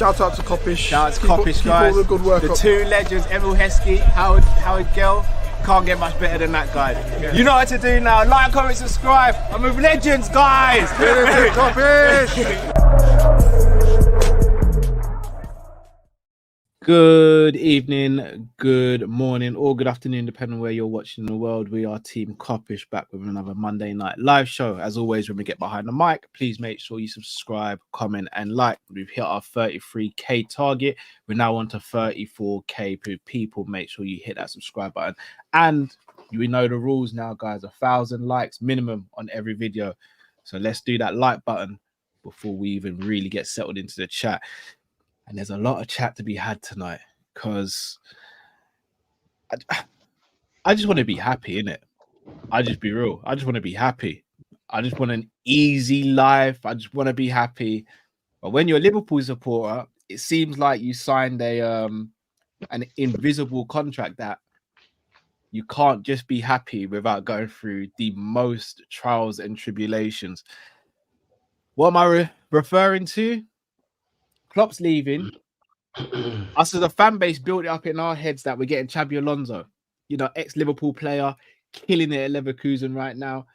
Shout out to Kop-Ish. Shout out to Kopish, guys. Keep all the good work the up. two legends, Emil Heskey, Howard Gill. Can't get much better than that, guys. Yeah. You know what to do now. Like, comment, subscribe. I'm with legends, guys. Kopish. Good evening, good morning, or good afternoon, depending on where you're watching in the world. We are Team Kop-Ish back with another Monday night live show. As always, when we get behind the mic, please make sure you subscribe, comment, and like. We've hit our 33k target. We're now on to 34k people. Make sure you hit that subscribe button. And we know the rules now, guys. 1,000 likes minimum on every video. So let's do that like button before we even really get settled into the chat. And there's a lot of chat to be had tonight because I just want to be happy, innit? I just be real. I just want to be happy. I just want an easy life. I just want to be happy. But when you're a Liverpool supporter, it seems like you signed an invisible contract that you can't just be happy without going through the most trials and tribulations. What am I referring to? Klopp's leaving. Us as a fan base built it up in our heads that we're getting Xabi Alonso, you know, ex-Liverpool player, killing it at Leverkusen right now.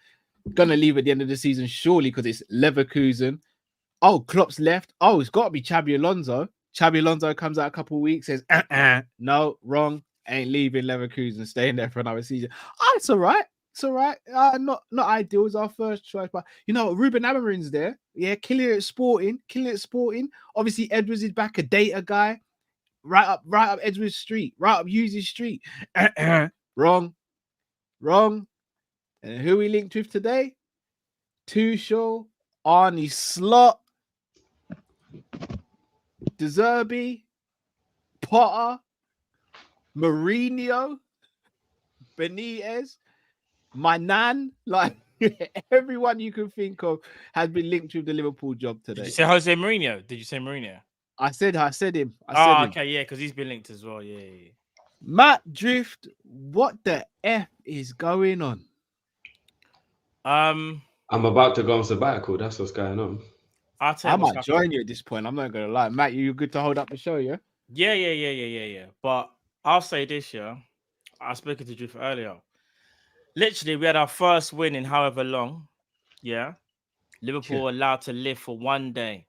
Gonna leave at the end of the season, surely, because it's Leverkusen. Oh, Klopp's left. Oh, it's got to be Xabi Alonso. Xabi Alonso comes out a couple of weeks, says, no, wrong, ain't leaving Leverkusen, staying there for another season. Oh, it's all right. It's all right. Not ideal. It's our first choice, but you know, Ruben Amorim's there. Yeah, killing it at Sporting. Obviously, Edwards is back, a data guy. Right up Edwards Street. Right up Hughes Street. Wrong. And who we linked with today? Tuchel, Arne Slot, De Zerbi, Potter, Mourinho, Benitez. My nan, like everyone you can think of has been linked with the Liverpool job today. Did you say Jose Mourinho? Did you say Mourinho? I said him. Okay, yeah, because he's been linked as well. Yeah. Matt Drift, what the F is going on? I'm about to go on sabbatical. That's what's going on. I might join you at this point. I'm not gonna lie, Matt. You good to hold up the show, yeah? Yeah. But I'll say this, yeah. I spoke to Drift earlier. Literally, we had our first win in however long. Yeah. Liverpool allowed to live for one day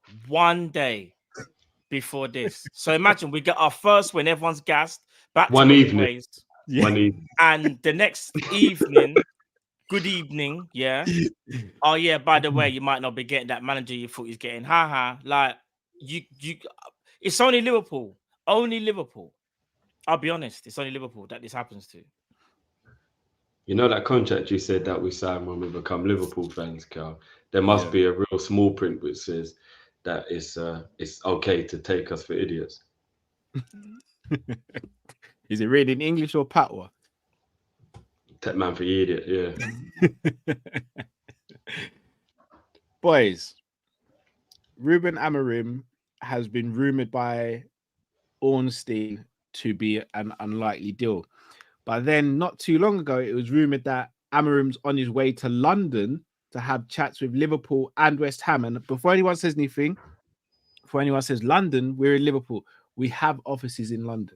before this. So imagine we get our first win, everyone's gassed. Back one to evening. Yeah. One evening. And the next evening, good evening, yeah. Oh, yeah, by the way, you might not be getting that manager you thought he's getting. Like, you it's only Liverpool. Only Liverpool. I'll be honest, it's only Liverpool that this happens to. You know that contract you said that we signed when we become Liverpool fans, Carl? There must be a real small print which says that it's okay to take us for idiots. Is it read in English or Patois? Take man for idiot, yeah. Boys, Ruben Amorim has been rumoured by Ornstein to be an unlikely deal. But then not too long ago, it was rumoured that Amorim's on his way to London to have chats with Liverpool and West Ham. And before anyone says anything, before anyone says London, we're in Liverpool. We have offices in London.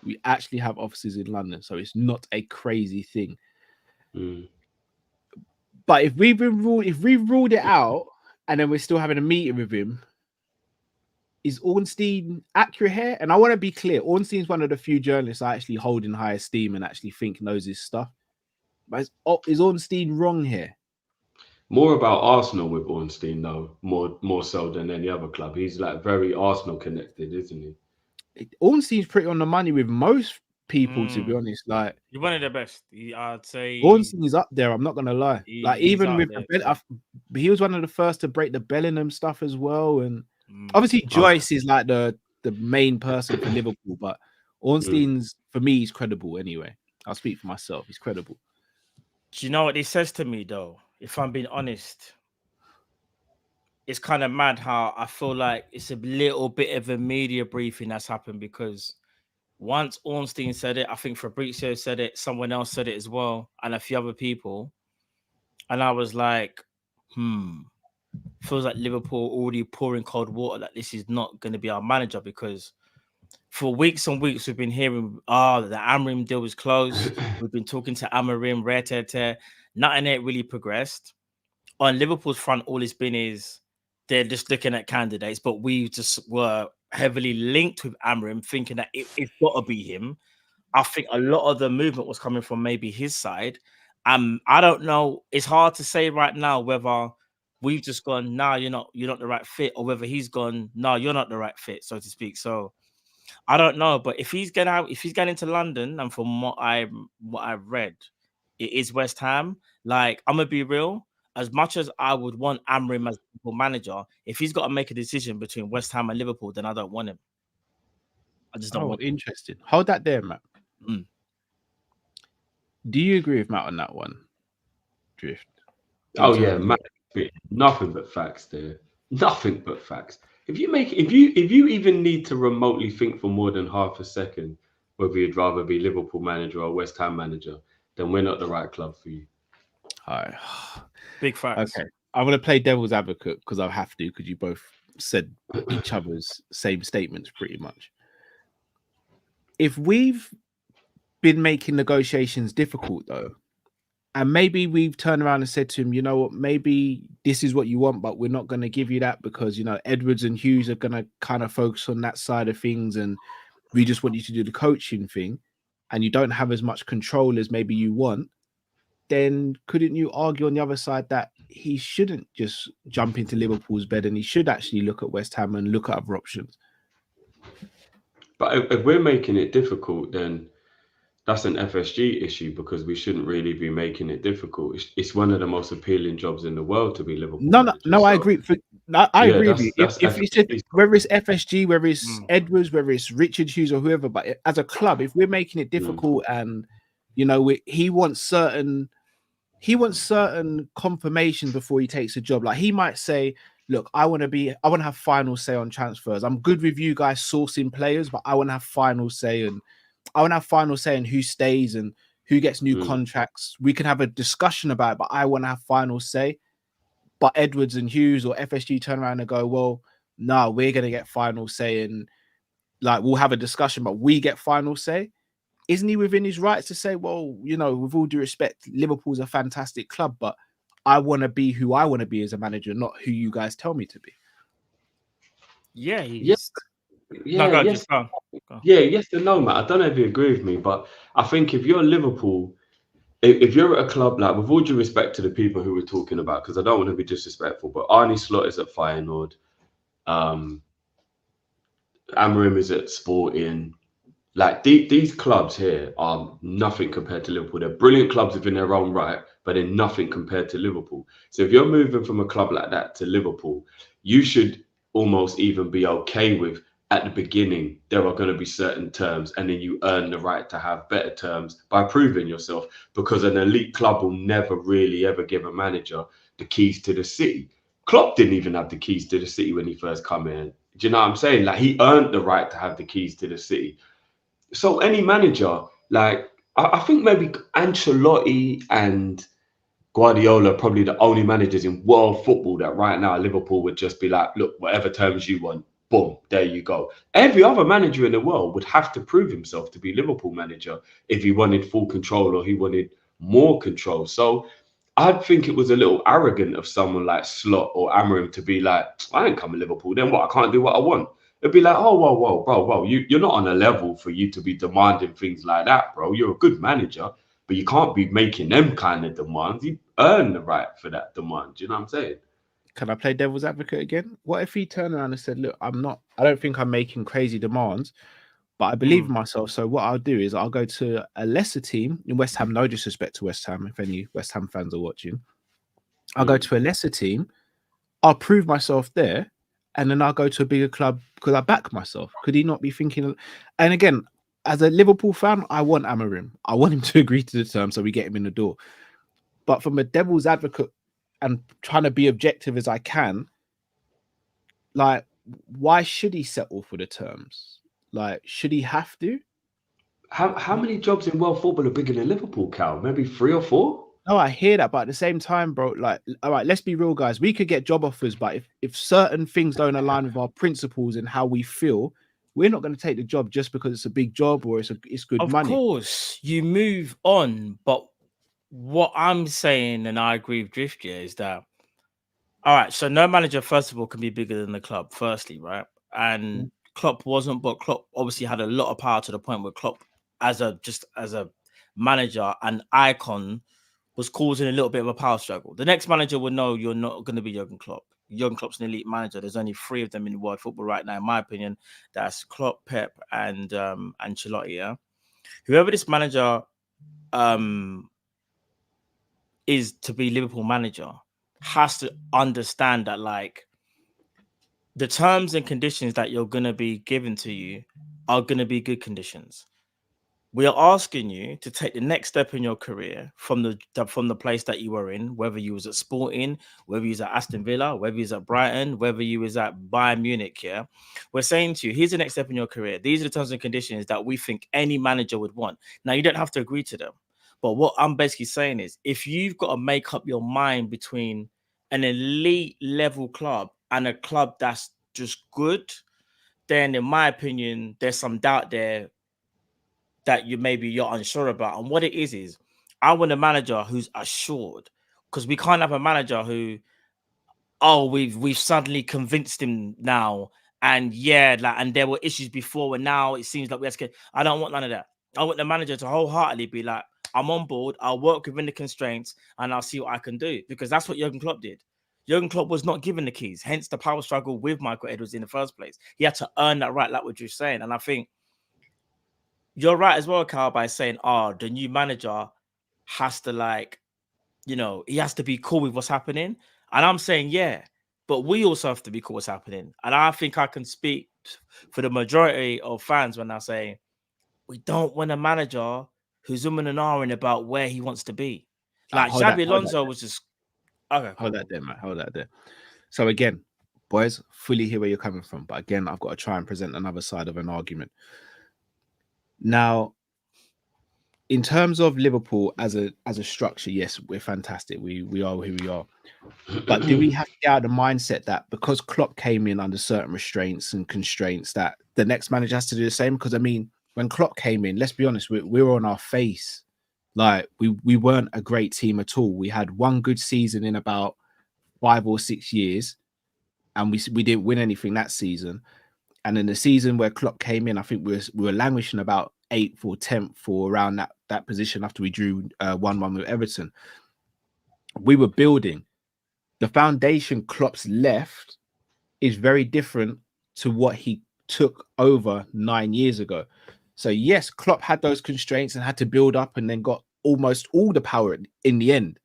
We actually have offices in London. So it's not a crazy thing. But if we've ruled it out and then we're still having a meeting with him, is Ornstein accurate here? And I want to be clear, Ornstein's one of the few journalists I actually hold in high esteem and actually think knows his stuff. But is Ornstein wrong here? More about Arsenal with Ornstein, though, more so than any other club. He's like very Arsenal connected, isn't he? Ornstein's pretty on the money with most people, to be honest. Like, you're one of the best. I'd say Ornstein is up there. I'm not gonna lie. Like, even with he was one of the first to break the Bellingham stuff as well. And obviously, Joyce is like the main person for Liverpool, but Ornstein's for me, he's credible anyway. I'll speak for myself. He's credible. Do you know what he says to me though? If I'm being honest, it's kind of mad how I feel like it's a little bit of a media briefing that's happened, because once Ornstein said it, I think Fabrizio said it, someone else said it as well, and a few other people. And I was like, feels like Liverpool already pouring cold water that this is not going to be our manager, because for weeks and weeks we've been hearing, the Amorim deal was closed. We've been talking to Amorim, nothing ain't really progressed. On Liverpool's front, all it's been is they're just looking at candidates, but we just were heavily linked with Amorim, thinking that it's got to be him. I think a lot of the movement was coming from maybe his side. I don't know. It's hard to say right now whether we've just gone, nah, you're not the right fit, or whether he's gone, no, you're not the right fit, so to speak. So I don't know. But if he's going into London, and from what I've read, it is West Ham. Like, I'm gonna be real. As much as I would want Amorim as Liverpool manager, if he's got to make a decision between West Ham and Liverpool, then I don't want him. I just don't want him. Interesting. Hold that there, Matt. Mm. Do you agree with Matt on that one, Drift? Oh yeah, Matt, nothing but facts there. Nothing but facts. If you even need to remotely think for more than half a second whether you'd rather be Liverpool manager or West Ham manager, then we're not the right club for you. Hi. Big facts. Okay. I'm going to play devil's advocate because I have to, because you both said each other's same statements pretty much. If we've been making negotiations difficult, though, and maybe we've turned around and said to him, you know what, maybe this is what you want, but we're not going to give you that because, you know, Edwards and Hughes are going to kind of focus on that side of things, and we just want you to do the coaching thing, and you don't have as much control as maybe you want, then couldn't you argue on the other side that he shouldn't just jump into Liverpool's bed and he should actually look at West Ham and look at other options? But if we're making it difficult, then that's an FSG issue, because we shouldn't really be making it difficult. It's one of the most appealing jobs in the world to be Liverpool. No, I agree. I agree with you. If you said whether it's FSG, whether it's Edwards, whether it's Richard Hughes or whoever, but as a club, if we're making it difficult and, you know, he wants certain confirmation before he takes a job. Like, he might say, look, I want to have final say on transfers. I'm good with you guys sourcing players, but I want to have final say, and I want to have final say in who stays and who gets new contracts. We can have a discussion about it, but I want to have final say. But Edwards and Hughes or FSG turn around and go, well, no, we're going to get final say, and like, we'll have a discussion, but we get final say. Isn't he within his rights to say, well, you know, with all due respect, Liverpool's a fantastic club, but I want to be who I want to be as a manager, not who you guys tell me to be? Yeah, yes and no, Matt. I don't know if you agree with me, but I think if you're Liverpool, if you're at a club, like, with all due respect to the people who we're talking about, because I don't want to be disrespectful, but Arne Slot is at Feyenoord, Amorim is at Sporting. Like, these clubs here are nothing compared to Liverpool. They're brilliant clubs within their own right, but they're nothing compared to Liverpool. So if you're moving from a club like that to Liverpool, you should almost even be okay with, at the beginning, there are going to be certain terms, and then you earn the right to have better terms by proving yourself, because an elite club will never really ever give a manager the keys to the city. Klopp didn't even have the keys to the city when he first come in. Do you know what I'm saying? Like, he earned the right to have the keys to the city. So any manager, like, I think maybe Ancelotti and Guardiola are probably the only managers in world football that right now Liverpool would just be like, look, whatever terms you want, boom, there you go. Every other manager in the world would have to prove himself to be Liverpool manager if he wanted full control or he wanted more control. So I think it was a little arrogant of someone like Slot or Amorim to be like, I ain't coming to Liverpool, then what? I can't do what I want. It'd be like, oh, whoa, bro, you're not on a level for you to be demanding things like that, bro. You're a good manager, but you can't be making them kind of demands. You earn the right for that demand. Do you know what I'm saying? Can I play devil's advocate again? What if he turned around and said, look, I don't think I'm making crazy demands, but I believe in myself. So what I'll do is I'll go to a lesser team in West Ham. No disrespect to West Ham, if any West Ham fans are watching. I'll go to a lesser team. I'll prove myself there. And then I'll go to a bigger club because I back myself. Could he not be thinking? And again, as a Liverpool fan, I want Amorim. I want him to agree to the terms so we get him in the door. But from a devil's advocate and trying to be objective as I can, like, why should he settle for the terms? Like, should he have to? How many jobs in world football are bigger than Liverpool, Cal? Maybe 3 or 4? No, I hear that, but at the same time, bro, like, all right, let's be real, guys. We could get job offers, but if certain things don't align with our principles and how we feel, we're not going to take the job just because it's a big job or it's good Of money. course, you move on, but what I'm saying, and I agree with Drift here, is that all right. So no manager, first of all, can be bigger than the club. Firstly, right, and Klopp wasn't, but Klopp obviously had a lot of power to the point where Klopp, as a manager and icon, was causing a little bit of a power struggle. The next manager would know you're not going to be Jurgen Klopp. Jurgen Klopp's an elite manager. There's only 3 of them in world football right now, in my opinion. That's Klopp, Pep, and Ancelotti. Yeah, whoever this manager is to be Liverpool manager has to understand that, like, the terms and conditions that you're going to be given to you are going to be good conditions. We are asking you to take the next step in your career from the place that you were in, whether you was at Sporting, whether you was at Aston Villa, whether you was at Brighton, whether you was at Bayern Munich. Yeah, we're saying to you, here's the next step in your career. These are the terms and conditions that we think any manager would want. Now, you don't have to agree to them, but what I'm basically saying is, if you've got to make up your mind between an elite level club and a club that's just good, then in my opinion, there's some doubt there that you're unsure about. And what it is I want a manager who's assured, because we can't have a manager who, oh, we've suddenly convinced him now, and and there were issues before, and now it seems like we have to. I don't want none of that. I want the manager to wholeheartedly be like, I'm on board, I'll work within the constraints, and I'll see what I can do, because that's what Jurgen Klopp did. Jurgen Klopp was not given the keys, hence the power struggle with Michael Edwards in the first place. He had to earn that right, like what you're saying. And I think you're right as well, Carl, by saying, the new manager has to, he has to be cool with what's happening. And I'm saying, yeah, but we also have to be cool with what's happening. And I think I can speak for the majority of fans when I say, we don't want a manager who's and ahhing about where he wants to be. Like Xabi Alonso was just... Okay, hold that there, man. Hold that there. So again, boys, fully hear where you're coming from. But again, I've got to try and present another side of an argument. Now, in terms of Liverpool as a structure, yes, we're fantastic. We are who we are. But do we have to get out of the mindset that because Klopp came in under certain restraints and constraints, that the next manager has to do the same? Because I mean, when Klopp came in, let's be honest, we were on our face. Like we weren't a great team at all. We had one good season in about 5 or 6 years, and we didn't win anything that season. And in the season where Klopp came in, I think we were languishing about 8th or 10th or around that position after we drew 1-1 with Everton. We were building. The foundation Klopp's left is very different to what he took over 9 years ago. So yes, Klopp had those constraints and had to build up and then got almost all the power in the end.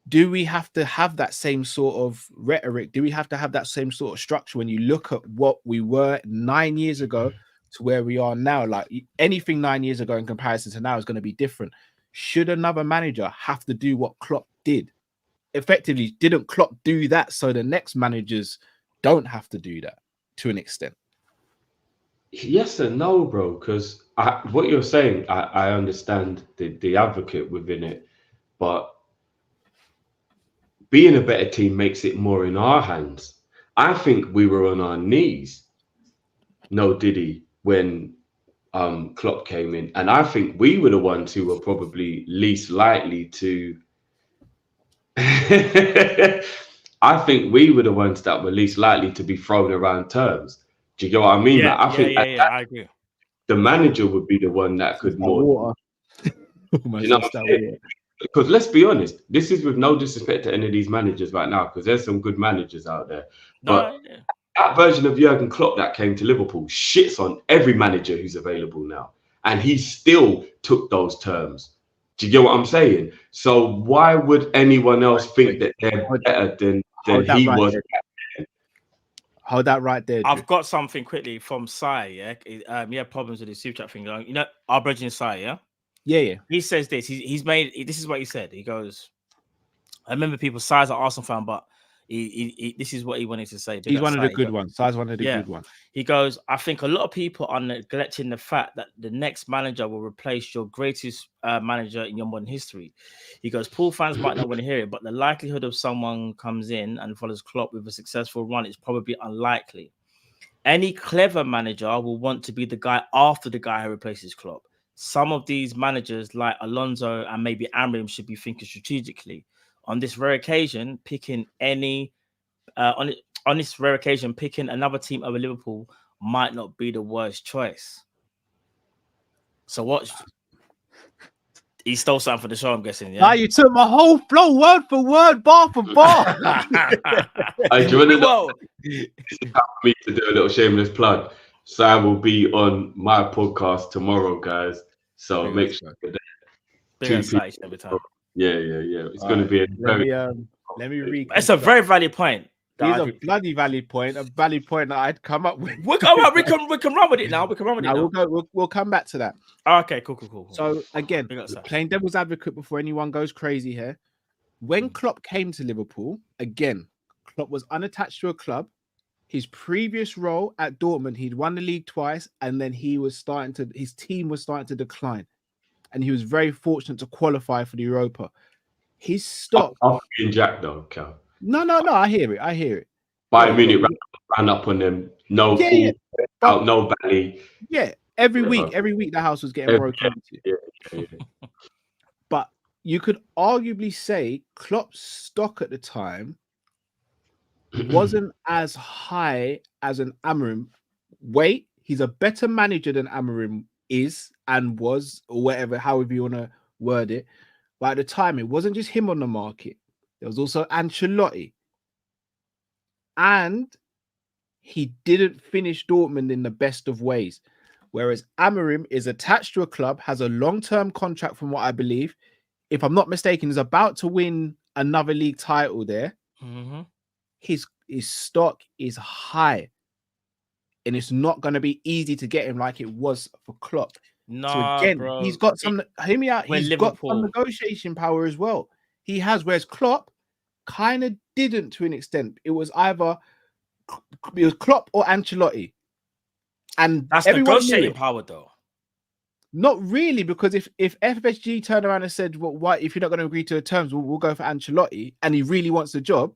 Do we have to have that same sort of rhetoric? Do we have to have that same sort of structure when you look at what we were 9 years ago to where we are now? Like anything 9 years ago in comparison to now is going to be different. Should another manager have to do what Klopp did? Effectively, didn't Klopp do that so the next managers don't have to do that to an extent? Yes and no, bro, because what you're saying, I understand the advocate within it, but being a better team makes it more in our hands. I think we were on our knees, no Diddy, when Klopp came in. And I think we were the ones who were probably least likely to... I think we were the ones that were least likely to be thrown around terms. Do you get what I mean? Yeah, I think I agree. The manager would be the one that could more... You know what I'm saying? Because let's be honest, this is with no disrespect to any of these managers right now, because there's some good managers out there. But that version of Jurgen Klopp that came to Liverpool shits on every manager who's available now. And he still took those terms. Do you get what I'm saying? So why would anyone else think that they're better than he was? Hold that right there. I've got something quickly from Sai. Yeah, he had problems with his super chat thing. You know, our bridging Sai. Yeah. Yeah. He says this. He's made. This is what he said. He goes, I remember people. Sai's an Arsenal fan, but This is what he wanted to say. Big He's up one of the Sai. good ones. Sai's one of the Yeah. good ones. He goes, I think a lot of people are neglecting the fact that the next manager will replace your greatest manager in your modern history. He goes, Pool fans might not want to hear it, but the likelihood of someone comes in and follows Klopp with a successful run is probably unlikely. Any clever manager will want to be the guy after the guy who replaces Klopp. Some of these managers, like Alonso and maybe Amorim, should be thinking strategically. On this rare occasion, picking picking another team over Liverpool might not be the worst choice. So what? He stole something for the show, I'm guessing. Yeah. Now you took my whole flow, word for word, bar for bar. Hey, do you want to know? It's time for me to do a little shameless plug. Sai will be on my podcast tomorrow, guys. So make sure you're there. Every time. Yeah. It's going to be a very. Let me read. It's a very valid point. It's a bloody valid point. A valid point that I'd come up with. We can run with it now. We'll come back to that. Okay, cool. So again, playing devil's advocate before anyone goes crazy here. When Klopp came to Liverpool, again, Klopp was unattached to a club. His previous role at Dortmund, he'd won the league twice, and then his team was starting to decline, and he was very fortunate to qualify for the Europa. His stock. I'm being Jack though, Cal. No. I hear it. Bayern Munich ran up on them. No Bally. Yeah, every week the house was getting broken into. Yeah. But you could arguably say Klopp's stock at the time wasn't as high as an Amorim. Wait, he's a better manager than Amorim is and was, or whatever, however you want to word it. But at the time, it wasn't just him on the market. There was also Ancelotti. And he didn't finish Dortmund in the best of ways. Whereas Amorim is attached to a club, has a long-term contract from what I believe. If I'm not mistaken, is about to win another league title there. Mm-hmm. His stock is high. And it's not going to be easy to get him like it was for Klopp. No, so again, bro. He's got some. Hear me out. He's got some negotiation power as well. He has. Whereas Klopp kind of didn't to an extent. It was Klopp or Ancelotti, and that's negotiating power, though. Not really, because if FSG turned around and said, "Well, why? If you're not going to agree to the terms, we'll go for Ancelotti," and he really wants the job,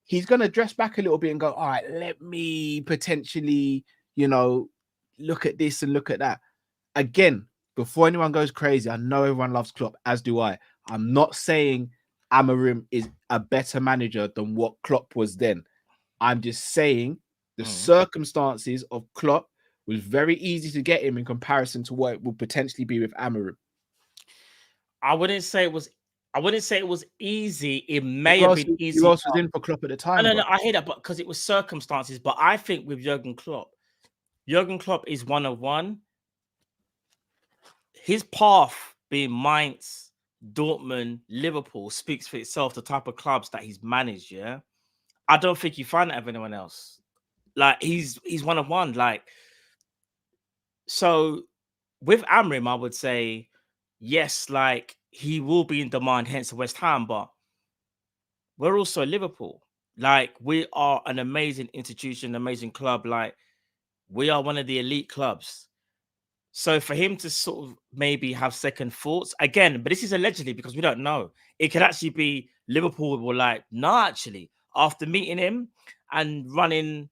he's going to dress back a little bit and go, "All right, let me potentially, look at this and look at that." Again, before anyone goes crazy, I know everyone loves Klopp, as do I. I'm not saying Amorim is a better manager than what Klopp was then. I'm just saying the circumstances of Klopp was very easy to get him in comparison to what it would potentially be with Amorim. I wouldn't say it was easy. It may have been easy. Who else was in for Klopp at the time? No, I hear that, but because it was circumstances. But I think with Jurgen Klopp is one of one. His path being Mainz, Dortmund, Liverpool speaks for itself, the type of clubs that he's managed, yeah? I don't think you find that of anyone else. Like, he's one of one. Like, so with Amorim, I would say, yes, like, he will be in demand, hence West Ham, but we're also Liverpool. Like, we are an amazing institution, amazing club. Like, we are one of the elite clubs. So for him to sort of maybe have second thoughts again, but this is allegedly because we don't know. It could actually be Liverpool were like, no, actually, after meeting him and running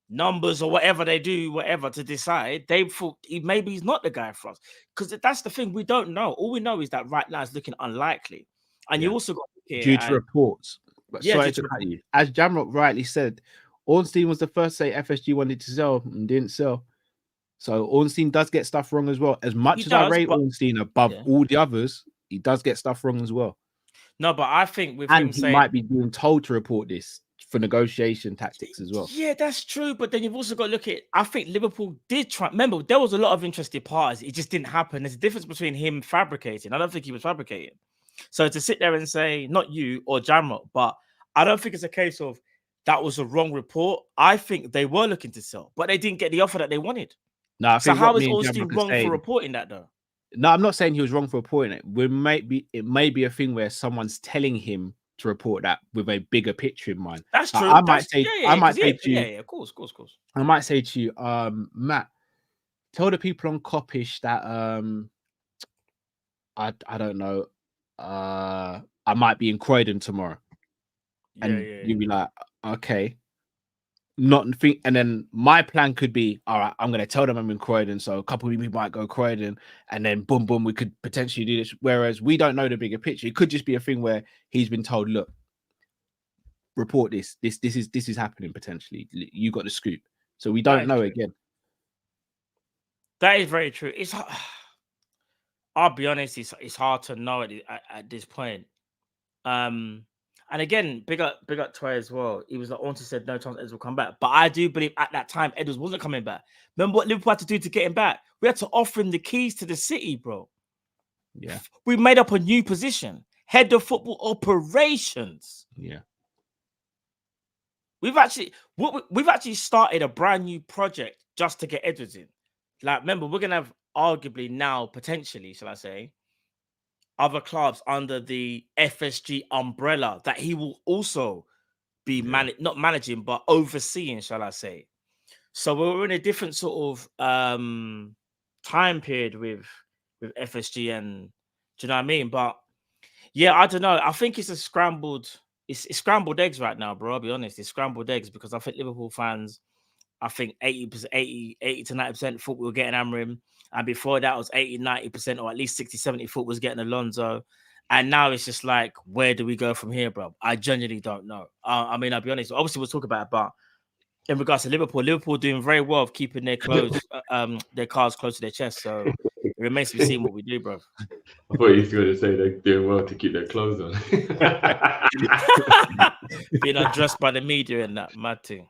numbers or whatever they do, whatever to decide, they thought maybe he's not the guy for us. Because that's the thing, we don't know. All we know is that right now it's looking unlikely. And you also got due to reports. But sorry to cut you. As Jamrock rightly said, Ornstein was the first to say FSG wanted to sell and didn't sell. So Ornstein does get stuff wrong as well. As much as I rate Ornstein above all the others, he does get stuff wrong as well. No, but I think with him saying... he might be being told to report this for negotiation tactics as well. Yeah, that's true. But then you've also got to look at... I think Liverpool did try... Remember, there was a lot of interested parties. It just didn't happen. There's a difference between him fabricating. I don't think he was fabricating. So to sit there and say, not you or Jamrock, but I don't think it's a case of that was a wrong report. I think they were looking to sell, but they didn't get the offer that they wanted. No, so how is Ornstein wrong for reporting that though? No, I'm not saying he was wrong for reporting it. It may be a thing where someone's telling him to report that with a bigger picture in mind. That's true. I might say to you, yeah, of course. I might say to you, Matt, tell the people on Kop-Ish that I don't know, I might be in Croydon tomorrow. And you'd be like, okay. Not think, and then my plan could be, all right, I'm gonna tell them I'm in Croydon, so a couple of people might go Croydon, and then boom, we could potentially do this. Whereas we don't know the bigger picture. It could just be a thing where he's been told, look, report this is happening potentially. You got the scoop, so we don't know again. That is very true. It's, I'll be honest, it's hard to know at this point. And again, big up Troy as well. He was like, Ornstein said no chance Edwards will come back. But I do believe at that time, Edwards wasn't coming back. Remember what Liverpool had to do to get him back? We had to offer him the keys to the city, bro. Yeah. We made up a new position. Head of football operations. Yeah. We've actually started a brand new project just to get Edwards in. Like, remember, we're going to have arguably now, potentially, shall I say, other clubs under the FSG umbrella that he will also be not managing, but overseeing, shall I say. So we're in a different sort of time period with FSG, and do you know what I mean? But yeah, I don't know. I think it's scrambled eggs right now, bro. I'll be honest. It's scrambled eggs because I think Liverpool fans, I think 80 to 90% thought we were getting Amorim. And before that was 80, 90%, or at least 60, 70 thought was getting Alonso. And now it's just like, where do we go from here, bro? I genuinely don't know. I mean, I'll be honest. Obviously, we'll talk about it, but in regards to Liverpool doing very well of keeping their their cards close to their chest. So it remains to be seen what we do, bro. I thought you were going to say they're doing well to keep their clothes on. Being addressed by the media and that mad thing.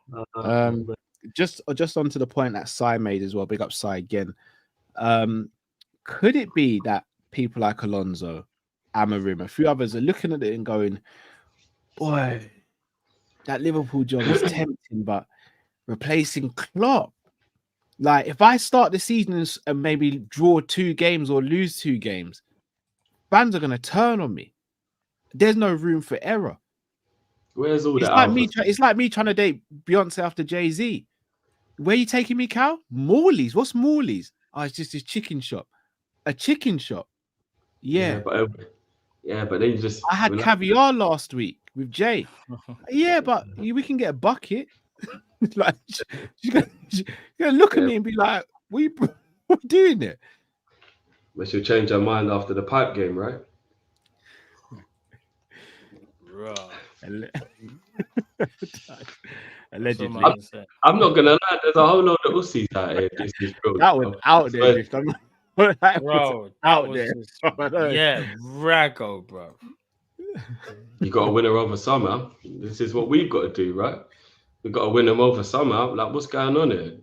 Just onto the point that Sai made as well. Big up Sai again. Could it be that people like Alonso, Amorim, a few others are looking at it and going, boy, that Liverpool job is tempting, but replacing Klopp, like if I start the season and maybe draw 2 games or lose 2 games, fans are going to turn on me. There's no room for error. Where's all it's that? It's like me trying to date Beyonce after Jay-Z. Where you taking me, Cal? Morley's. What's Morley's? Oh, it's just this chicken shop. A chicken shop. Yeah. Yeah, but then you just... I had caviar last week with Jay. Yeah, but we can get a bucket. Like, she's gonna look at me and be like, what you doing there? But she'll change her mind after the pipe game, right? Allegedly. I'm not gonna lie, there's a whole load of ussies out here. This is real. That was out there, bro. Out there. Yeah, raggo, bro. You got to win her over somehow. This is what we've got to do, right? We've got to win them over somehow. Like, what's going on here?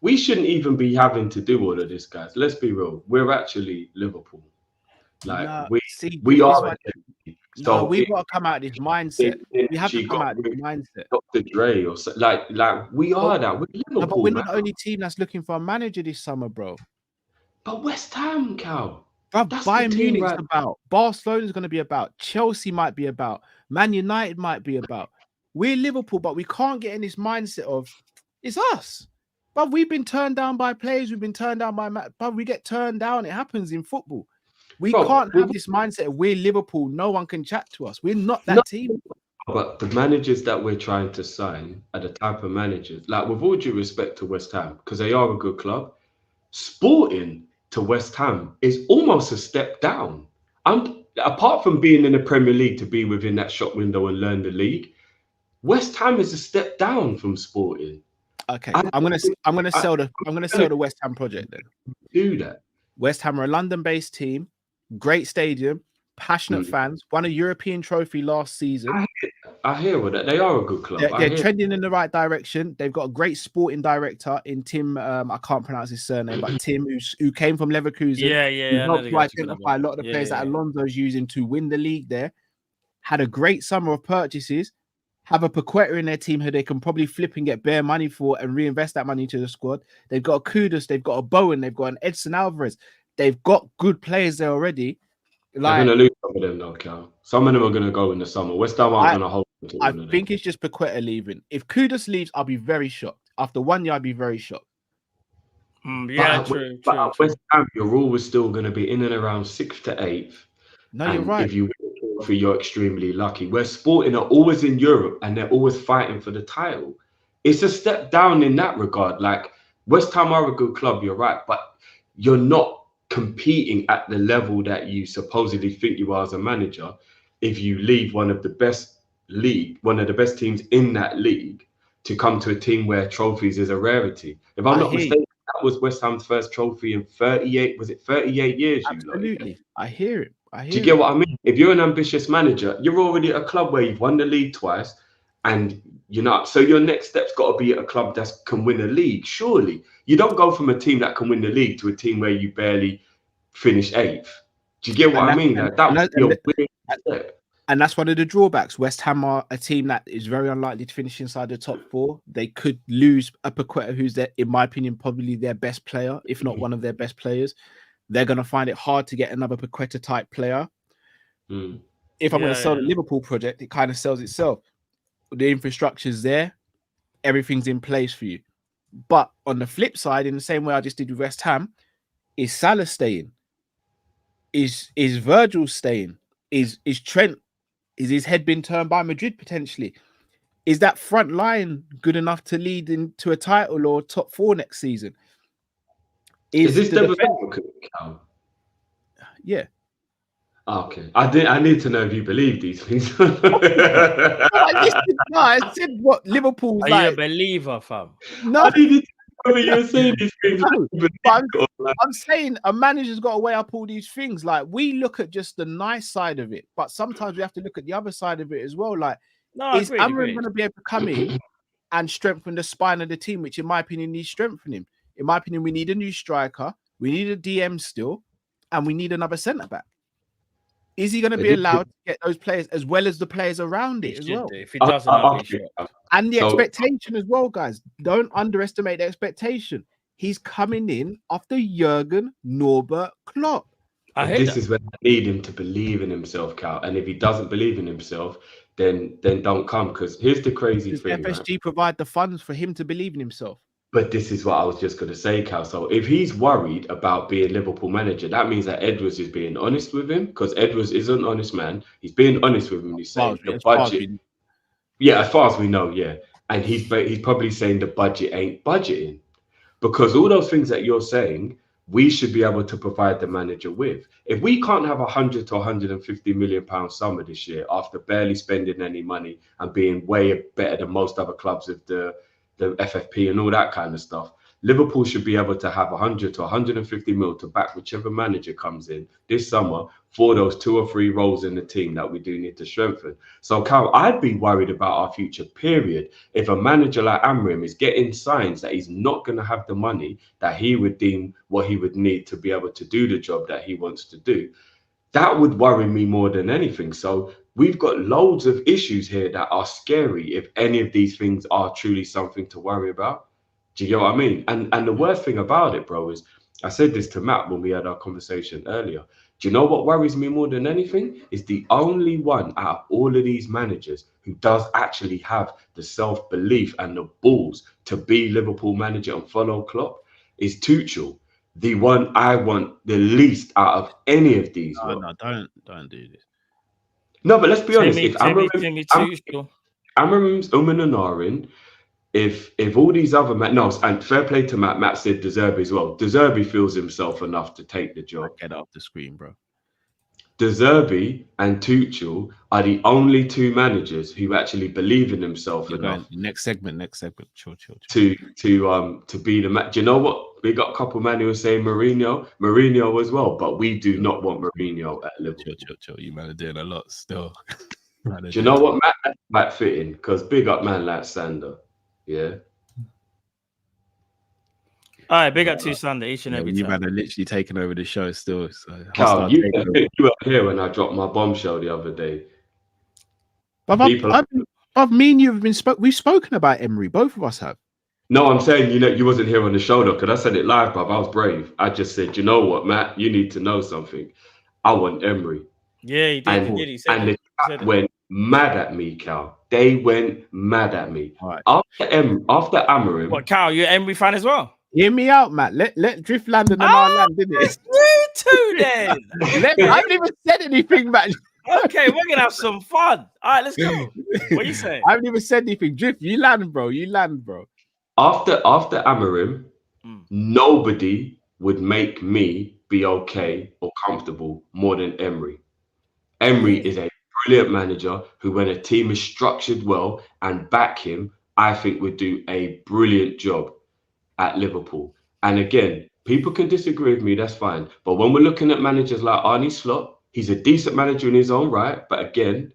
We shouldn't even be having to do all of this, guys. Let's be real. We're actually Liverpool. Like, we are. So we've got to come out of this mindset. We have to come out of this mindset. Dr. Dre or so, like we are that. We're Liverpool, no, but we're not the only team that's looking for a manager this summer, bro. But West Ham, Cal. Bayern Munich's about. Barcelona's going to be about. Chelsea might be about. Man United might be about. We're Liverpool, but we can't get in this mindset of it's us. But we've been turned down by players. We've been turned down by. But we get turned down. It happens in football. We can't have this mindset of we're Liverpool. No one can chat to us. We're not that team. But the managers that we're trying to sign are the type of managers, like with all due respect to West Ham, because they are a good club, Sporting to West Ham is almost a step down. Apart from being in the Premier League to be within that shop window and learn the league, West Ham is a step down from Sporting. Okay, I'm gonna sell the West Ham project then. Do that. West Ham are a London-based team, great stadium, passionate fans, won a European trophy last season. I hear all that. They are a good club. They're trending in the right direction. They've got a great sporting director in Tim. I can't pronounce his surname, but Tim, who came from Leverkusen. Yeah. Helped to identify a lot of the players that Alonso's using to win the league there. Had a great summer of purchases. Have a Paqueta in their team who they can probably flip and get bare money for and reinvest that money into the squad. They've got a Kudus, they've got a Bowen, they've got an Edson Alvarez. They've got good players there already. They're Like, going to lose some of them, though, Cal. Some of them are going to go in the summer. West Ham aren't going to hold them to I one of them. think it's just Paqueta leaving. If Kudus leaves, I'll be very shocked. After 1 year, I'd be very shocked. Yeah, true. West Ham, your always still going to be in and around 6th to 8th. No, you're right. If you win the trophy, you're extremely lucky. Where Sporting are always in Europe and they're always fighting for the title. It's a step down in that regard. Like, West Ham are a good club, you're right, but you're not competing at the level that you supposedly think you are as a manager if you leave one of the best teams in that league to come to a team where trophies is a rarity. If I'm not mistaken, that was West Ham's first trophy in 38 years? Absolutely. I hear it. Do you get what I mean? If you're an ambitious manager, you're already at a club where you've won the league twice, and so your next step's got to be at a club that can win a league. Surely you don't go from a team that can win the league to a team where you barely finish 8th. Do you get what I mean? And that's one of the drawbacks. West Ham are a team that is very unlikely to finish inside the top 4. They could lose a Paqueta, who's in my opinion, probably their best player, if not one of their best players. They're going to find it hard to get another Paqueta type player. If I'm going to sell the Liverpool project, it kind of sells itself. The infrastructure's there. Everything's in place for you. But on the flip side, in the same way I just did with West Ham, is Salah staying? Is Virgil staying? Is Trent? Is his head been turned by Madrid potentially? Is that front line good enough to lead into a title or top 4 next season? Is this devil's advocate, Cal? Yeah. Okay. I need to know if you believe these things. I said what Liverpool's Are like. you a believer, fam? No. I needed to know you were saying these things. I'm saying a manager's got to weigh up all these things. Like, we look at just the nice side of it, but sometimes we have to look at the other side of it as well. Like, is Amorim going to be able to come in and strengthen the spine of the team, which in my opinion needs strengthening? In my opinion, we need a new striker, we need a DM still, and we need another centre back. Is he going to be allowed to get those players as well as the players around it as well? If he doesn't, and the expectation as well, guys. Don't underestimate the expectation. He's coming in after Jurgen Norbert Klopp. This is when I need him to believe in himself, Cal. And if he doesn't believe in himself, then don't come. Because here's the crazy thing. FSG provide the funds for him to believe in himself. But this is what I was just going to say, Cal. So if he's worried about being Liverpool manager, that means that Edwards is being honest with him, because Edwards is an honest man. He's being honest with him. He's saying the budget. Yeah, as far as we know, yeah. And he's probably saying the budget ain't budgeting, because all those things that you're saying, we should be able to provide the manager with. If we can't have 100 to 150 million pound summer this year after barely spending any money and being way better than most other clubs of the FFP and all that kind of stuff, Liverpool should be able to have 100 to 150 mil to back whichever manager comes in this summer for those 2 or 3 roles in the team that we do need to strengthen. So, Cal, I'd be worried about our future, period, if a manager like Amorim is getting signs that he's not going to have the money that he would deem what he would need to be able to do the job that he wants to do. That would worry me more than anything. So we've got loads of issues here that are scary if any of these things are truly something to worry about. Do you get what I mean? And the worst thing about it, bro, is I said this to Matt when we had our conversation earlier. Do you know what worries me more than anything? Is the only one out of all of these managers who does actually have the self-belief and the balls to be Liverpool manager and follow Klopp is Tuchel. The one I want the least out of any of these. No, don't do this. No, but let's be honest. If Amorim's and Amorim, if all these other and fair play to Matt said De Zerbi as well. De Zerbi feels himself enough to take the job. Get off the screen, bro. De Zerbi and Tuchel are the only 2 managers who actually believe in themselves enough. Next segment. Chill. To be the match. Do you know what? We got a couple of men who were saying Mourinho as well, but we do not want Mourinho at Liverpool. Chill. You man are doing a lot still. Do you know what, Matt might fit in? Because big up man like Sander. Yeah. All right, big up to Sander each and every time. You man are literally taking over the show still. So Carl, you were here when I dropped my bombshell the other day. But me and you have we've spoken about Emery. Both of us have. No, I'm saying, you wasn't here on the show though, because I said it live, bruv. I was brave. I just said, you know what, Matt, you need to know something. I want Emery. Yeah, he did. And, He did. He said and it. the chat went mad at me, Cal. They went mad at me. All right. After Amorim. What, Cal, you're an Emery fan as well? Hear me out, Matt. Let Drift land and then I'll land, didn't it? It's you two then. I haven't even said anything, Matt. Okay, we're gonna have some fun. All right, let's go. What you say? I haven't even said anything. Drift, you land, bro. You land, bro. After Amorim, nobody would make me be okay or comfortable more than Emery. Emery is a brilliant manager who, when a team is structured well and back him, I think would do a brilliant job at Liverpool. And again, people can disagree with me, that's fine. But when we're looking at managers like Arne Slot, he's a decent manager in his own right. But again,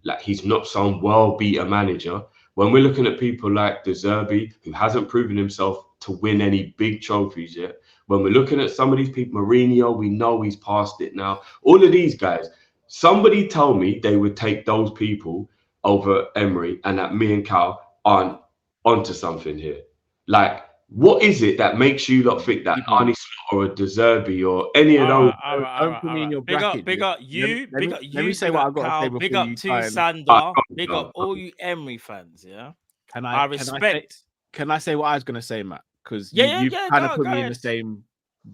like, he's not some well-beaten manager. When we're looking at people like De Zerbi, who hasn't proven himself to win any big trophies yet. When we're looking at some of these people, Mourinho, we know he's past it now. All of these guys, somebody told me they would take those people over Emery, and that me and Cal aren't onto something here. Like, what is it that makes you not think that Arne Slot or a De Zerbi or any of those? Don't put me in your bracket. Big up you. Let me say what I've got to say before big up you to try and... Sander. Big up all you Emery fans. Yeah. I respect. Can I say what I was going to say, Matt? Because you kind of put me in the same,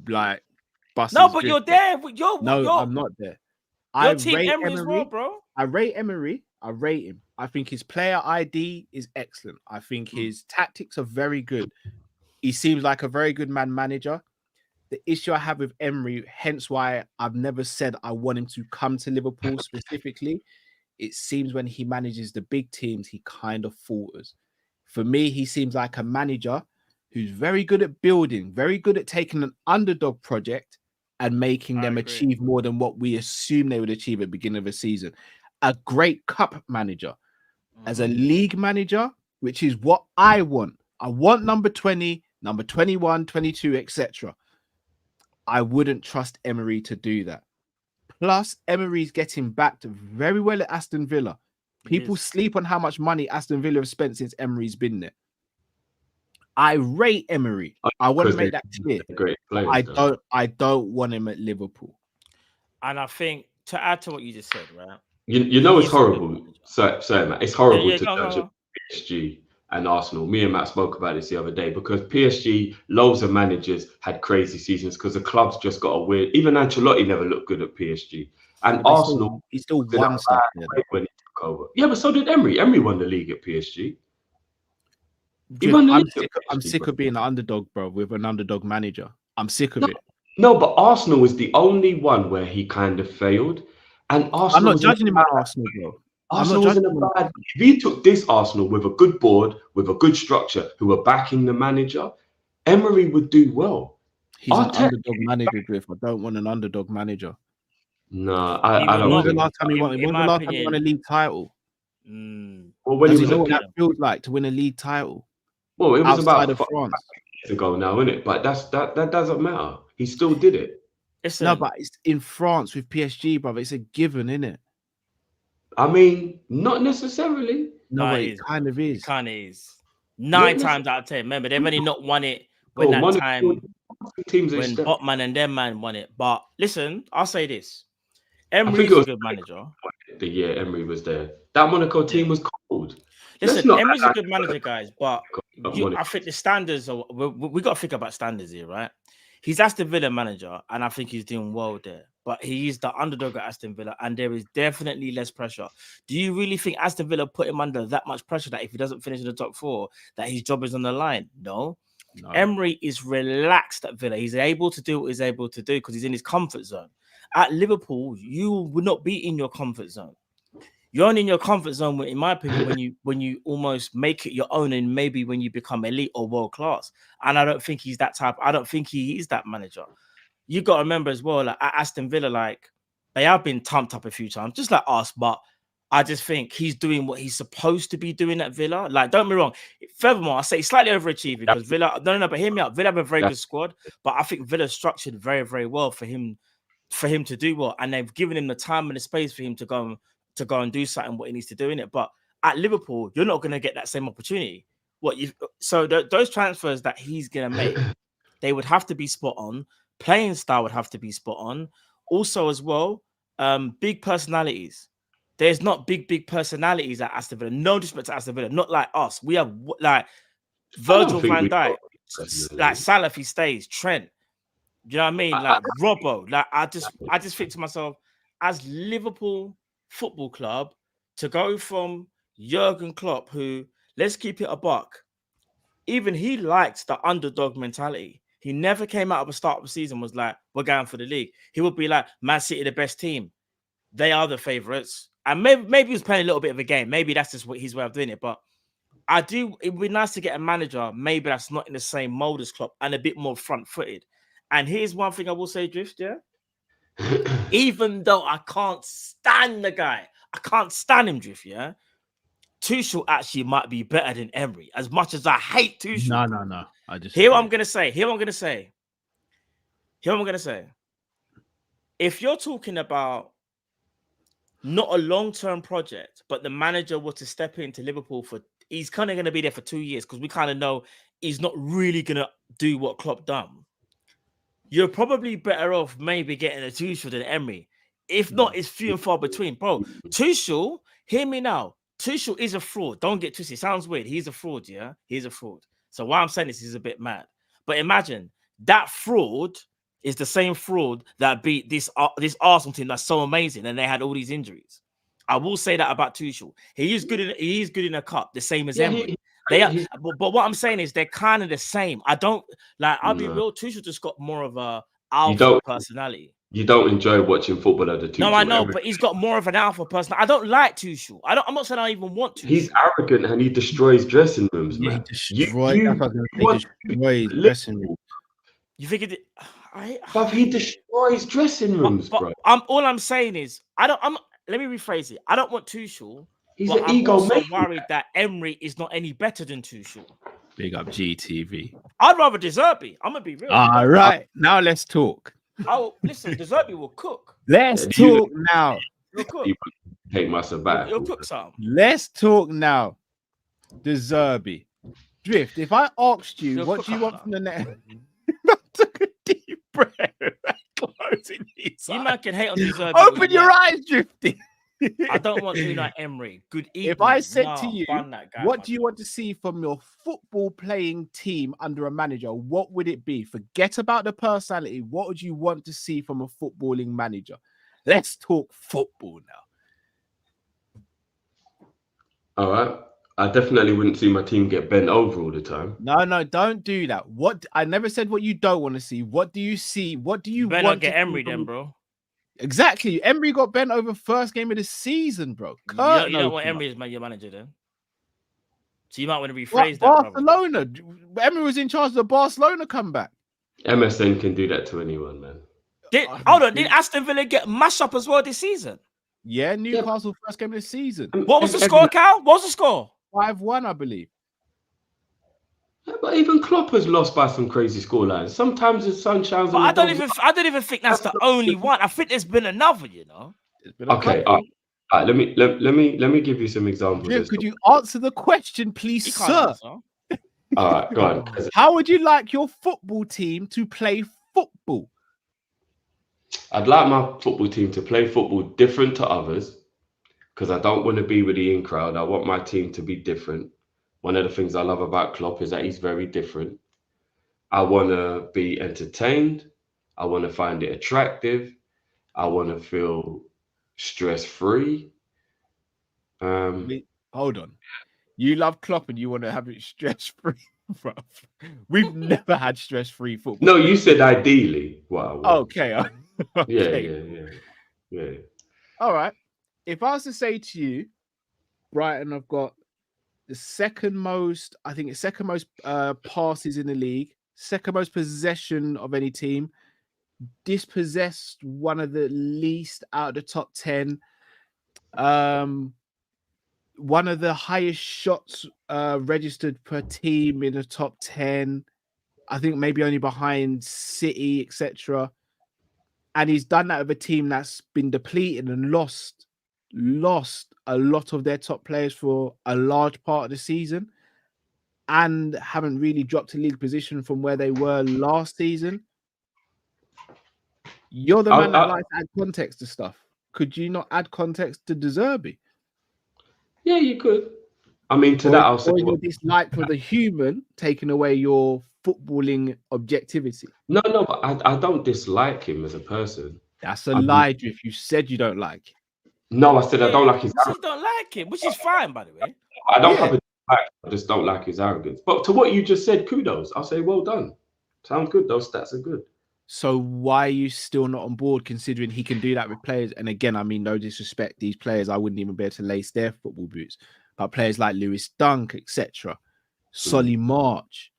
like, bus. No, but you're there. I'm not there. Your team Emery as well, bro. I rate Emery. I rate him. I think his player ID is excellent. I think his tactics are very good. He seems like a very good manager. The issue I have with Emery, hence why I've never said I want him to come to Liverpool specifically, it seems when he manages the big teams, he kind of falters. For me, he seems like a manager who's very good at building, very good at taking an underdog project and making them achieve more than what we assume they would achieve at the beginning of a season. A great cup manager. As a league manager, which is what I want. I want number 20, number 21, 22, etc. I wouldn't trust Emery to do that. Plus, Emery's getting backed very well at Aston Villa. People sleep on how much money Aston Villa have spent since Emery's been there. I rate Emery. I want to make that clear. Great players, I don't want him at Liverpool. And I think to add to what you just said, right? You know it's horrible. Sorry, Matt. It's horrible to judge PSG and Arsenal. Me and Matt spoke about this the other day because PSG, loads of managers had crazy seasons because the club's just got a weird. Even Ancelotti never looked good at PSG, and Arsenal. He still won stuff when he took over. Yeah, but so did Emery. Emery won the league at PSG. I'm sick of being an underdog, bro, with an underdog manager. I'm sick of it. No, but Arsenal was the only one where he kind of failed. And Arsenal, I'm not judging him at Arsenal, bro. Arsenal wasn't a bad. If he took this Arsenal with a good board, with a good structure, who were backing the manager, Emery would do well. He's an underdog manager, Griff. I don't want an underdog manager. No, I don't. When was the last time he won? When was the last time he won a league title? Well, when does he know what that feels like to win a league title? Well, it was outside about of France years ago now, isn't it? But that doesn't matter. He still did it. No, but it's in France with PSG, brother. It's a given, isn't it? I mean, not necessarily. No, it kind of is. It kind of is. 9 times out of 10. Remember, they've only not won it when when Botman and their man won it. But listen, I'll say this. Emery's a good manager. The year Emery was there. That Monaco team was cold. Listen, Emery's a good manager, guys. But I think the standards are... We got to think about standards here, right? He's Aston Villa manager, and I think he's doing well there. But he is the underdog at Aston Villa, and there is definitely less pressure. Do you really think Aston Villa put him under that much pressure that if he doesn't finish in the top 4, that his job is on the line? No. Emery is relaxed at Villa. He's able to do what he's able to do because he's in his comfort zone. At Liverpool, you would not be in your comfort zone. You're only in your comfort zone, in my opinion, when you almost make it your own, and maybe when you become elite or world class. And I don't think he's that type. I don't think he is that manager. You got to remember as well, like at Aston Villa, like they have been tumped up a few times, just like us. But I just think he's doing what he's supposed to be doing at Villa. Like, don't be wrong. Furthermore, I say he's slightly overachieving because Villa. No, but hear me out. Villa have a very good squad, but I think Villa structured very, very well for him to do well, and they've given him the time and the space for him to go and do something what he needs to do in it. But at Liverpool, you're not going to get that same opportunity. Those transfers that he's going to make, they would have to be spot on. Playing style would have to be spot on. Also, as well, big personalities. There's not big personalities at Aston Villa. No disrespect to Aston Villa, not like us. We have like Virgil van Dijk, like Salah if he stays, Trent. Do you know what I mean? Like Robbo. Like I just think to myself, as Liverpool Football Club, to go from Jurgen Klopp, who, let's keep it a buck, even he liked the underdog mentality. He never came out of the start of the season was like, we're going for the league. He would be like, Man City, the best team. They are the favourites. And maybe he was playing a little bit of a game. Maybe that's just his way of doing it. But it would be nice to get a manager, maybe that's not in the same mold as Klopp and a bit more front-footed. And here's one thing I will say, Drift, yeah? Even though I can't stand the guy, I can't stand him, Drift, yeah? Tuchel actually might be better than Emery. As much as I hate Tuchel. No. I just Here I'm gonna say. If you're talking about not a long-term project, but the manager was to step into Liverpool he's kind of going to be there for 2 years because we kind of know he's not really going to do what Klopp done. You're probably better off maybe getting a Tuchel than Emery. If not, it's few and far between. Bro, Tuchel, hear me now. Tuchel is a fraud. Don't get twisted. It sounds weird. He's a fraud, yeah? He's a fraud. So why I'm saying this is a bit mad. But imagine that fraud is the same fraud that beat this Arsenal team that's so amazing and they had all these injuries. I will say that about Tuchel. He is good in a cup, the same as Emery. But what I'm saying is they're kind of the same. I don't like. I'll be real. Tuchel just got more of a alpha personality. You don't enjoy watching football under Tuchel. No, I know, but he's got more of an alpha personality. I don't like Tuchel. I'm not saying I even want Tuchel. He's arrogant and he destroys dressing rooms, man. He destroys dressing rooms. You figured it? But he destroys dressing rooms, bro. All I'm saying is, let me rephrase it. I don't want Tuchel. He's but an I'm ego also man. worried that Emery is not any better than Tuchel. Big up GTV. I'd rather De Zerbi. I'm gonna be real. All right, now let's talk. Listen. De Zerbi will cook. Let's talk now. He'll cook. Take my sabbatical. He'll cook some. Let's talk now. De Zerbi. Drift, if I asked you, what do you want from the next? I took a deep breath. Closing his You eyes. man can hate on De Zerbi. Open your eyes, Drifty. I don't want Unai Emery. Good evening. If I said to you, guy, what do you want to see from your football playing team under a manager? What would it be? Forget about the personality. What would you want to see from a footballing manager? Let's talk football now. All right. I definitely wouldn't see my team get bent over all the time. No, don't do that. What I never said what you don't want to see. What do you see? What do you better want not get to Emery see from... then, bro? Exactly. Emery got bent over first game of the season, bro. You don't want Emery as your manager then. So you might want to rephrase that. Barcelona. Emery was in charge of the Barcelona comeback. MSN can do that to anyone, man. Hold on, did Aston Villa get mashed up as well this season? Yeah, Newcastle first game of the season. What was the score, Cal? What was the score? 5-1, I believe. But even Klopp has lost by some crazy scorelines. Sometimes the sun shines. But I don't even think that's the only one. I think there's been another, you know. Okay, all right. Let me give you some examples. Jim, could you answer the question, please, sir? All right, go on. How would you like your football team to play football? I'd like my football team to play football different to others because I don't want to be with the in crowd. I want my team to be different. One of the things I love about Klopp is that he's very different. I want to be entertained. I want to find it attractive. I want to feel stress-free. Hold on. You love Klopp and you want to have it stress-free, bro. We've never had stress-free football. No, you said ideally. Wow. Okay. Yeah. All right. If I was to say to you, Brighton have got the second most passes in the league, second most possession of any team, dispossessed one of the least out of the top 10, one of the highest shots registered per team in the top 10, I think maybe only behind City, etc. And he's done that with a team that's been depleted and lost a lot of their top players for a large part of the season and haven't really dropped a league position from where they were last season. You're the man that likes to add context to stuff. Could you not add context to De Zerbi? Yeah, you could. I mean, to that, I'll say. Or your dislike for the human taking away your footballing objectivity. No, but I don't dislike him as a person. That's a lie, Drift. You said you don't like him. No, I said I don't like his arrogance. You don't like him, which is fine, by the way. I don't have a dislike, I just don't like his arrogance. But to what you just said, kudos. I'll say well done. Sounds good. Those stats are good. So why are you still not on board, considering he can do that with players? And again, I mean, no disrespect, these players, I wouldn't even be able to lace their football boots. But players like Lewis Dunk, etc., Solly March,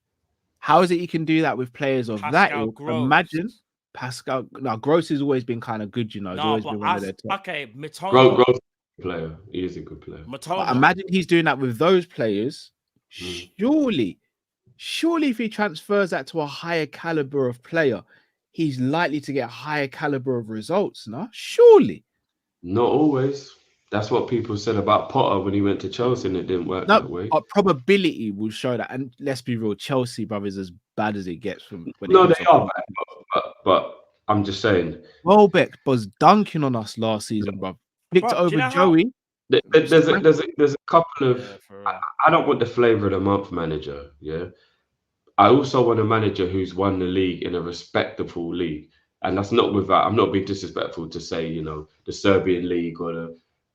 how is it you can do that with players of that ilk? Imagine Pascal. Now, Gross has always been kind of good, you know. He's always been one of their top. Okay, Matona. Gross player. He is a good player. Imagine he's doing that with those players. Surely, if he transfers that to a higher caliber of player, he's likely to get a higher caliber of results, no? Surely. Not always. That's what people said about Potter when he went to Chelsea and it didn't work that way. Probability will show that. And let's be real, Chelsea, brother, is as bad as it gets from when they are bad, but I'm just saying. Welbeck was dunking on us last season, bro. Flicked over Joey. There's a couple of I don't want the flavour of the month manager, yeah. I also want a manager who's won the league in a respectable league. And that's not without, I'm not being disrespectful to say, you know, the Serbian league or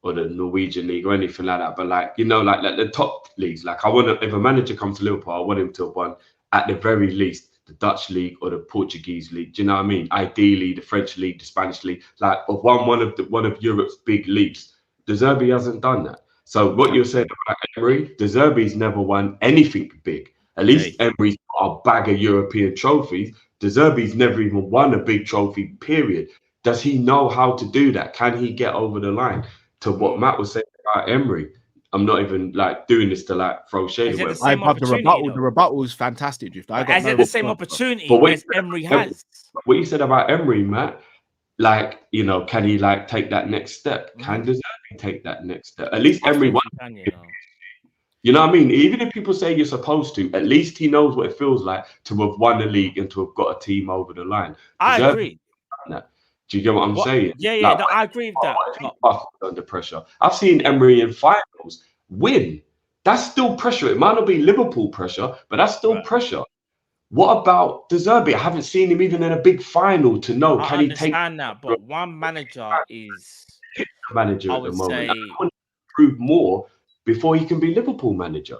the Norwegian league or anything like that. But like, you know, like the top leagues, like if a manager comes to Liverpool, I want him to have won at the very least the Dutch league or the Portuguese league. Do you know what I mean? Ideally, the French league, the Spanish league, like one of Europe's big leagues. De Zerbi hasn't done that. So what you're saying about Emery, De Zerbi's never won anything big. At least Emery's got a bag of European trophies. De Zerbi's never even won a big trophy, period. Does he know how to do that? Can he get over the line? To what Matt was saying about Emery, I'm not even like doing this to like throw shade. The rebuttal is fantastic. Is it the same opportunity as Emery has? What you said about Emery, Matt, like, you know, can he like take that next step? Can De Zerbi take that next step? At least Emery won. You know what I mean? Even if people say you're supposed to, at least he knows what it feels like to have won the league and to have got a team over the line. I agree. Do you get what I'm saying? Yeah, like, no, I agree with that. Under pressure. I've seen Emery in finals win. That's still pressure. It might not be Liverpool pressure, but that's still pressure. What about De Zerbi? I haven't seen him even in a big final to know. Can he take that? But one manager is manager at the moment. I want to prove more before he can be Liverpool manager.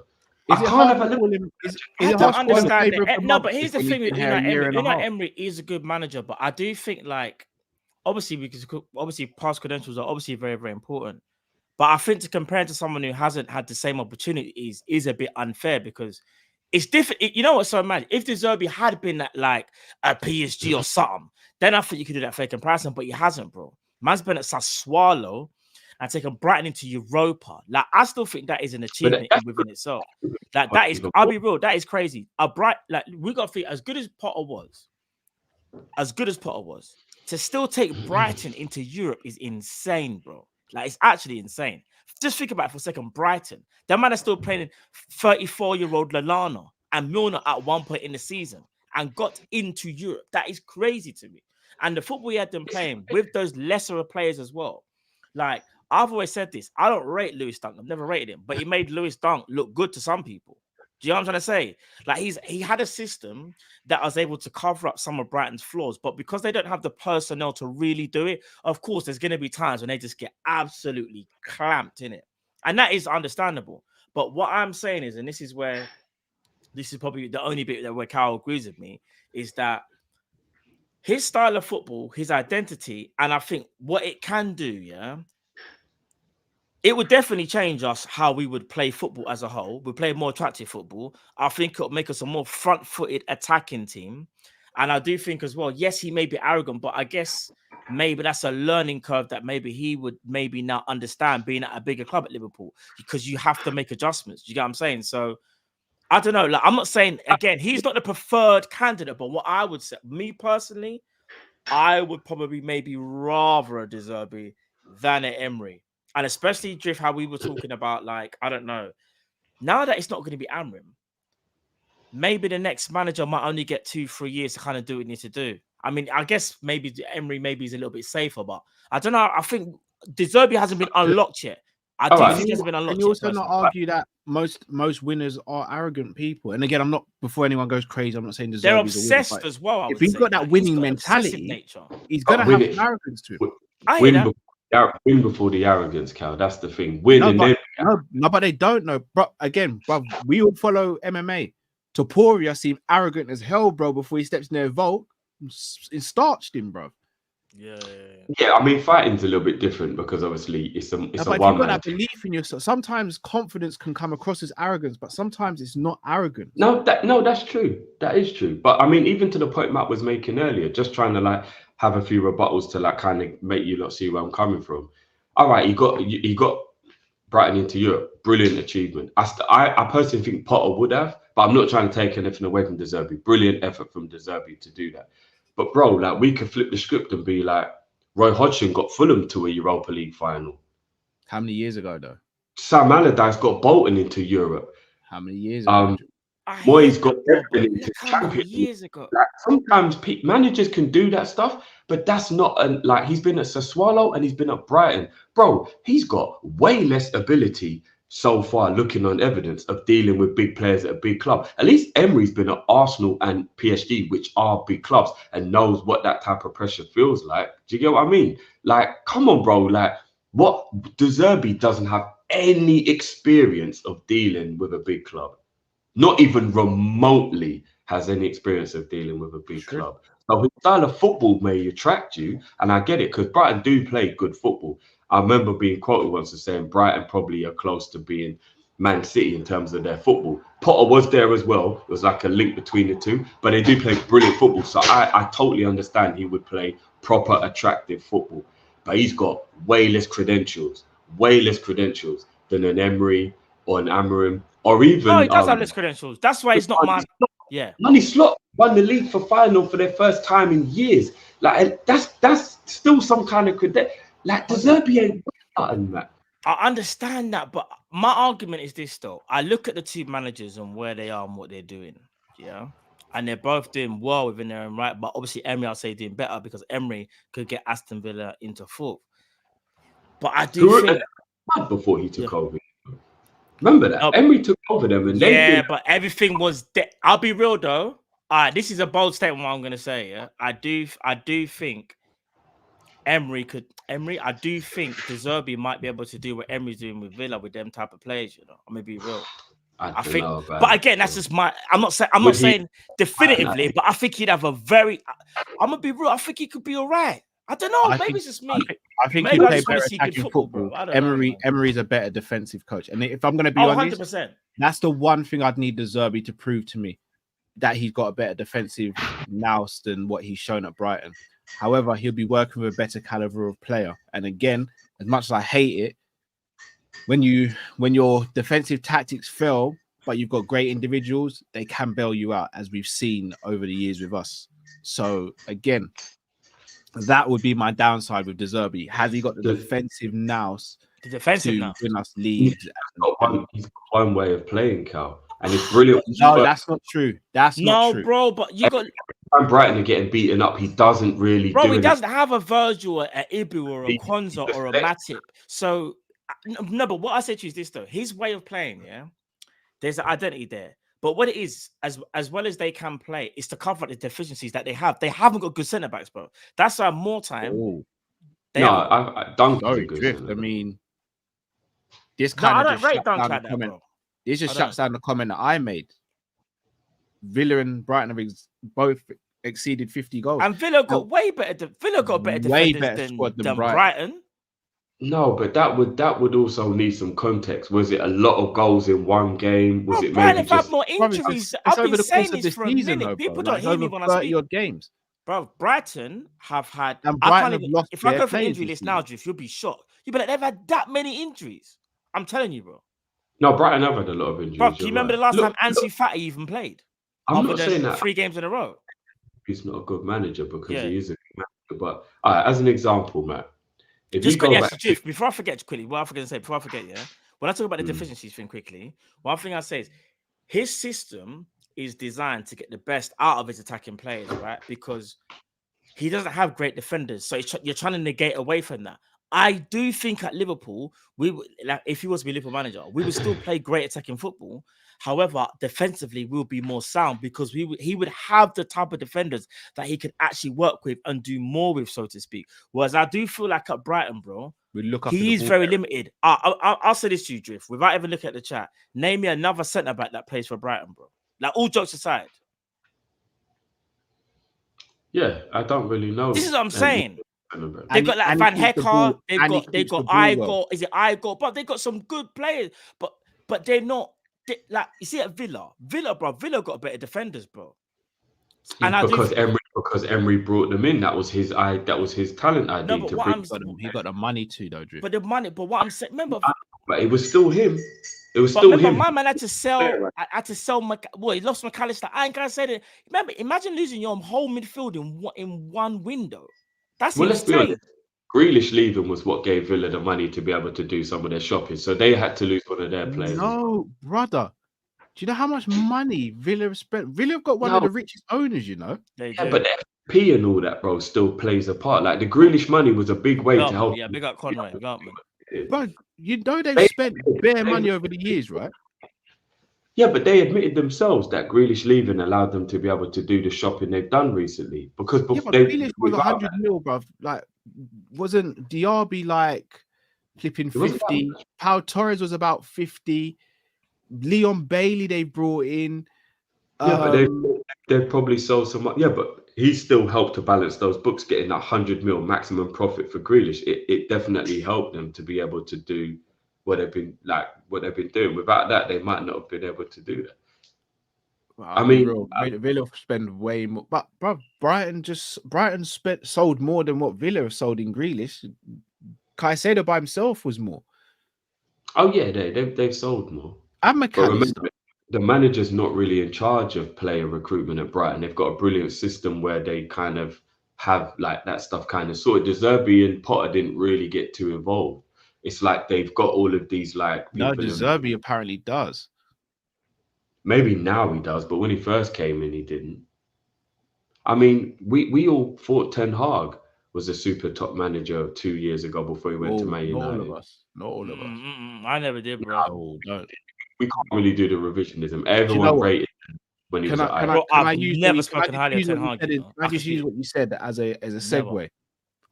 I can't have a Liverpool. I don't understand it. No, but here's the thing with Unai Emery is a good manager, but I do think like obviously past credentials are obviously very, very important. But I think to compare to someone who hasn't had the same opportunities is a bit unfair because it's different. You know what's so mad? If De Zerbi had been at like a PSG or something, then I think you could do that fair comparison, but he hasn't, bro. Man's been at Sassuolo and taken Brighton into Europa. Like, I still think that is an achievement within itself. Like, that is, I'll be real, that is crazy. We got to think, as good as Potter was, to still take Brighton into Europe is insane, bro. Like, it's actually insane. Just think about it for a second. Brighton, that man is still playing 34-year-old Lallana and Milner at one point in the season and got into Europe. That is crazy to me. And the football he had them playing with those lesser players as well. Like, I've always said this. I don't rate Lewis Dunk. I've never rated him, but he made Lewis Dunk look good to some people. Do you know what I'm trying to say? Like, he had a system that was able to cover up some of Brighton's flaws, but because they don't have the personnel to really do it, of course, there's going to be times when they just get absolutely clamped in it. And that is understandable. But what I'm saying is, and this is probably the only bit where Carol agrees with me, is that his style of football, his identity, and I think what it can do, it would definitely change us how we would play football as a whole. We play more attractive football. I think it would make us a more front-footed attacking team. And I do think as well, yes, he may be arrogant, but I guess maybe that's a learning curve that maybe he would maybe now understand being at a bigger club at Liverpool, because you have to make adjustments. Do you get what I'm saying? So I don't know. Like, I'm not saying, again, he's not the preferred candidate, but what I would say, me personally, I would probably maybe rather a De Zerbi than an Emery. And especially, Drift, how we were talking about, like, I don't know. Now that it's not going to be Amorim, maybe the next manager might only get 2-3 years to kind of do what he needs to do. I mean, I guess maybe Emery maybe is a little bit safer, but I don't know. I think De Zerbi hasn't been unlocked yet. I do think he hasn't been unlocked Can you yet. also not argue that most winners are arrogant people? And again, I'm not, before anyone goes crazy, I'm not saying De Zerbi's They're a winner, obsessed but as well. if he's got that winning mentality, he's gonna have an arrogance to him. I hear that. Win before the arrogance, Cal. That's the thing. Win and then but they don't know. But again, bro, we all follow MMA. Topuria seemed arrogant as hell, bro, before he steps in their vault. It starched him, bro. Yeah. I mean, fighting's a little bit different because obviously it's a but one if you've got that belief in yourself, sometimes confidence can come across as arrogance, but sometimes it's not arrogant. No, that's true. That is true. But I mean, even to the point Matt was making earlier, just trying to like have a few rebuttals to like kind of make you lot see where I'm coming from. All right, you got Brighton into Europe. Brilliant achievement. I personally think Potter would have, but I'm not trying to take anything away from De Zerbi. Brilliant effort from De Zerbi to do that. But bro, like we could flip the script and be like, Roy Hodgson got Fulham to a Europa League final. How many years ago though? Sam Allardyce got Bolton into Europe. How many years ago? Moyes got everything into Champions years ago. Like sometimes managers can do that stuff, but that's not like he's been at Sassuolo and he's been at Brighton. Bro, he's got way less ability so far looking on evidence of dealing with big players at a big club. At least Emery's been at Arsenal and PSG, which are big clubs, and knows what that type of pressure feels like. Do you get what I mean? Like, come on, bro. Like, what De Zerbi doesn't have any experience of dealing with a big club. Not even remotely has any experience of dealing with a big club. So his style of football may attract you, and I get it because Brighton do play good football. I remember being quoted once as saying Brighton probably are close to being Man City in terms of their football. Potter was there as well. It was like a link between the two, but they do play brilliant football. So I totally understand he would play proper, attractive football. But he's got way less credentials than an Emery or an Amorim or even... No, he does have less credentials. That's why he's not man. Yeah. Arne Slot won the league for final for their first time in years. Like, that's still some kind of credential. Like, De Zerbi ain't nothing, man. I understand that, but my argument is this, though. I look at the two managers and where they are and what they're doing, yeah? And they're both doing well within their own right, but obviously Emery, I'll say, doing better because Emery could get Aston Villa into fourth. But I do think... Before he took over. Remember that? Emery took over them. And but everything was... I'll be real, though. This is a bold statement, what I'm going to say, yeah? I do think... I do think De Zerbi might be able to do what Emery's doing with Villa with them type of players, you know. I'm gonna be real. I think, but again, that's just my. I'm not saying definitively, but I think he'd have a very. I'm gonna be real. I think he could be all right. I don't know. Maybe it's just me. I think he plays better attacking football. Emery's a better defensive coach, and if I'm gonna be honest, 100%. That's the one thing I'd need De Zerbi to prove to me, that he's got a better defensive nous than what he's shown at Brighton. However, he'll be working with a better caliber of player. And again, as much as I hate it, when your defensive tactics fail, but you've got great individuals, they can bail you out, as we've seen over the years with us. So again, that would be my downside with De Zerbi. Has he got the defensive nous to win us leagues? He's got one way of playing, Cal. And it's brilliant. No, that's not true. That's not true. No, bro, but you got... Brighton are getting beaten up. He doesn't really he doesn't have a Virgil, an Ibu, or a Kwanzaa, or a Matip. So, no, but what I said to you is this, though. His way of playing, yeah, there's an identity there. But what it is, as well as they can play, is to cover the deficiencies that they have. They haven't got good centre-backs, bro. That's why more time... I don't drift. I mean, this kind of just shuts down the comment. This just shuts down the comment that I made. Villa and Brighton have both exceeded 50 goals. And Villa got way better. Villa got better defenders than Brighton. No, but that would also need some context. Was it a lot of goals in one game? Was it Brighton maybe have just had more injuries? I've been saying this for a minute. People don't hear me when I speak. Games. Bro, Brighton have had. And Brighton have lost. If I go for injury list now, Drift, you'll be shocked. You'll be like, they've had that many injuries. I'm telling you, bro. No, Brighton have had a lot of injuries. Bro, do you remember the last time Ansu Fati even played? I'm not saying that 3 games in a row. He's not a good manager because he is a good manager. But as an example, Matt, if just you go back to... before I forget quickly, what I forget to say, before I forget, yeah, when I talk about the deficiencies thing quickly, one thing I say is his system is designed to get the best out of his attacking players, right? Because he doesn't have great defenders. So you're trying to negate away from that. I do think at Liverpool, we would, like, if he was to be Liverpool manager, we would still play great attacking football. However, defensively, we'll be more sound because he would have the type of defenders that he could actually work with and do more with, so to speak. Whereas I do feel like at Brighton, bro, We look after the he's ball very carrier. limited. I'll say this to you, Drift, without even looking at the chat. Name me another centre back that plays for Brighton, bro. Like, all jokes aside. Yeah, I don't really know. This is what I'm saying. Remember. They've got like Van he keeps the Hecker, ball- they've and he got keeps the ball well. Igor, is it Igor? But they've got some good players, but they're not like you see at Villa, bro. Villa got better defenders, bro. And because Emery brought them in, that was his talent ID. No, but to what bring He got the money too, though, Drew. but the money, but what I'm saying, remember, but it was still him. It was but still remember, him. my man had to sell. I had to sell. He lost McAllister. I ain't gonna say that. Remember, imagine losing your whole midfield in one window. That's Let's be insane. honest. Grealish leaving was what gave Villa the money to be able to do some of their shopping. So they had to lose one of their players. No, brother. Do you know how much money Villa have spent? Villa have got one of the richest owners, you know. They Yeah, do. but the FP and all that, bro, still plays a part. Like the Grealish money was a big way to help. Yeah, big up Conway. Big up, man. But you know they've spent bare money over the years, right? Yeah, but they admitted themselves that Grealish leaving allowed them to be able to do the shopping they've done recently. Because Yeah, but they Grealish was 100 mil, bruv. Like, wasn't Diaby like flipping 50? Pau Torres was about 50. Leon Bailey they brought in. Yeah, but they've probably sold some. Yeah, but he still helped to balance those books, getting that 100 mil maximum profit for Grealish. It definitely helped them to be able to do what they've been doing. Without that, they might not have been able to do that. Well, Villa spend way more, but bro, Brighton sold more than what Villa have sold in Grealish. Caicedo by himself was more. Oh yeah, they've sold more. And But McAllister. remember, the manager's not really in charge of player recruitment at Brighton. They've got a brilliant system where they kind of have like that stuff kind of sorted. De Zerbi and Potter didn't really get too involved. It's like they've got all of these like No, people De Zerbi apparently does. Maybe now he does, but when he first came in, he didn't. I mean, we all thought Ten Hag was a super top manager 2 years ago before he went to Man United. Not all of us. I never did, bro. No, don't. We can't really do the revisionism. Everyone rated him when he was at Ajax. I've never spoken highly of Ten Hag. Can I just use what you said as a segue?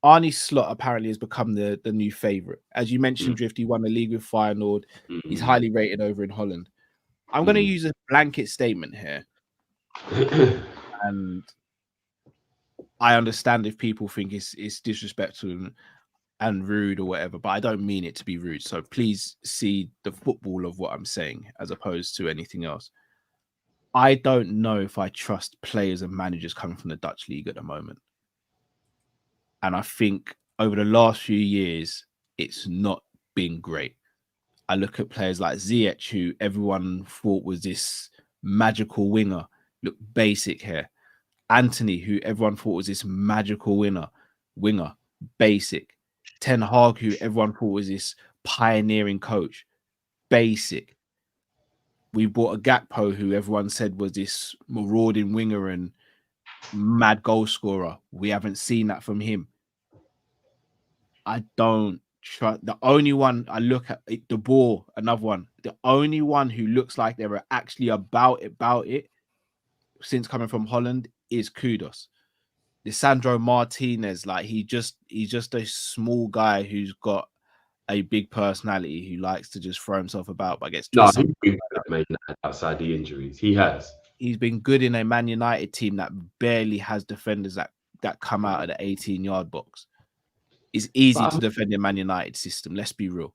Arne Slot apparently has become the new favorite. As you mentioned, Drift, he won the league with Feyenoord. He's highly rated over in Holland. I'm going to use a blanket statement here. And I understand if people think it's disrespectful and rude or whatever, but I don't mean it to be rude. So please see the football of what I'm saying as opposed to anything else. I don't know if I trust players and managers coming from the Dutch league at the moment. And I think over the last few years, it's not been great. I look at players like Ziyech, who everyone thought was this magical winger. Look, basic here. Anthony, who everyone thought was this magical winger, basic. Ten Hag, who everyone thought was this pioneering coach, basic. We bought a Gakpo, who everyone said was this marauding winger and mad goal scorer. We haven't seen that from him. I don't trust. The only one I look at, De Boer, another one. The only one who looks like they were actually about it since coming from Holland is Kudos. Lisandro Martinez, like he's just a small guy who's got a big personality who likes to just throw himself about, but gets he's been outside the injuries. He's been good in a Man United team that barely has defenders that come out of the 18-yard box. It's easy to defend a Man United system. Let's be real.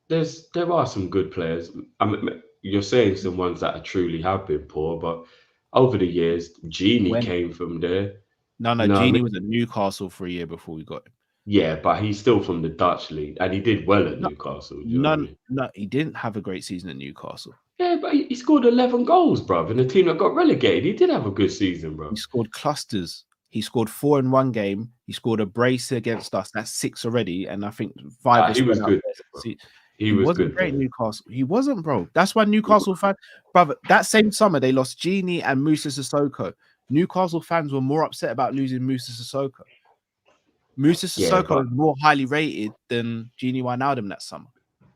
There are some good players. I mean, you're saying some ones that are truly have been poor, but over the years, Genie came from there. No, Genie was at Newcastle for a year before we got him. Yeah, but he's still from the Dutch league, and he did well at Newcastle. No, he didn't have a great season at Newcastle. Yeah, but he scored 11 goals, bruv, in a team that got relegated. He did have a good season, bro. He scored clusters. He scored 4 in one game. He scored a brace against us. That's 6 already, and I think 5. He was good. He wasn't good great, Newcastle. He wasn't, bro. That's why Newcastle fan, brother. That same summer they lost Genie and Moussa Sissoko. Newcastle fans were more upset about losing Musa Sissoko. Musa Yeah, Sissoko but is more highly rated than Gini Wijnaldum that summer.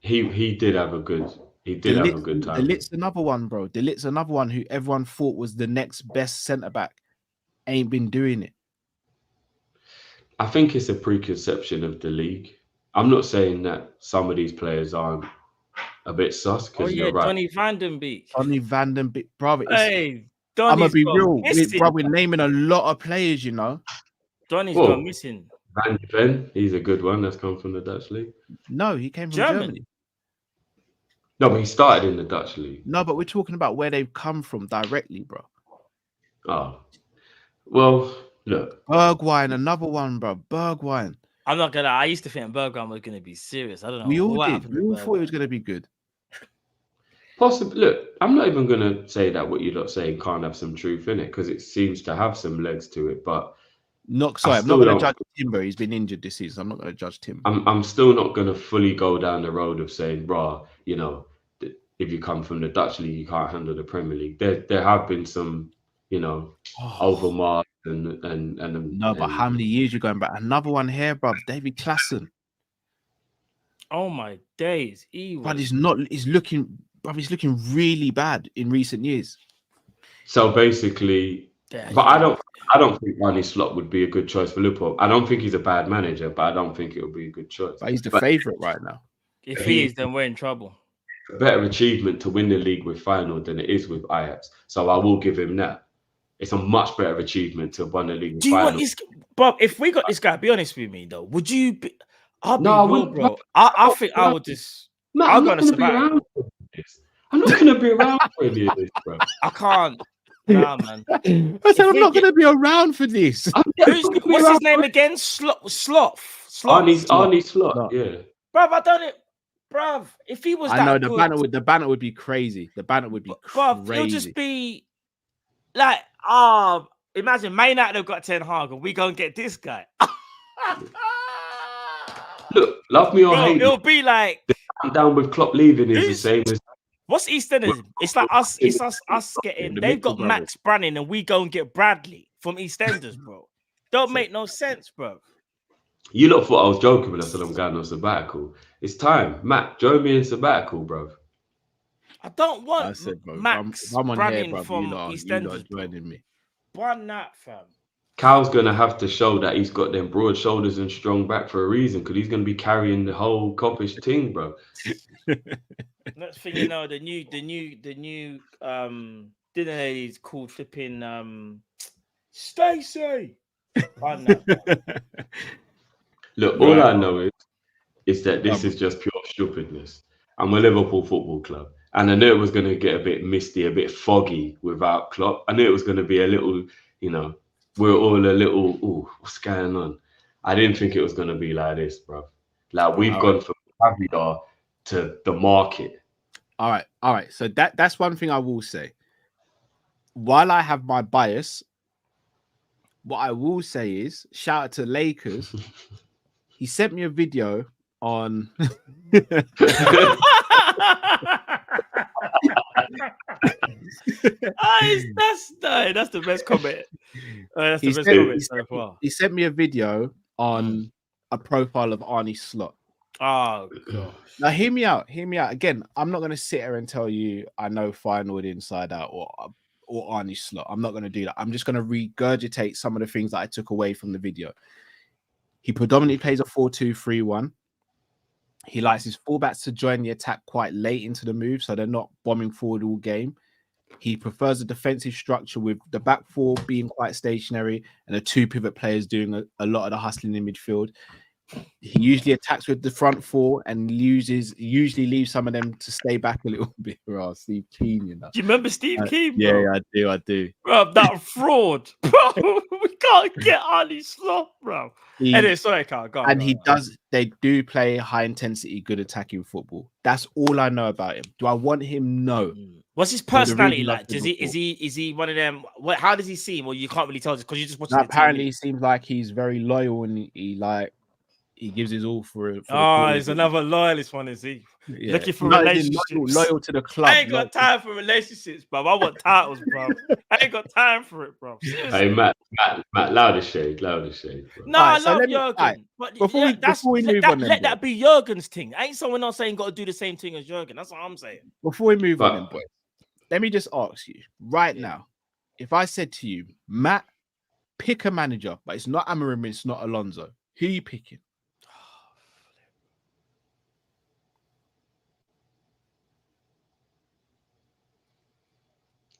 he did have a good De time. Ligt's another one, bro. De Ligt's another one who everyone thought was the next best centre back. Ain't been doing it. I think it's a preconception of the league. I'm not saying that some of these players aren't a bit sus, because you're right. Donny van den Beek. Donny van den Beek, brother. Hey, I'm gonna Donny's be gone real, missing. bro. We're naming a lot of players, you know. Donny's gone missing. Van de Ven, he's a good one. That's come from the Dutch league. No, he came from Germany. No, but he started in the Dutch league. No, but we're talking about where they've come from directly, bro. Oh, well, look. Bergwijn, another one, bro. Bergwijn. I'm not gonna. I used to think Bergwijn was gonna be serious. I don't know. We all did. We all thought it was gonna be good. Possibly. Look, I'm not even gonna say that what you're not saying can't have some truth in it, because it seems to have some legs to it. But I'm not gonna judge Timber. He's been injured this season. I'm not gonna judge Timber. I'm still not gonna fully go down the road of saying, "Rah, you know, if you come from the Dutch league, you can't handle the Premier League." There have been some, you know, Overmars and but how many years you going back? Another one here, bro. David Klaassen. Oh my days! But he's looking really bad in recent years. So basically, but I don't think Arne Slot would be a good choice for Liverpool. I don't think he's a bad manager, but I don't think it would be a good choice. But he's the favourite right now. If he is, then we're in trouble. A better achievement to win the league with Feyenoord than it is with Ajax. So I will give him that. It's a much better achievement to win the league with Feyenoord. Do you want this, Bob? If we got this guy, be honest with me though. Would you be? I'll be real, bro. I think I would just. No, I'm not going to be around for this. I'm not going to be around for any of this, bro. I can't. Nah, man. I said I'm not going to be around for this. What's his name again? Sloth. Arne Slot. Yeah. Bruv, I done it. Bruv, if he was that the good, the banner would be crazy. The banner would be bruv, crazy. It'll just be like, imagine Man United have got Ten Hag and we go and get this guy. Look, love me or hate me. It'll be like I'm down with Klopp leaving is the same as what's EastEnders? It's like us. It's us getting. They've got Max Branning and we go and get Bradley from EastEnders, bro. Don't make no sense, bro. You lot thought I was joking when I said I'm going on sabbatical. It's time, Matt. Join me in sabbatical, bro. I don't want Max Branning here, from EastEnders. Joining me. One that, fam. Cal's gonna have to show that he's got them broad shoulders and strong back for a reason, because he's gonna be carrying the whole Kop-Ish thing, bro. Next thing you know, the new dinner ladies called flipping Stacey. Look, all I know is that this is just pure stupidness. I'm a Liverpool Football Club, and I knew it was going to get a bit misty, a bit foggy without Klopp. I knew it was going to be a little, you know, we're all a little, ooh, what's going on? I didn't think it was going to be like this, bro. Like, we've gone from caviar to the market. All right. So that's one thing I will say. While I have my bias, what I will say is, shout out to Lakers. He sent me a video on. That's the best comment. That's the best comment so far. He sent me a video on a profile of Arne Slot. Oh gosh. Now hear me out. Again, I'm not going to sit here and tell you I know Feyenoord inside out or Arne Slot. I'm not going to do that. I'm just going to regurgitate some of the things that I took away from the video. He predominantly plays a 4-2-3-1. He likes his fullbacks to join the attack quite late into the move, so they're not bombing forward all game. He prefers a defensive structure with the back four being quite stationary and the two pivot players doing a lot of the hustling in midfield. He usually attacks with the front four and usually leaves some of them to stay back a little bit. Bro, Steve Keane, you know. Do you remember Steve Keane? Yeah, I do. Bro, that fraud. Bro, we can't get Arne Slot, bro. Anyway, sorry, Carl. Go on, and they do play high intensity, good attacking football. That's all I know about him. Do I want him? No. What's his personality like? Is he one of them? How does he seem? Well, you can't really tell because you just watch. Apparently, he seems like he's very loyal and he like. he gives his all for it. He's another loyalist one, is he? Yeah. Looking for No, relationships. loyal to the club. I ain't got time for relationships, bro. I want titles, bro. I ain't got time for it, bro. Hey, Matt, loudest shade, bro. No, Right, I so love let me- Jurgen. right, But before we move on, then, let boy. that be Jurgen's thing. Ain't someone else saying got to do the same thing as Jurgen. That's what I'm saying. Before we move on, But- then, boys, let me just ask you right now: if I said to you, Matt, pick a manager, but it's not Amorim, it's not Alonso, who are you picking?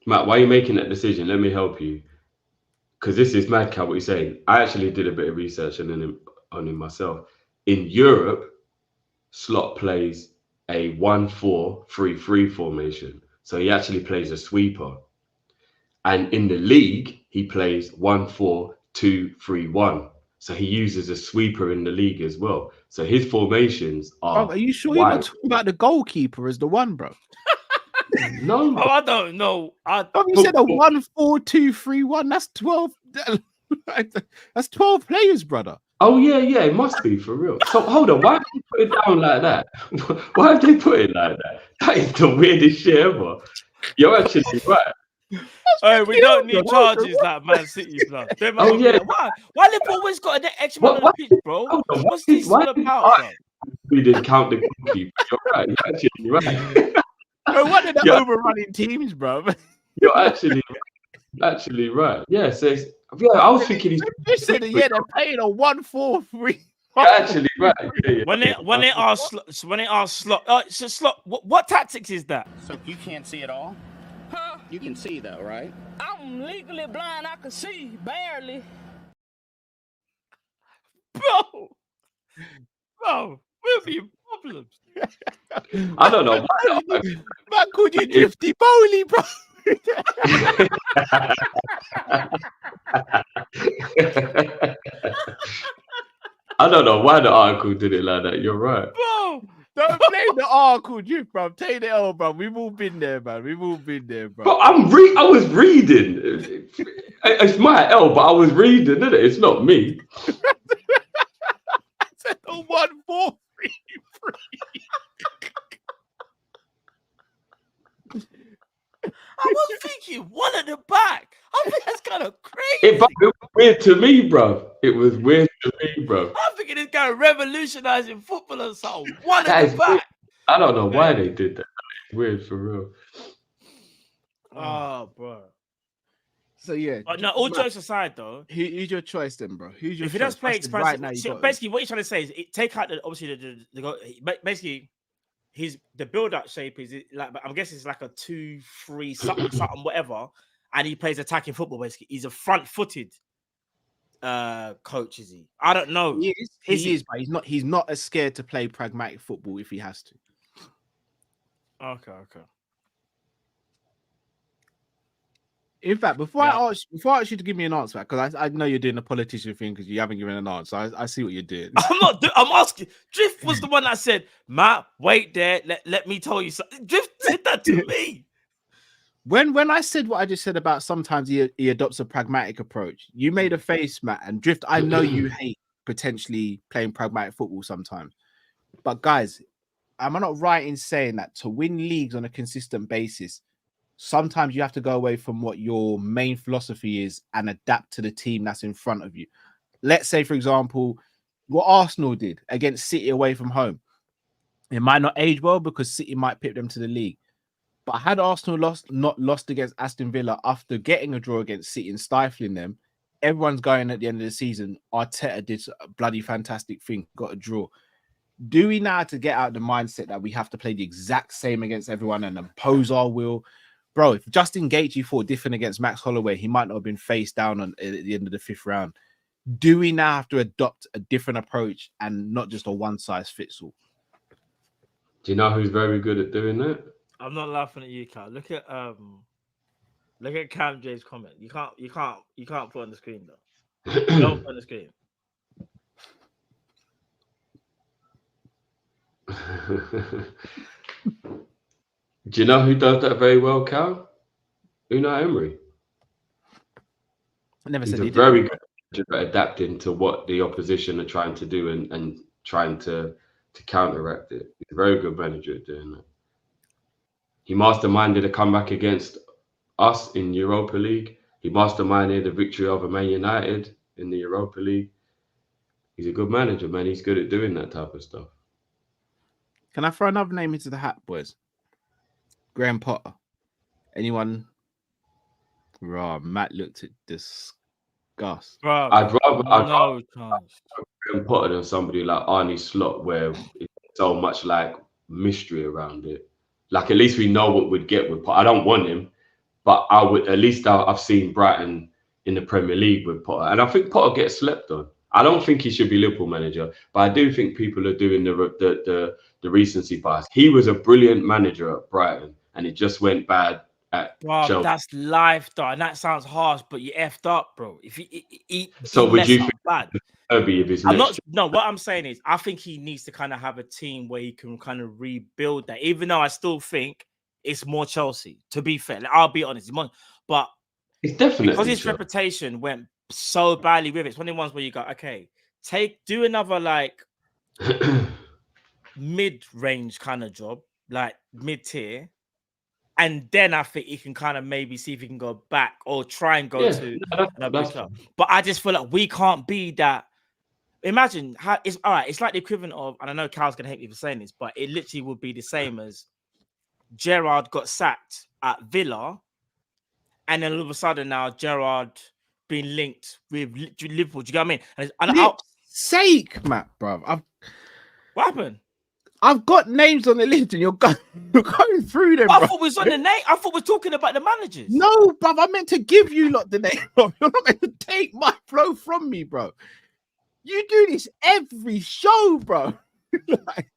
Matt, why are you making that decision? Let me help you. Because this is mad, Cal, what you're saying. I actually did a bit of research on him myself. In Europe, Slot plays a 1-4-3-3 formation. So he actually plays a sweeper. And in the league, he plays 1-4-2-3-1. So he uses a sweeper in the league as well. So his formations are. Are you sure you're not talking about the goalkeeper as the one, bro? No. Oh, I don't know. You said a 1-4-2-3-1. That's 12. That's 12 players, brother. Oh, yeah, it must be for real. So hold on, why have they put it down like that? Why have they put it like that? That is the weirdest shit ever. You're actually right. Hey, we don't need bro. charges like Man City, bro. Oh, yeah. Why Liverpool always got an extra man on the pitch, bro? Hold on, What's this all about, bro? We didn't count the goalkeeper. You're right. You're actually right. Bro, one of the Yeah. overrunning teams, bro. You're actually right. Yeah, so I was thinking he's They said that, they're playing a 1-4-3. you're actually right. Yeah. When they ask Slot, so Slot, what tactics is that? So you can't see it all? Huh? You can see though, right? I'm legally blind. I can see barely. Bro, we'll be in problems. I don't know why. Man, called you Drifty Bowley, bro. I don't know why the article did it like that. You're right. Bro, Don't blame the article, Drift, bro. Take it all, bro. We've all been there, man. Bro. But I was reading. It's my L, but I was reading, isn't it? It's not me. I said a 1-4-3-3. I was thinking one at the back. I think that's kind of crazy. It was weird to me, bro. It was weird to me, bro. I'm thinking this guy revolutionizing football or something. One That at is the back. weird. I don't know why they did that. It's weird for real. Oh, bro. So yeah. No, all jokes aside, though, Who's your choice then, bro? Who's your if he choice? does play I said right expansive, now, you see, got basically what you're trying to say is take out basically the build-up shape is like, I'm guessing it's like a 2-3 something whatever, and he plays attacking football. Basically, he's a front-footed coach. Is he? I don't know. He is, but he's not as scared to play pragmatic football if he has to. Okay. In fact, before I ask you to give me an answer, because I know you're doing a politician thing because you haven't given an answer. I see what you're doing. I'm asking. Drift was the one that said, "Matt, wait there. Let me tell you something." Drift did that to me. When I said what I just said about sometimes he adopts a pragmatic approach, you made a face, Matt, and Drift. I know you hate potentially playing pragmatic football sometimes, but guys, am I not right in saying that to win leagues on a consistent basis, sometimes you have to go away from what your main philosophy is and adapt to the team that's in front of you? Let's say, for example, what Arsenal did against City away from home. It might not age well because City might pip them to the league. But had Arsenal not lost against Aston Villa after getting a draw against City and stifling them, everyone's going at the end of the season, Arteta did a bloody fantastic thing, got a draw. Do we now have to get out the mindset that we have to play the exact same against everyone and impose our will? Bro, if Justin Gaethje fought different against Max Holloway, he might not have been face down at the end of the 5th round. Do we now have to adopt a different approach and not just a one-size-fits-all? Do you know who's very good at doing that? I'm not laughing at you, Cal. Look at Cam J's comment. You can't put on the screen though. Don't put on the screen. Do you know who does that very well, Cal? Unai Emery. I never He's said a he very did. good at adapting to what the opposition are trying to do and trying to counteract it. He's a very good manager at doing that. He masterminded a comeback against us in Europa League. He masterminded the victory over Man United in the Europa League. He's a good manager, man. He's good at doing that type of stuff. Can I throw another name into the hat, boys? Graham Potter. Anyone? Raw, Matt looked at disgust. Bro, I'd rather no chance. Graham Potter than somebody like Arne Slot, where it's so much like mystery around it. Like, at least we know what we'd get with Potter. I don't want him, but I would at least I've seen Brighton in the Premier League with Potter, and I think Potter gets slept on. I don't think he should be Liverpool manager, but I do think people are doing the recency bias. He was a brilliant manager at Brighton, and it just went bad at Chelsea. That's life, though, and that sounds harsh, but you effed up, bro. If he So would you think bad? If his I'm next not. No, what I'm saying is, I think he needs to kind of have a team where he can kind of rebuild that. Even though I still think it's more Chelsea. To be fair, like, I'll be honest, but it's definitely because his Chelsea. reputation went so badly with it. It's one of the ones where you go, okay, do another like mid-range kind of job, like mid-tier, and then I think he can kind of maybe see if he can go back or try and go to another club. But I just feel like we can't be that. Imagine how it's all right. It's like the equivalent of, and I know Cal's gonna hate me for saying this, but it literally would be the same as Gerrard got sacked at Villa, and then all of a sudden now Gerrard being linked with Liverpool. Do you get what I mean? Sake, Matt, bro. What happened? I've got names on the list, and you're going through them. I bro. thought we was on the name. I thought we were talking about the managers. No, bruv, I meant to give you lot the name. You're not meant to take my flow from me, bro. You do this every show, bro. Like,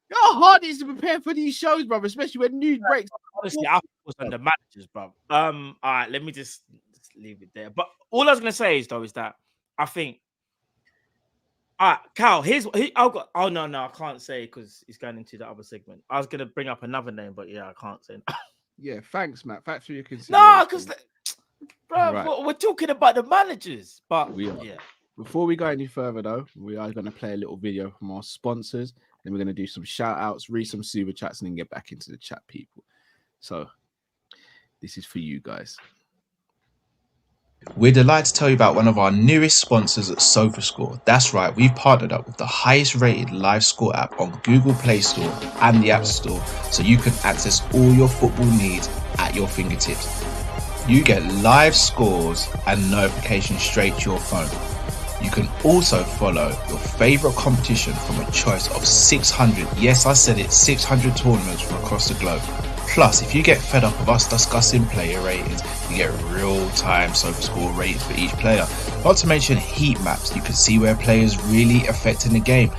how hard it is to prepare for these shows, bro, especially when news breaks. Honestly, I was on the managers, bro. All right, let me just leave it there. But all I was gonna say is that I think. All right, Cal. Oh no, I can't say because he's going into the other segment. I was gonna bring up another name, but yeah, I can't say. Yeah, thanks, Matt. Thanks for your consideration. No, because, bro, Right. we're talking about the managers. But We are. yeah. Before we go any further, though, we are going to play a little video from our sponsors. Then we're going to do some shout outs, read some super chats, and then get back into the chat, people. So this is for you guys. We're delighted to tell you about one of our newest sponsors at SofaScore. That's right, we've partnered up with the highest rated live score app on Google Play Store and the App Store, so you can access all your football needs at your fingertips. You get live scores and notifications straight to your phone. You can also follow your favorite competition from a choice of 600, yes I said it, 600 tournaments from across the globe. Plus, if you get fed up of us discussing player ratings, you get real-time SofaScore ratings for each player. Not to mention heat maps, you can see where players really affecting the game.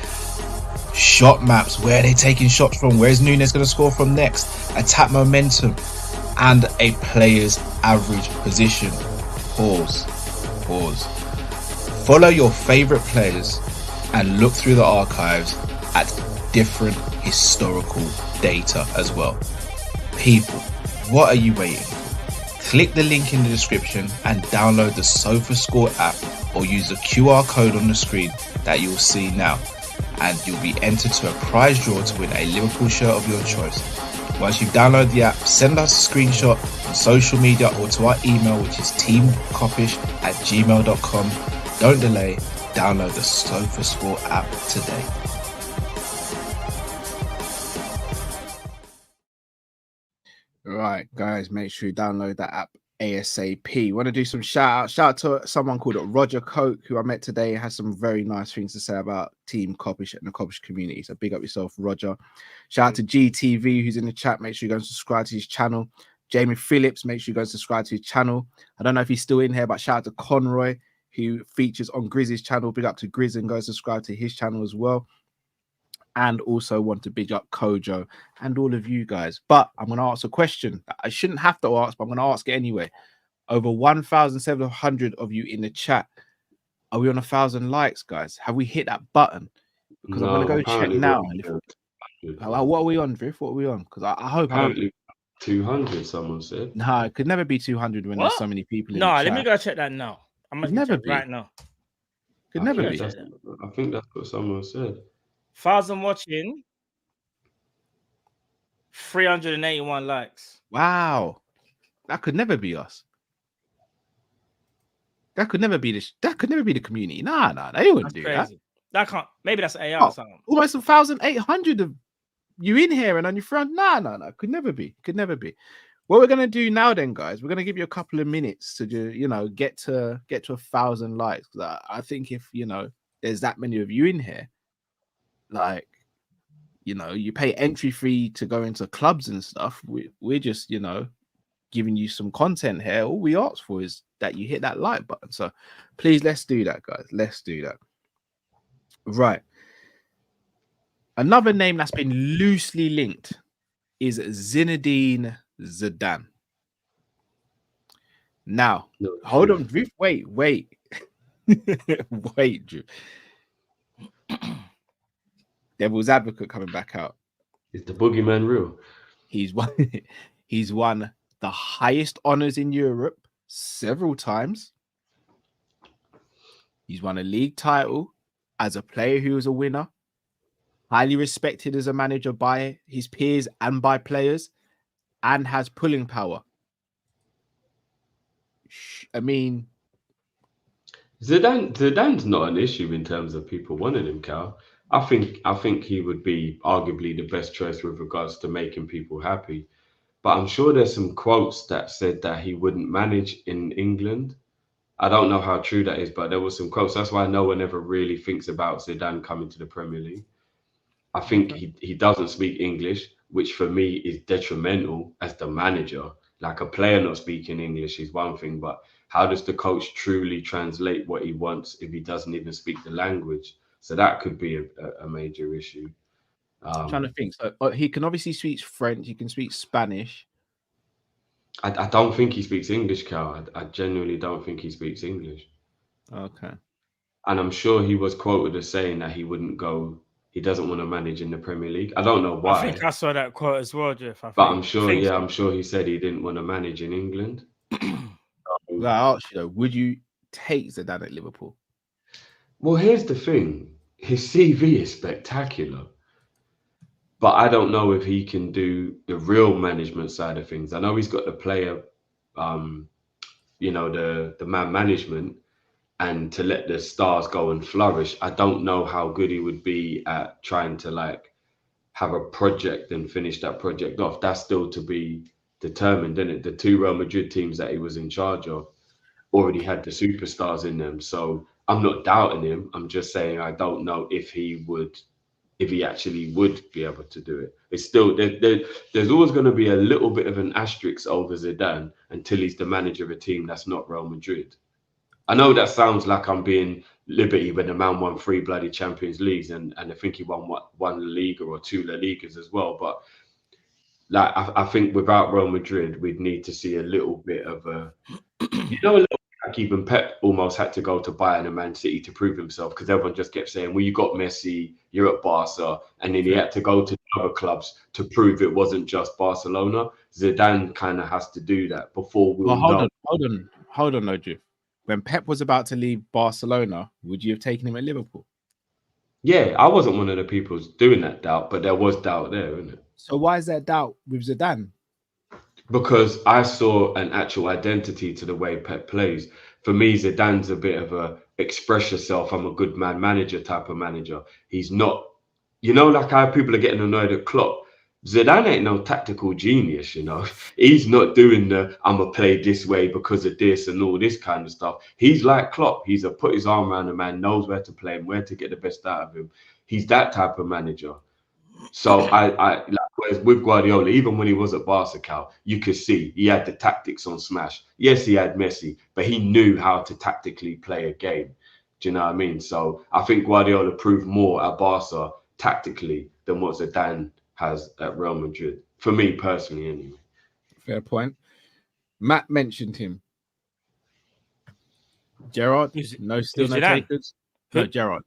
Shot maps, where they're taking shots from, where's Nunes going to score from next, attack momentum, and a player's average position. Pause. Follow your favorite players and look through the archives at different historical data as well. People, what are you waiting for? Click the link in the description and download the SofaScore app, or use the QR code on the screen that you'll see now, and you'll be entered to a prize draw to win a Liverpool shirt of your choice. Once you've downloaded the app, send us a screenshot on social media or to our email, which is teamkopish@gmail.com. Don't delay, download the SofaScore app today. Right, guys, make sure you download that app ASAP. Want to do some shout out? Shout out to someone called Roger Coke, who I met today, has some very nice things to say about Team Kopish and the Kopish community. So big up yourself, Roger. Shout out to GTV, who's in the chat. Make sure you go and subscribe to his channel. Jamie Phillips, make sure you go and subscribe to his channel. I don't know if he's still in here, but shout out to Conroy, who features on Grizz's channel. Big up to Grizz and go subscribe to his channel as well. And also want to big up Kojo and all of you guys. But I'm going to ask a question that I shouldn't have to ask, but I'm going to ask it anyway. Over 1,700 of you in the chat. Are we on 1,000 likes, guys? Have we hit that button? Because I'm going to go check now. What are we on, Drift? What are we on? Because I hope apparently 200, someone said. No, it could never be 200 when there's so many people in the chat. Let me go check that now. I'm going to never be right now. Could never be. I think that's what someone said. 1,000 watching, 381 likes. Wow, that could never be us. That could never be the community. Nah, they wouldn't That's do crazy. That can't. Maybe that's AI Oh. or something. that. Almost 1,800 of you in here and on your front. Nah. Could never be. What we're gonna do now, then, guys, we're gonna give you a couple of minutes to do, get to 1,000 likes. I think if there's that many of you in here, like, you pay entry fee to go into clubs and stuff. We're just, giving you some content here. All we ask for is that you hit that like button. So please, let's do that, guys. Let's do that. Right. Another name that's been loosely linked is Zinedine Zidane. Now, hold on, Drew. Wait. Wait, Drew. Devil's advocate coming back out. Is the boogeyman real? He's won the highest honors in Europe several times. He's won a league title as a player who was a winner, highly respected as a manager by his peers and by players, and has pulling power. I mean, Zidane's not an issue in terms of people wanting him, Cal. I think he would be arguably the best choice with regards to making people happy. But I'm sure there's some quotes that said that he wouldn't manage in England. I don't know how true that is, but there were some quotes. That's why no one ever really thinks about Zidane coming to the Premier League. I think he doesn't speak English, which for me is detrimental as the manager. Like, a player not speaking English is one thing, but how does the coach truly translate what he wants if he doesn't even speak the language? So that could be a major issue. I'm trying to think. So he can obviously speak French. He can speak Spanish. I don't think he speaks English, Cal. I genuinely don't think he speaks English. Okay. And I'm sure he was quoted as saying that he wouldn't go. He doesn't want to manage in the Premier League. I don't know why. I think I saw that quote as well, Jeff. I'm sure he said he didn't want to manage in England. I asked you, though, would you take Zidane at Liverpool? Well, here's the thing. His CV is spectacular. But I don't know if he can do the real management side of things. I know he's got the player, the man management, and to let the stars go and flourish. I don't know how good he would be at trying to have a project and finish that project off. That's still to be determined, isn't it? The two Real Madrid teams that he was in charge of already had the superstars in them. So I'm not doubting him. I'm just saying I don't know if he actually would be able to do it. It's still there's always going to be a little bit of an asterisk over Zidane until he's the manager of a team that's not Real Madrid. I know that sounds like I'm being liberty when the man won 3 bloody Champions Leagues and I think he won one La Liga or 2 La Ligas as well. But I think without Real Madrid, we'd need to see a little bit of a little like even Pep almost had to go to Bayern and Man City to prove himself, because everyone just kept saying, well, you got Messi, you're at Barca, and then he had to go to other clubs to prove it wasn't just Barcelona. Zidane kind of has to do that before we'll know. Hold on, Noju. When Pep was about to leave Barcelona, would you have taken him at Liverpool? Yeah, I wasn't one of the people doing that doubt, but there was doubt there, isn't it? So why is there doubt with Zidane? Because I saw an actual identity to the way Pep plays. For me, Zidane's a bit of a express yourself, I'm a good man manager type of manager. He's not, like how people are getting annoyed at Klopp. Zidane ain't no tactical genius, He's not doing I'm going to play this way because of this and all this kind of stuff. He's like Klopp. He's put his arm around a man, knows where to play him, where to get the best out of him. He's that type of manager. So whereas with Guardiola, even when he was at Barca, Cal, you could see he had the tactics on smash. Yes, he had Messi, but he knew how to tactically play a game. Do you know what I mean? So I think Guardiola proved more at Barca tactically than what Zidane has at Real Madrid. For me personally, anyway. Fair point. Matt mentioned him. Gerrard, still no takers. No, Gerrard.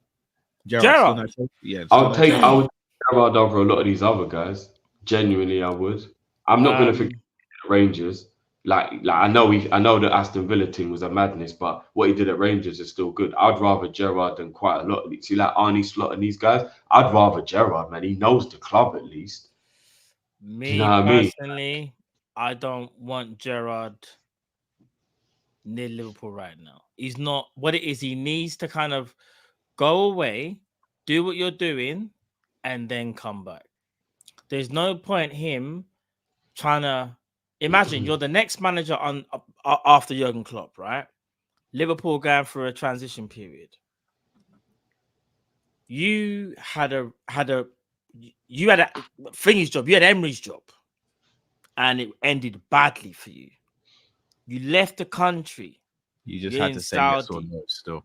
Gerrard. Yeah. I would take Gerrard over a lot of these other guys. Genuinely, I would. I'm not going to forget Rangers. like I know the Aston Villa team was a madness, but what he did at Rangers is still good. I'd rather Gerrard than quite a lot. See, like Arne Slot and these guys, I'd rather Gerrard, man. He knows the club at least. Me You know what I mean? personally, I don't want Gerrard near Liverpool right now. He's not what it is. He needs to kind of go away, do what you're doing, and then come back. There's no point him trying to imagine you're the next manager on after Jurgen Klopp, right? Liverpool going through a transition period. You had a thingy's job. You had Emery's job, and it ended badly for you. You left the country. You just had to say yes or no still.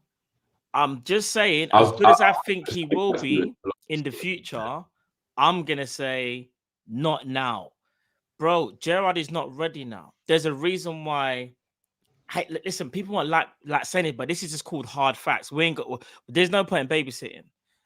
I'm just saying, as good as I think he will be in the future, I'm going to say not now. Bro, Gerrard is not ready now. There's a reason why. Hey, listen, people won't like saying it, but this is just called hard facts. There's no point in babysitting.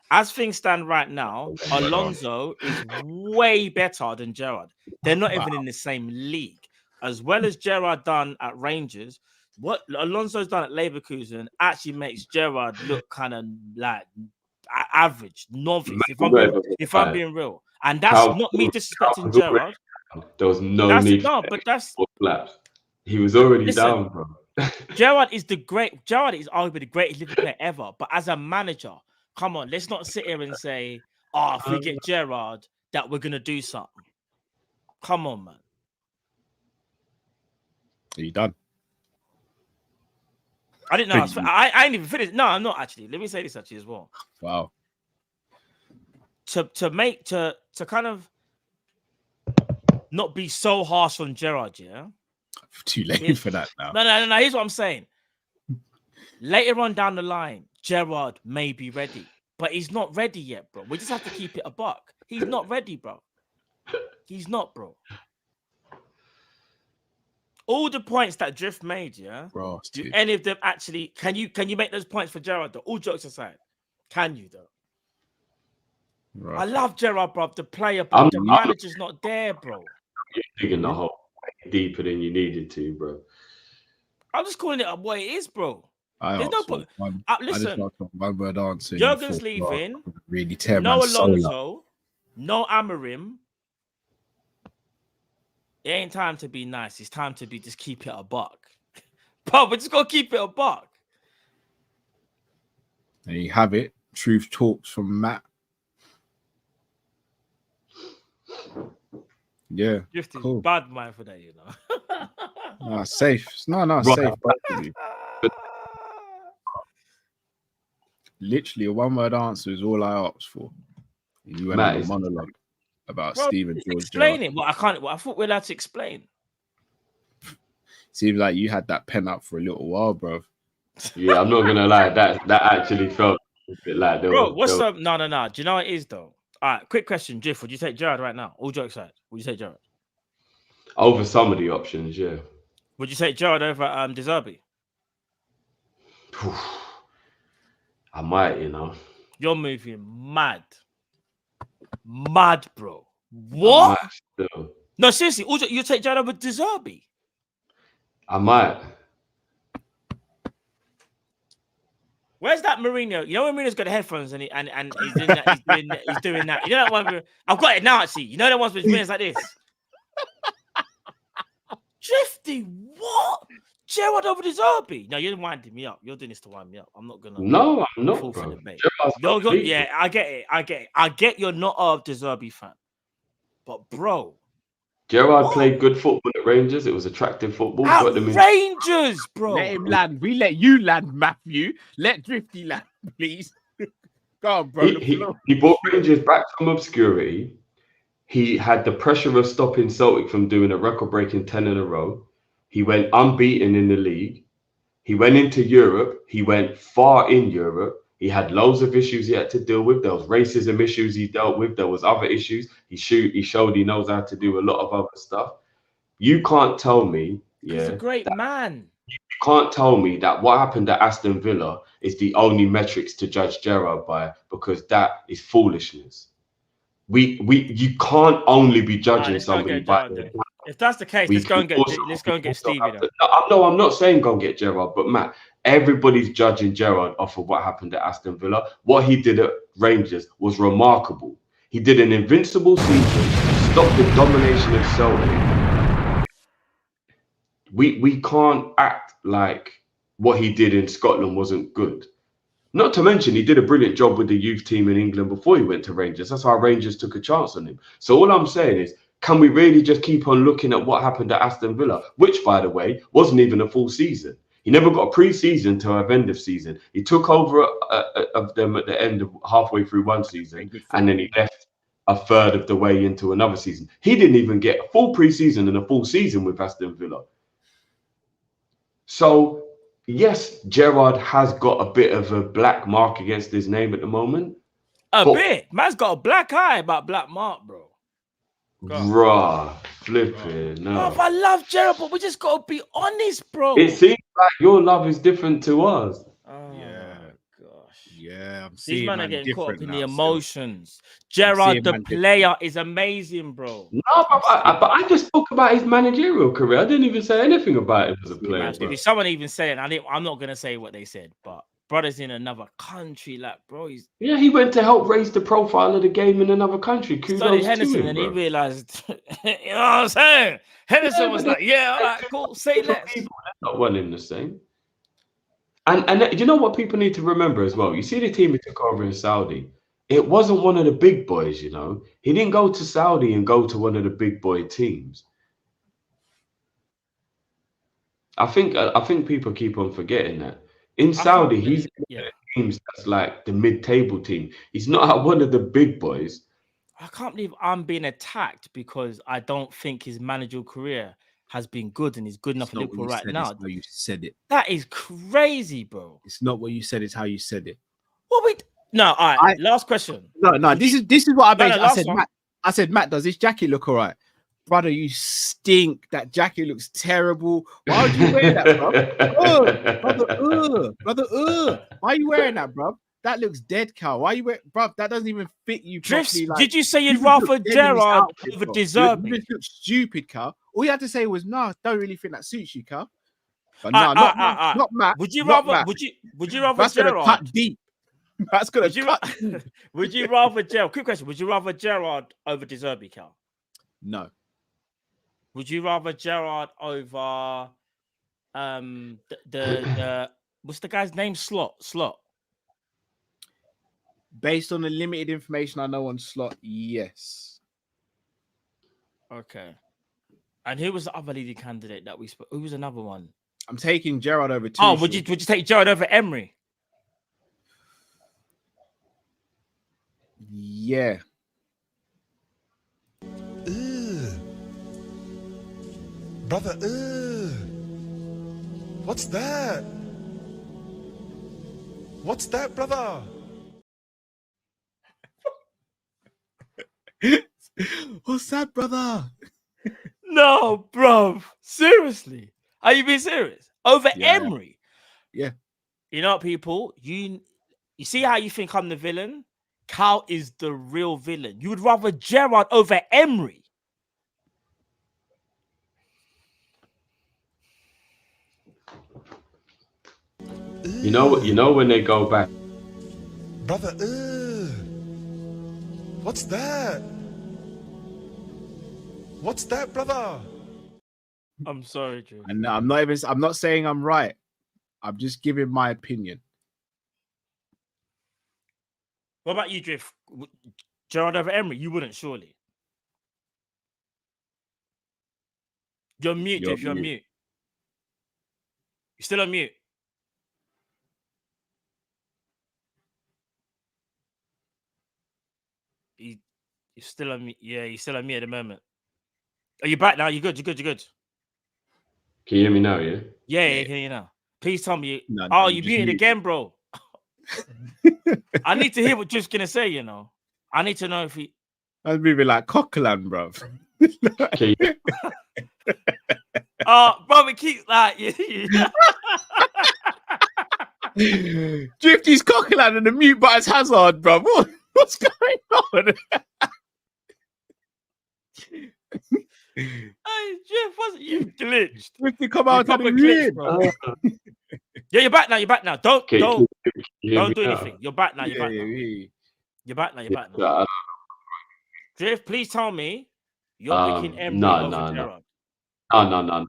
As things stand right now, Alonso is way better than Gerrard. They're not even in the same league. As well as Gerrard done at Rangers, what Alonso's done at Leverkusen actually makes Gerrard look kind of like average, novice, if I'm being real. And that's not me disrespecting Gerrard. There was no need but that's flaps. He was already down, bro. Gerrard is arguably the greatest Liverpool player ever. But as a manager, come on, let's not sit here and say, if we get Gerrard, that we're gonna do something. Come on, man. Are you done? I didn't know. I ain't even finished. No, I'm not actually. Let me say this actually as well. Wow. To kind of not be so harsh on Gerrard, yeah. Too late for that now. No. Here's what I'm saying. Later on down the line, Gerrard may be ready, but he's not ready yet, bro. We just have to keep it a buck. He's not ready, bro. He's not, bro. All the points that Drift made, yeah. Bro, do any of them actually? Can you make those points for Gerrard? Though? All jokes aside, can you though? Right. I love Gerrard, bro. The player, but the manager's not there, bro. You're digging the hole deeper than you needed to, bro. I'm just calling it what it is, bro. There's no point. Listen, one word answer. Jurgen's leaving. Really tear no Alonso, no Amorim. It ain't time to be nice. It's time to just keep it a buck. Bro, we just gotta keep it a buck. There you have it. Truth talks from Matt. Yeah, cool. Bad mind for that, you know. Safe. No, right. Safe. Literally, a one-word answer is all I asked for. You went on a monologue about Steven George. Explain it. Well, I can't. Well, I thought we're allowed to explain. Seems like you had that pen up for a little while, bro. Yeah, I'm not gonna lie. That actually felt a bit like. Bro, what's up? No. Do you know what it is though? All right, quick question, Jiff. Would you take Gerrard right now? All jokes aside, would you take Gerrard? Over some of the options, yeah. Would you take Gerrard over De Zerbi? I might, you know. You're moving mad, bro. What? No, seriously, you take Gerrard over De Zerbi? I might. Where's that Mourinho? You know when Mourinho's got the headphones and he's doing that. He's doing that. You know that one? I've got it now. Actually, you know that one's with Mourinho's like this. Drifty, what? Gerrard over De Zerbi? No, you're winding me up. You're doing this to wind me up. I'm not gonna. No, I'm not. Bro. Yeah, I get it. I get you're not a De Zerbi fan, but bro, Gerrard played good football at Rangers. It was attractive football. Rangers, bro. Let him land. We let you land, Matthew. Let Drifty land, please. Go on, bro. He brought Rangers back from obscurity. He had the pressure of stopping Celtic from doing a record-breaking 10 in a row. He went unbeaten in the league. He went into Europe. He went far in Europe. He had loads of issues he had to deal with. There was racism issues he dealt with. There was other issues. He showed he knows how to do a lot of other stuff. You can't tell me. Yeah, he's a great man. You can't tell me that what happened at Aston Villa is the only metrics to judge Gerrard by, because that is foolishness. You can't only be judging somebody by If that's the case, let's go and get Stevie. No, I'm not saying go and get Gerrard, but Matt, everybody's judging Gerrard off of what happened at Aston Villa. What he did at Rangers was remarkable. He did an invincible season, stopped the domination of Celtic. We can't act like what he did in Scotland wasn't good. Not to mention, he did a brilliant job with the youth team in England before he went to Rangers. That's why Rangers took a chance on him. So all I'm saying is, can we really just keep on looking at what happened at Aston Villa, which, by the way, wasn't even a full season? He never got a pre-season to a end of season. He took over of them at the end of halfway through one season, and then he left a third of the way into another season. He didn't even get a full pre-season and a full season with Aston Villa. So, yes, Gerrard has got a bit of a black mark against his name at the moment. A bit. Man's got a black eye about black mark, bro. Bruh, flipping. No. I love Gerrard, but we just got to be honest, bro. It seems like your love is different to us. Oh, Yeah. gosh. Yeah, I'm These seeing men are getting caught up in the now, emotions. Gerrard, the player, is amazing, bro. No, but I just spoke about his managerial career. I didn't even say anything about him as a player. If someone even said it, I'm not going to say what they said, but brother's in another country, like, bro, Yeah, he went to help raise the profile of the game in another country. Kudos Henderson, to him, and bro. he realized, you know what I'm saying? Henderson was like, yeah, all right, cool, say less. They're not one in the same. And you know what people need to remember as well? You see the team he took over in Saudi, it wasn't one of the big boys, you know. He didn't go to Saudi and go to one of the big boy teams. I think people keep on forgetting that. In Saudi, he's in teams that's like the mid-table team. He's not at one of the big boys. I can't believe I'm being attacked because I don't think his managerial career has been good and he's good enough for Liverpool right now. It's how you said it. That is crazy, bro. It's not what you said, it's how you said it. No, all right. Last question. No, this is what I basically I said. one. I said, Matt, does this jacket look all right? Brother, you stink. That jacket looks terrible. Why would you wear that, bro? Brother, why are you wearing that, bro? That looks dead, Cal. Why are you wearing, bro? That doesn't even fit you properly. Like, did you say you'd rather Gerrard over De Zerbi? You just look stupid, Cal. All you had to say was, no, I don't really think that suits you, Cal. But no, not Matt. Would you rather That's Gerrard? Gonna cut deep. That's gonna cut. Would you rather Gerrard? Quick question: would you rather Gerrard over De Zerbi, Cal? No. Would you rather Gerrard over the what's the guy's name? Slot. Based on the limited information I know on Slot, yes. Okay. And who was the other leading candidate that we spoke? Who was another one? I'm taking Gerrard over Tuchel. Oh, would you take Gerrard over Emery? Yeah. Brother, what's that? What's that, brother? What's that, brother? No, bro. Seriously. Are you being serious? Over Emery? Yeah. You know what, people? You see how you think I'm the villain? Cal is the real villain. You would rather Gerrard over Emery. You know when they go back. Brother, what's that? What's that, brother? I'm sorry, Drew. And I'm not saying I'm right. I'm just giving my opinion. What about you, Drift? Gerrard over Emery? You wouldn't, surely. You're mute, Drift. You're mute. You're still on mute. You're still on mute. Yeah, you're still on mute at the moment. Are you back now? You're good. You're good. Can you hear me now? Yeah. Yeah, I hear you now. Please tell me. No, you muted again, bro. I need to hear what Drift's gonna say. You know, I need to know if he. That's moving like Coquelin, bro. Okay. Bro, it keeps like. Drifty's Coquelin and the mute button's Hazard, bro. What's going on? Hey, Jeff, wasn't you glitched? You come You out of proper the glitched, ring. bro. Yeah, you're back now. You're back now. Don't Okay, don't you hear don't me do now? anything. You're back now. You're back now. You're back now. You're back now. Yeah, Jeff, please tell me you're picking Emery no, over no, no, Gerrard.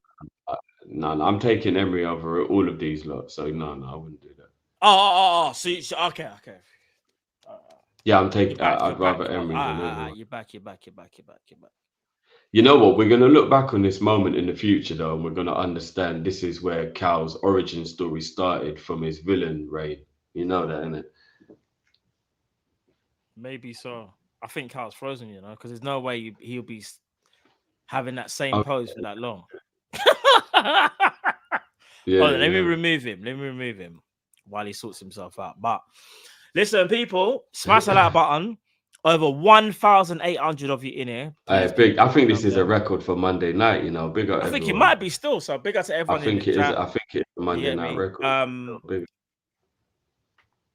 no. I'm taking Emery over all of these lots. So no, I wouldn't do that. Oh. So okay. Yeah, I'm taking. You're back. I'd rather Emery than anyone. You're back. You know what? We're going to look back on this moment in the future, though, and we're going to understand this is where Cal's origin story started from his villain reign. You know that, innit? Maybe so. I think Carl's frozen, because there's no way he'll be having that same pose for that long. Yeah. Hold on, let me remove him while he sorts himself out. But listen, people, smash the like button. Over 1,800 of you in here. I think this is a record for Monday night. Big up. I think everyone. it might be still. So big up to everyone. I think in it the is. chat. I think it's a Monday night record. Big.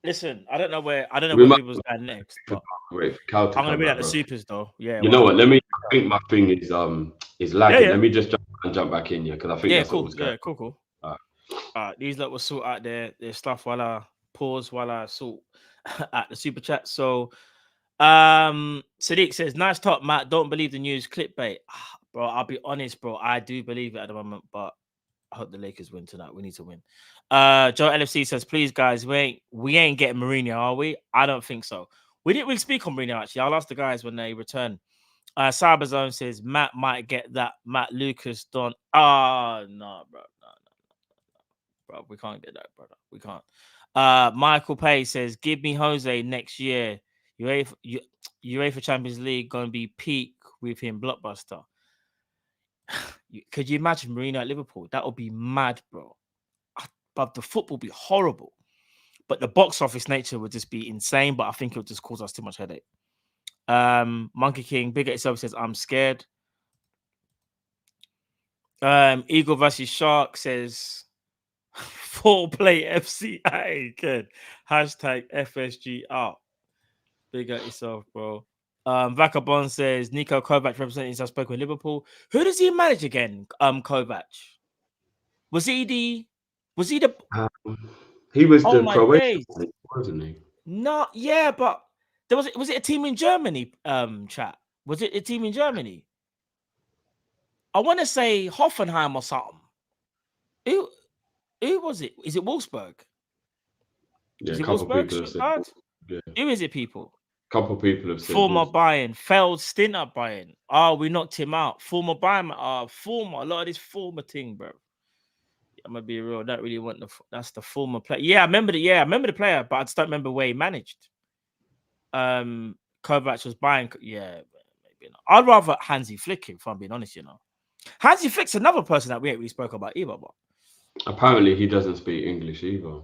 Listen, I don't know where people's going next, but Wait, Cal to I'm gonna come be out, at the bro. supers though. Yeah. You know what? I think my thing is lagging. Yeah. Let me just jump back in here because I think that's cool. what was going. Cool. These lot will sort out their stuff while I pause while I sort at the super chat. So Sadiq says, nice talk, Matt. Don't believe the news clickbait. Bro, I'll be honest, bro. I do believe it at the moment, but I hope the Lakers win tonight. We need to win. Joe LFC says, please, guys, we ain't getting Mourinho, are we? I don't think so. We didn't really speak on Mourinho, actually. I'll ask the guys when they return. Cyberzone says Matt might get that Matt Lucas done. No, bro. Bro, we can't get that, brother. We can't. Michael Pay says, give me Jose next year. UEFA Champions League going to be peak with him, blockbuster. Could you imagine Mourinho at Liverpool? That would be mad, bro. But the football would be horrible. But the box office nature would just be insane. But I think it would just cause us too much headache. Monkey King, Big at itself says, I'm scared. Eagle versus Shark says, 4-play FC. Hey, good. Hashtag FSG out. Big at yourself, bro. Vagabond says Nico Kovac representing South Spoken Liverpool. Who does he manage again? Kovac. Was he the he was the my Croatian, days. wasn't he? No, yeah, but there was it a team in Germany, chat? Was it a team in Germany? I want to say Hoffenheim or something. Who was it? Is it Wolfsburg? Yeah, Is a it couple Wolfsburg? people have said. Yeah. Who is it, people? Couple people have said. Former Bayern, failed stint at Bayern. Oh, we knocked him out. Former Bayern, a lot of this former thing, bro. I'm gonna be real. I don't really want that's the former player. Yeah, I remember the player, but I just don't remember where he managed. Kovac was Bayern. Yeah, maybe not. I'd rather Hansi Flick him, if I'm being honest, Hansi Flick's another person that we ain't really spoke about either, but apparently he doesn't speak English either.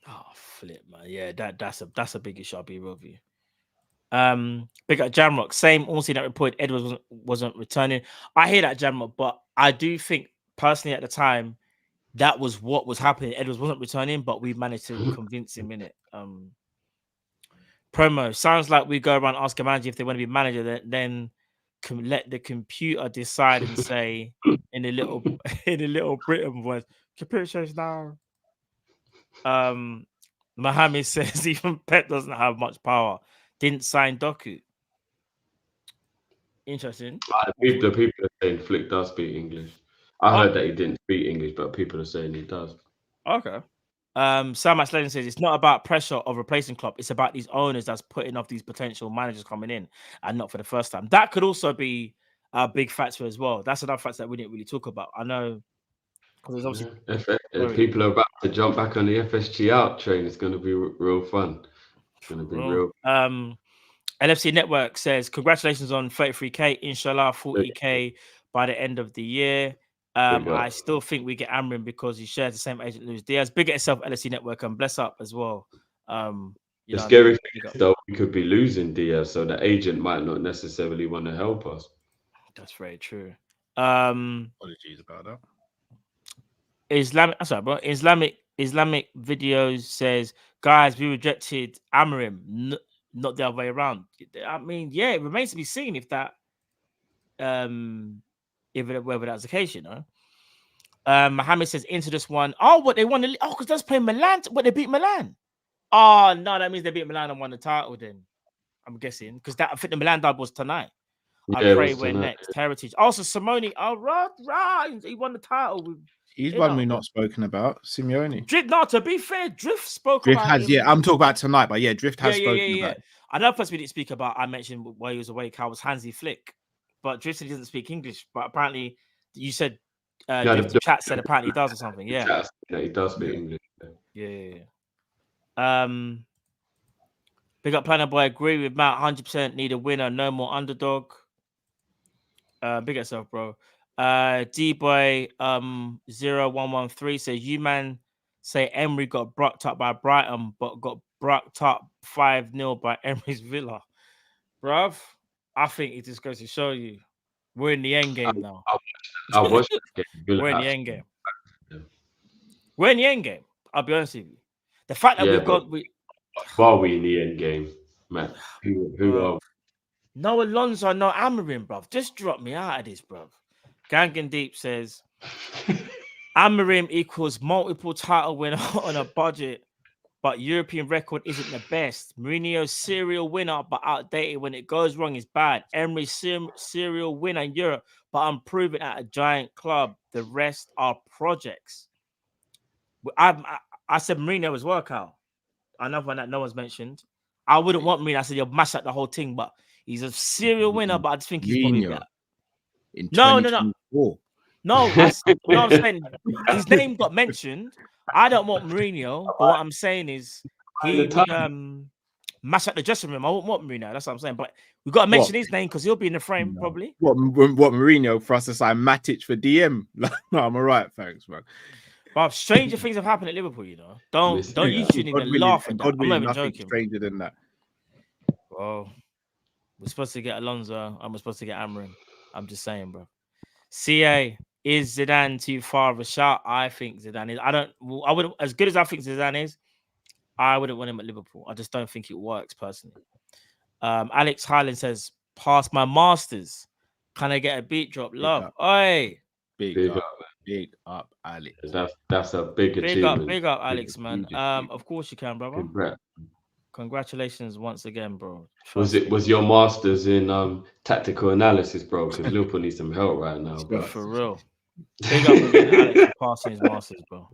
Oh, flip, man. Yeah, that's a big issue. I'll be real with you. Big up Jamrock. Same also that reported Edwards wasn't returning. I hear that, Jamrock, but I do think personally at the time that was what was happening. Edwards wasn't returning, but we managed to convince him in it. Promo sounds like we go around asking manager if they want to be manager, then let the computer decide and say in a little Britain voice, computer says now. Mohammed says even Pep doesn't have much power. Didn't sign Doku. Interesting. The people are saying Flick does speak English. I heard that he didn't speak English, but people are saying he does. Okay. Sam Legend says it's not about pressure of replacing Klopp. It's about these owners that's putting off these potential managers coming in and not for the first time. That could also be a big factor as well. That's another factor that we didn't really talk about. I know because there's obviously if people are about to jump back on the FSG out train, it's going to be real fun. It's going to be real. LFC Network says congratulations on 33k, inshallah 40k by the end of the year. I still think we get Amorim because he shares the same agent Luis Diaz. Big at itself, LFC Network, and bless up as well. The scary thing is, though, we could be losing Diaz, so the agent might not necessarily want to help us. That's very true. Apologies about that. Islamic videos says, guys, we rejected Amorim, not the other way around. I mean, yeah, it remains to be seen if that whether that's the case, you know. Mohammed says into this one. Oh, what they won? Because that's playing Milan. What, they beat Milan? Oh no, that means they beat Milan and won the title. Then I'm guessing because I think the Milan dub was tonight. I pray we're next. Heritage. Also, Simone. Oh, right. He won the title. He's one we've not spoken about. Simeone. Drift. No, to be fair, Drift spoke Drift about has, him. I'm talking about tonight, but yeah, Drift has spoken about it. Another person we didn't speak about, I mentioned while he was away, Cal, was Hansi Flick. But Drift said he doesn't speak English. But apparently, you said the chat said apparently he does or something. Yeah, he does speak English. Yeah. Big up Planner Boy. Agree with Matt. 100% need a winner. No more underdog. Big up yourself, bro. D-Boy 0113 says, you man say Emery got brocked up by Brighton, but got brocked up 5-0 by Emery's Villa. Bruv, I think it just goes to show you we're in the end game now. I watched We're in the end game. We're in the end game. I'll be honest with you. The fact that we've got... Are we in the end game, man? Who are we? No Alonso, no Amorim, bruv. Just drop me out of this, bruv. Gangan Deep says, Amorim equals multiple title winner on a budget, but European record isn't the best. Mourinho's serial winner, but outdated. When it goes wrong, is bad. Emery's serial winner in Europe, but unproven at a giant club. The rest are projects. I said Mourinho as well, Cal. Another one that no one's mentioned. I wouldn't want Mourinho. I said, you'll mash up the whole thing, but he's a serial winner, but I just think he's probably better. No, I'm saying his name got mentioned. I don't want Mourinho, but what I'm saying is he would mash up the dressing room. I won't want Mourinho. That's what I'm saying. But we've got to mention his name because he'll be in the frame probably. What Mourinho for us to sign Matic for DM? No, I'm all right, thanks, man. But stranger things have happened at Liverpool, you know. Don't you shouldn't even laugh at that. I'm not even joking. Stranger than that. Well, we're supposed to get Alonso and we're supposed to get Amorim. I'm just saying, bro. CA, is Zidane too far of a shot? I think Zidane is. I wouldn't, as good as I think Zidane is, I wouldn't want him at Liverpool. I just don't think it works personally. Alex Highland says, pass my masters. Can I get a beat drop? Love. Oi. Big up, Alex. That's a big achievement. Big up, Alex, man. Of course you can, brother. Congratulations once again, bro. Was your masters in tactical analysis, bro? Because Liverpool needs some help right now, bro. For real. Big up again, Alex, for passing his masters, bro.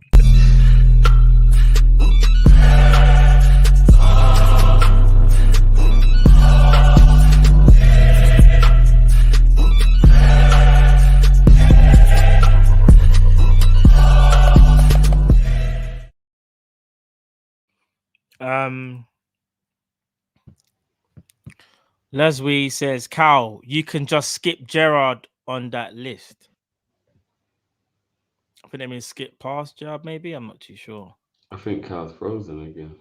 Leslie says, Cal, you can just skip Gerrard on that list. I think they mean skip past Gerrard, maybe. I'm not too sure. I think Cal's frozen again.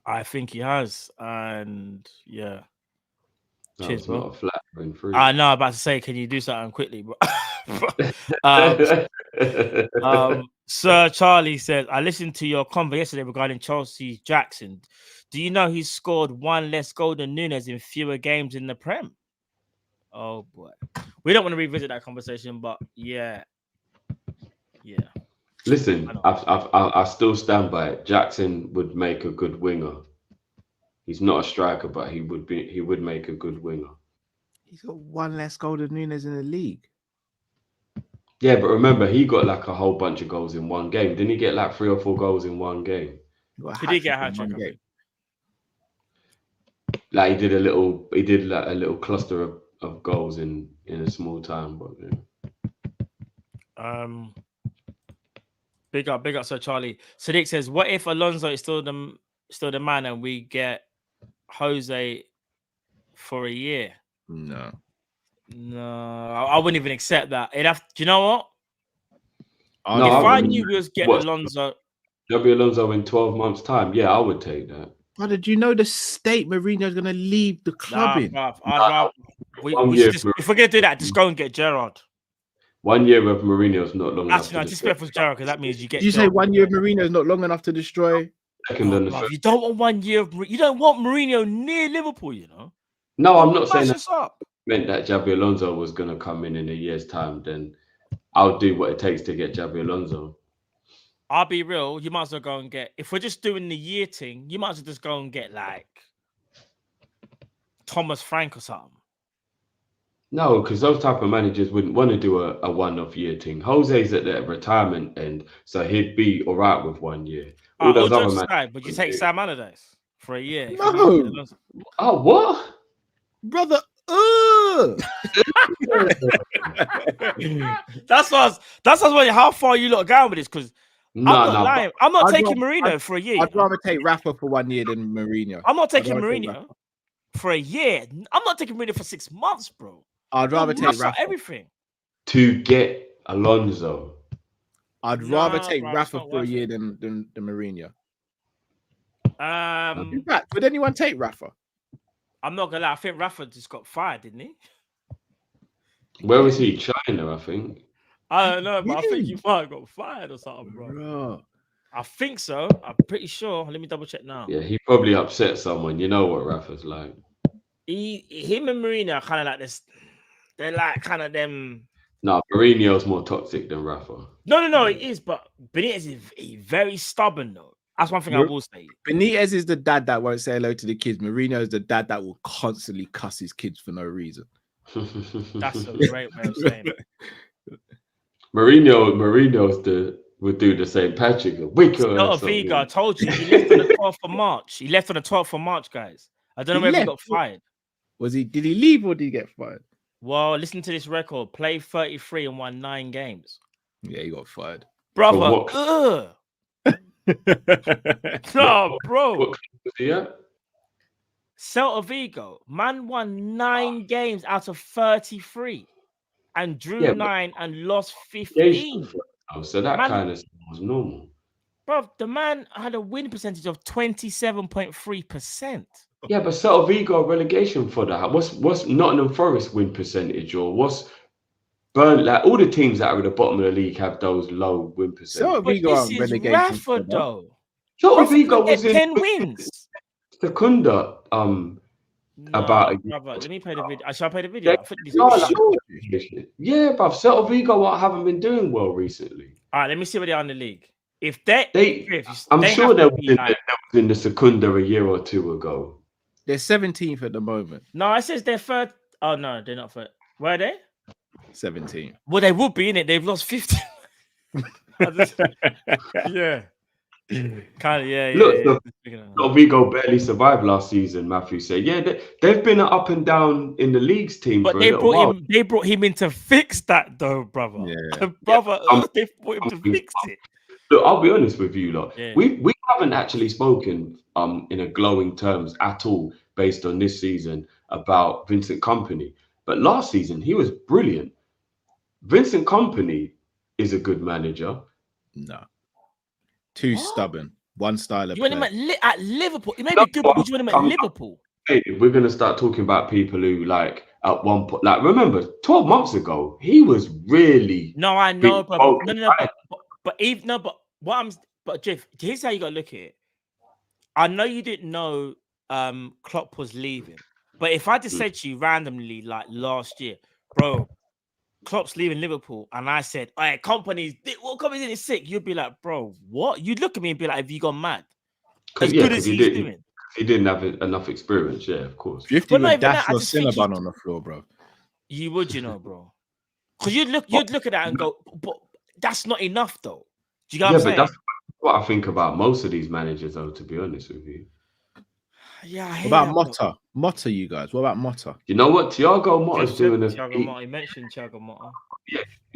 I think he has. And yeah. Cheers, bro. Not a flattering fruit. I know, I'm about to say, can you do something quickly, bro? Sir Charlie says, I listened to your convo yesterday regarding Chelsea Jackson. Do you know he scored one less goal than Nunes in fewer games in the Prem? Oh boy, we don't want to revisit that conversation, but yeah. Listen, I still stand by it. Jackson would make a good winger. He's not a striker, but he would make a good winger. He's got one less goal than Nunes in the league. Yeah, but remember, he got like a whole bunch of goals in one game. Didn't he get like 3 or 4 goals in one game? He did get a hat trick. Like he did a little cluster of goals in a small time. But yeah. Big up, Sir Charlie. Sadiq says, what if Alonso is still the man and we get Jose for a year? No, I wouldn't even accept that. Do you know what? No, if I knew we was getting Alonso, there'll be Alonso in 12 months' time. Yeah, I would take that. How did you know the state Mourinho's going to leave the club in? If we're going to do that, just go and get Gerrard. 1 year of Mourinho's not long enough. Actually, no, just for Gerrard, because that means you get. Did you say 1 year of Mourinho is not long enough to destroy? You don't want 1 year of. You don't want Mourinho near Liverpool, you know. No, I'm not saying that. meant that Xabi Alonso was going to come in a year's time, then I'll do what it takes to get Xabi Alonso. I'll be real. You might as well go and get. If we're just doing the year thing, you might as well just go and get like Thomas Frank or something. No, because those type of managers wouldn't want to do a one-off year thing. Jose's at the retirement end, so he'd be all right with 1 year. All those other managers. Would you take Sam Allardyce for a year? No. Oh, what? Brother. That's why. How far you lot going with this? Because I'm not lying. I'm not taking Mourinho for a year. I'd rather take Rafa for 1 year than Mourinho. I'm not taking Mourinho for a year. I'm not taking Mourinho for 6 months, bro. I'd rather take Rafa. Everything To get Alonso. I'd rather take Rafa for a year than Mourinho. Would anyone take Rafa? I'm not gonna lie. I think Rafa just got fired, didn't he? Where was he? China, I think. I don't know, but I think he might have got fired or something, bro. I think so. I'm pretty sure. Let me double check now. Yeah, he probably upset someone. You know what Rafa's like. Him and Mourinho are kind of like this. They're like kind of them. No, Mourinho's more toxic than Rafa. No, it is. But Benitez is very stubborn, though. That's one thing I will say. Benitez is the dad that won't say hello to the kids. Mourinho is the dad that will constantly cuss his kids for no reason. That's a great way of saying it. Mourinho's would do the same. Patrick, Vigo, I told you he left on the 12th of March. He left on the 12th of March, guys. I don't know whether he got fired. Did he leave or did he get fired? Well, listen to this record. Played 33 and won 9 games. Yeah, he got fired. Brother, no, bro. What was he at? Celta Vigo, man won 9 games out of 33 and drew 9 and lost 15. So that kind of was normal. Bro, the man had a win percentage of 27.3%. Yeah, but Celta Vigo relegation for that. What's Nottingham Forest win percentage, or what's Burn? Like all the teams that are at the bottom of the league have those low win percentage. Celta Vigo are relegation. Rafa, though. Celta Vigo was in 10 wins. Secunda. About let me play the video. Shall I play the video? Yeah, but Celta Vigo haven't been doing well recently. All right, let me see where they are in the league. If I'm sure they was in the Secunda a year or two ago. They're 17th at the moment. No, it says they're third. Oh no, they're not third. Where are they? 17. Well, they would be in it. They've lost 50. Yeah. Kind of, yeah. Look, Vigo barely survived last season. Matthew said, "Yeah, they've been up and down in the league's team, but they brought him in to fix that, though, brother. Yeah, brother, they brought him to fix it." Look, I'll be honest with you, lot. Yeah. We haven't actually spoken in a glowing terms at all based on this season about Vincent Kompany, but last season he was brilliant. Vincent Kompany is a good manager. No. Too stubborn. One style of play. You want him at Liverpool? He may be good, but you want him at Liverpool? Hey, we're going to start talking about people who, like, at one point, like, remember, 12 months ago, he was really. No, I know, but Jeff, here's how you got to look at it. I know you didn't know Klopp was leaving, but if I just said to you randomly, like last year, bro, Klopp's leaving Liverpool, and I said, "Oh, Kompany's is sick," you'd be like, "Bro, what?" You'd look at me and be like, "Have you gone mad?" As good as he's doing. He didn't have enough experience, yeah, of course. 50 would dash your Cinnabon on the floor, bro. You would, bro. Because you'd look at that and go, "But that's not enough, though." Do you get what I'm saying? That's what I think about most of these managers, though. To be honest with you. Yeah. What about Motta? Motta, you guys. What about Motta? You know what? Thiago Motta's doing. Thiago Motta. You mentioned Thiago Motta.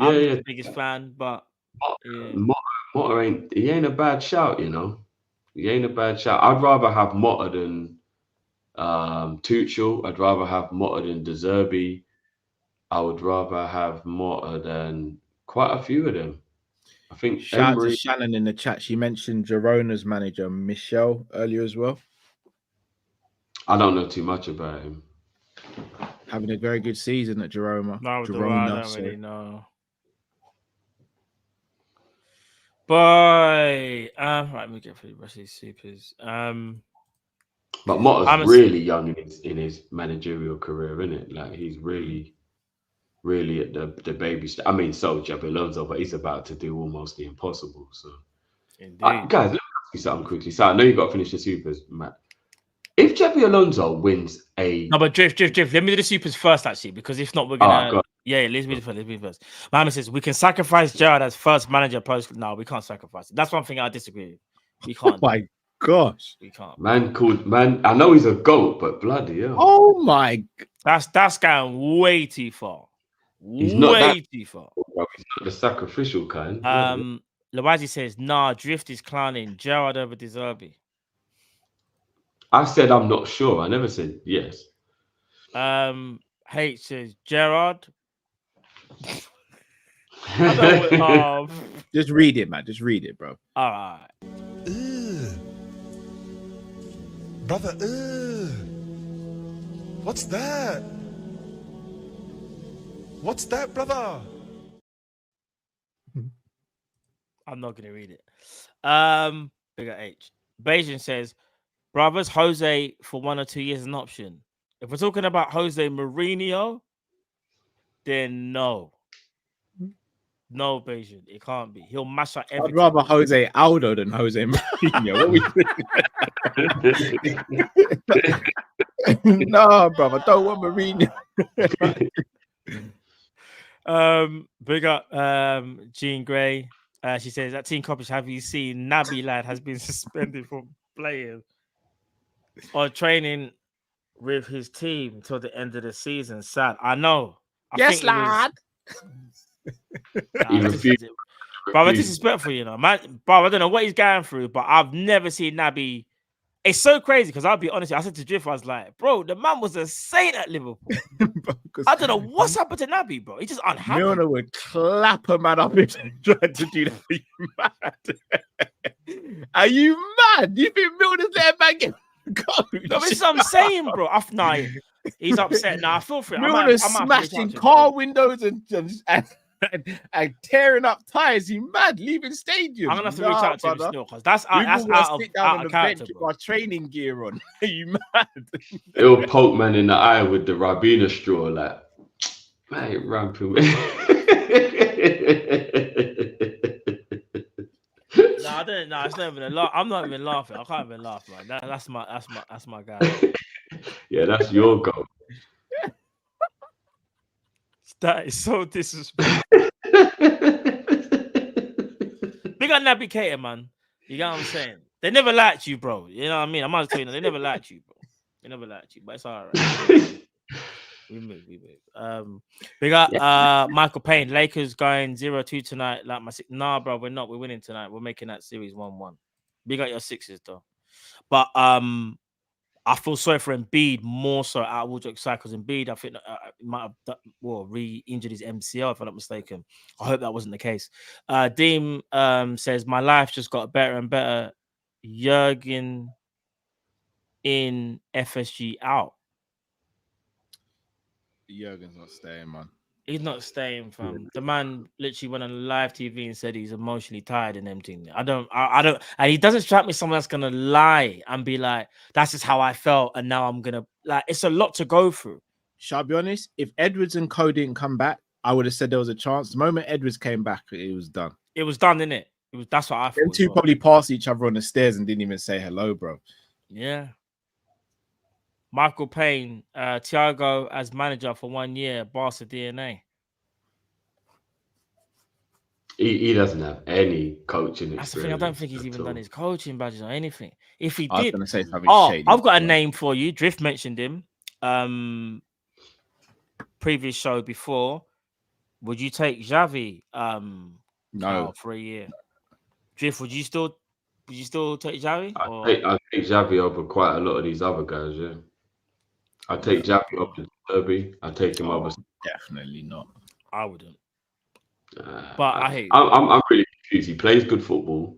I'm the biggest fan, but Motta ain't a bad shout, you know. He ain't a bad shout. I'd rather have Motta than Tuchel. I'd rather have Motta than De Zerbi. I would rather have Motta than quite a few of them. I think. Shout out to Shannon in the chat. She mentioned Girona's manager Michel earlier as well. I don't know too much about him. Having a very good season at Girona. I don't really know. Bye. Right, let me get through the rest of these supers. But Motta's I'm a- really young in his managerial career, isn't it? Like he's really at the baby stage. I mean, so Xabi Alonso, but he's about to do almost the impossible. So, Indeed. guys, let me ask you something quickly. So I know you got to finish the supers, Matt. If Xabi Alonso wins a No, but Drift. Let me do the supers first, actually, because if not, we're gonna. Let's be first. Mohammed says we can sacrifice Gerrard as first manager post. No, we can't sacrifice it. That's one thing I disagree with. We can't. Oh my gosh. We can't. man, I know he's a goat, but bloody hell. Oh my. That's going way too far. He's not way too far. Bro, he's not the sacrificial kind. Lawazi says, nah, Drift is clowning. Gerrard over De Zerbi. I said I'm not sure. I never said yes. H says Gerrard. Just read it, man. Just read it, bro. All right. Brother, what's that? What's that, brother? I'm not gonna read it. Bigger H. Beijing says, brothers, Jose for 1 or 2 years is an option. If we're talking about Jose Mourinho, then no. No, Beijing, it can't be. He'll mash up everything. I'd rather Jose Aldo than Jose Mourinho. What we No, brother, don't want Mourinho. Big up Jean Grey. She says that Team Kopish, have you seen Naby lad has been suspended from playing or training with his team till the end of the season? Sad. I know. Yes, lad. Bro, it's disrespectful, you know. Man, bro, I don't know what he's going through, but I've never seen Naby. It's so crazy because I'll be honest. I said to Drift, I was like, bro, the man was a saint at Liverpool. I don't know what's happened to Naby, bro. He's just unhappy. Milner would clap a man up if he tried to do that. Are you mad? Are you mad? You think Milner's let man get go? No, this is what I'm saying, bro. He's upset now. I feel for it. Milner's smashing car windows and tearing up tires. You mad? Leaving stadium. I'm gonna have to reach out to him still because that's out of character. With our training gear on. Are you mad? He'll poke man in the eye with the Ribena straw, like, man, ramping. No, I don't. No, it's not even a laugh. I'm not even laughing. I can't even laugh, man. That's my guy. Yeah, that's your goal. That is so disrespectful. Big up Naby Keita, man. You get what I'm saying? They never liked you, bro. You know what I mean? I might tell you, they never liked you, bro. They never liked you, but it's all right. We move. Big up Michael Payne. Lakers going 0-2 tonight. Like nah, bro, we're not. We're winning tonight. We're making that series 1-1. Big up your Sixers, though. But I feel sorry for Embiid more so out of all jokes aside because Embiid, I think, might have re-injured his MCL if I'm not mistaken. I hope that wasn't the case. Deem says, my life just got better and better. Jurgen in FSG out. Jurgen's not staying, man. He's not staying, fam. The man literally went on live TV and said he's emotionally tired and everything. I don't, and he doesn't strike me as someone that's gonna lie and be like, "That's just how I felt," and now I'm gonna like. It's a lot to go through. Shall I be honest? If Edwards and Cole didn't come back, I would have said there was a chance. The moment Edwards came back, it was done. It was done, innit? It was. That's what I thought. Them two probably passed each other on the stairs and didn't even say hello, bro. Yeah. Michael Payne, Thiago as manager for 1 year, Barca DNA. He doesn't have any coaching experience. That's the thing. I don't think he's even done his coaching badges or anything. If he I was did, going to say something shady. I've got a name for you. Drift mentioned him. Previous show before. Would you take Xavi? No, for a year. Drift, would you still take Xavi? I take Xavi over quite a lot of these other guys. Yeah. I take Xavi over De Zerbi. I take him over. Definitely not. I wouldn't. But I'm really confused. He plays good football.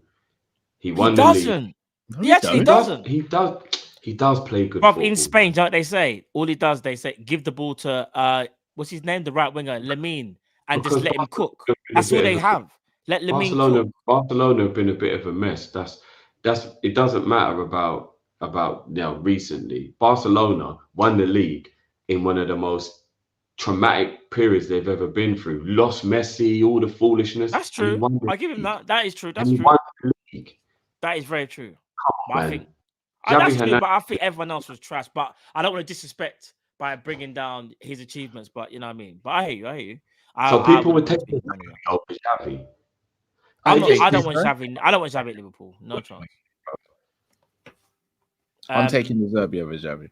He won the league. He actually doesn't. He does play good But football. in Spain, don't they say? All he does, they say, give the ball to what's his name, the right winger, Lamine, and Because just let him cook. That's all they have. Let Lamine cook. Barcelona have been a bit of a mess. It doesn't matter about about recently. Barcelona won the league in one of the most traumatic periods they've ever been through. Lost Messi, all the foolishness. That's and he true. won the I give him league. that. That is true. And That's he true. won the league. That is very true. But I Man. think Xavi that's true. Hernandez. But I think everyone else was trash. But I don't want to disrespect by bringing down his achievements. But you know what I mean. But I hear you. I hear you. So people were wouldn't want to taking be funny, though. over Xavi. I'm not. think I don't he's want right. Xavi. I don't want Xavi at Liverpool. No chance. I'm taking the Zerbi over Xavi.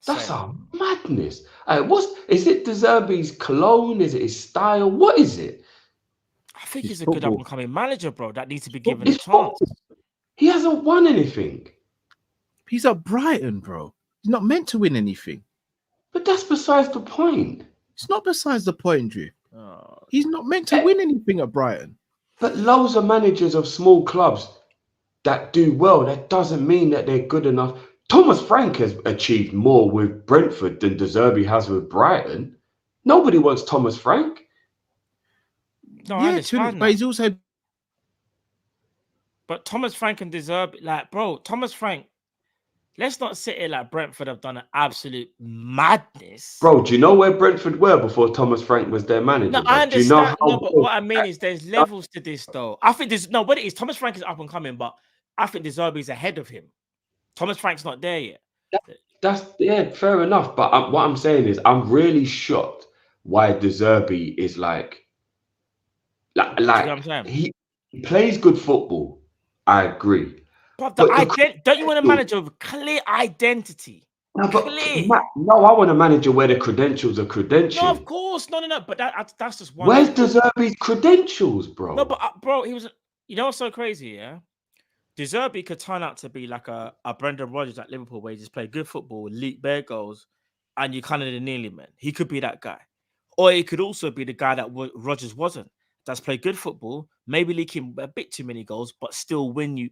That's same. a madness. Is it De Zerbi's cologne? Is it his style? What is it? I think It's he's a good football. up and coming manager, bro. That needs to be given a It's chance. football. He hasn't won anything. He's at Brighton, bro. He's not meant to win anything. But that's besides the point. It's not besides the point, Drew. Oh, He's not meant to win anything at Brighton. But loads of managers of small clubs that do well, that doesn't mean that they're good enough. Thomas Frank has achieved more with Brentford than De Zerbi has with Brighton. Nobody wants Thomas Frank. no, I Yeah, understand but that. he's also But Thomas Frank and De Zerbi, like, bro, Thomas Frank. Let's not sit here like Brentford have done an absolute madness. Bro, do you know where Brentford were before Thomas Frank was their manager? No, bro? I Do you know understand. how No, but what I mean is there's levels to this, though. I think there's what it is. Thomas Frank is up and coming, but I think De Zerbi is ahead of him. Thomas Frank's not there yet. That's fair enough. But what I'm saying is, I'm really shocked why De Zerbi is like You know what I'm saying? he plays good football. I agree. But But don't you want a manager with clear identity? No, but Clear. no, I want a manager where the credentials are credentials. No, of course, no. But that's just one. Where's De Zerbi's credentials, bro? No, but bro, he was. You know what's so crazy? Yeah, De Zerbi could turn out to be like a Brendan Rodgers at Liverpool, where he just played good football, leak bare goals, and you kind of the nearly man. He could be that guy, or he could also be the guy that Rodgers wasn't. That's played good football, maybe leaking a bit too many goals, but still win your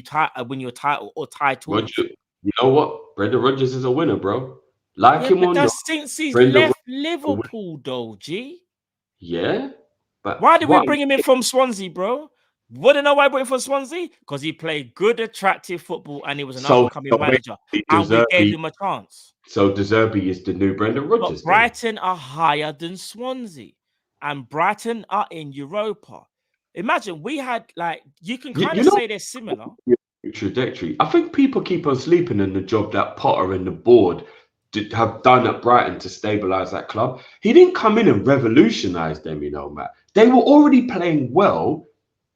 title or title. Roger, you know what? Brendan Rodgers is a winner, bro. Like him or not. That's since he's Brendan left Rodgers Liverpool, though. G. Yeah, but Why did we bring him in from Swansea, bro? Wouldn't know why I brought him from Swansea? Because he played good, attractive football, and he was an up-and-coming manager, and we gave him a chance. So De Zerbi is the new Brendan Rodgers. But Brighton are higher than Swansea, and Brighton are in Europa. Imagine we had you can kind of say they're similar. Trajectory. I think people keep on sleeping in the job that Potter and the board have done at Brighton to stabilize that club. He didn't come in and revolutionize them, Matt. They were already playing well.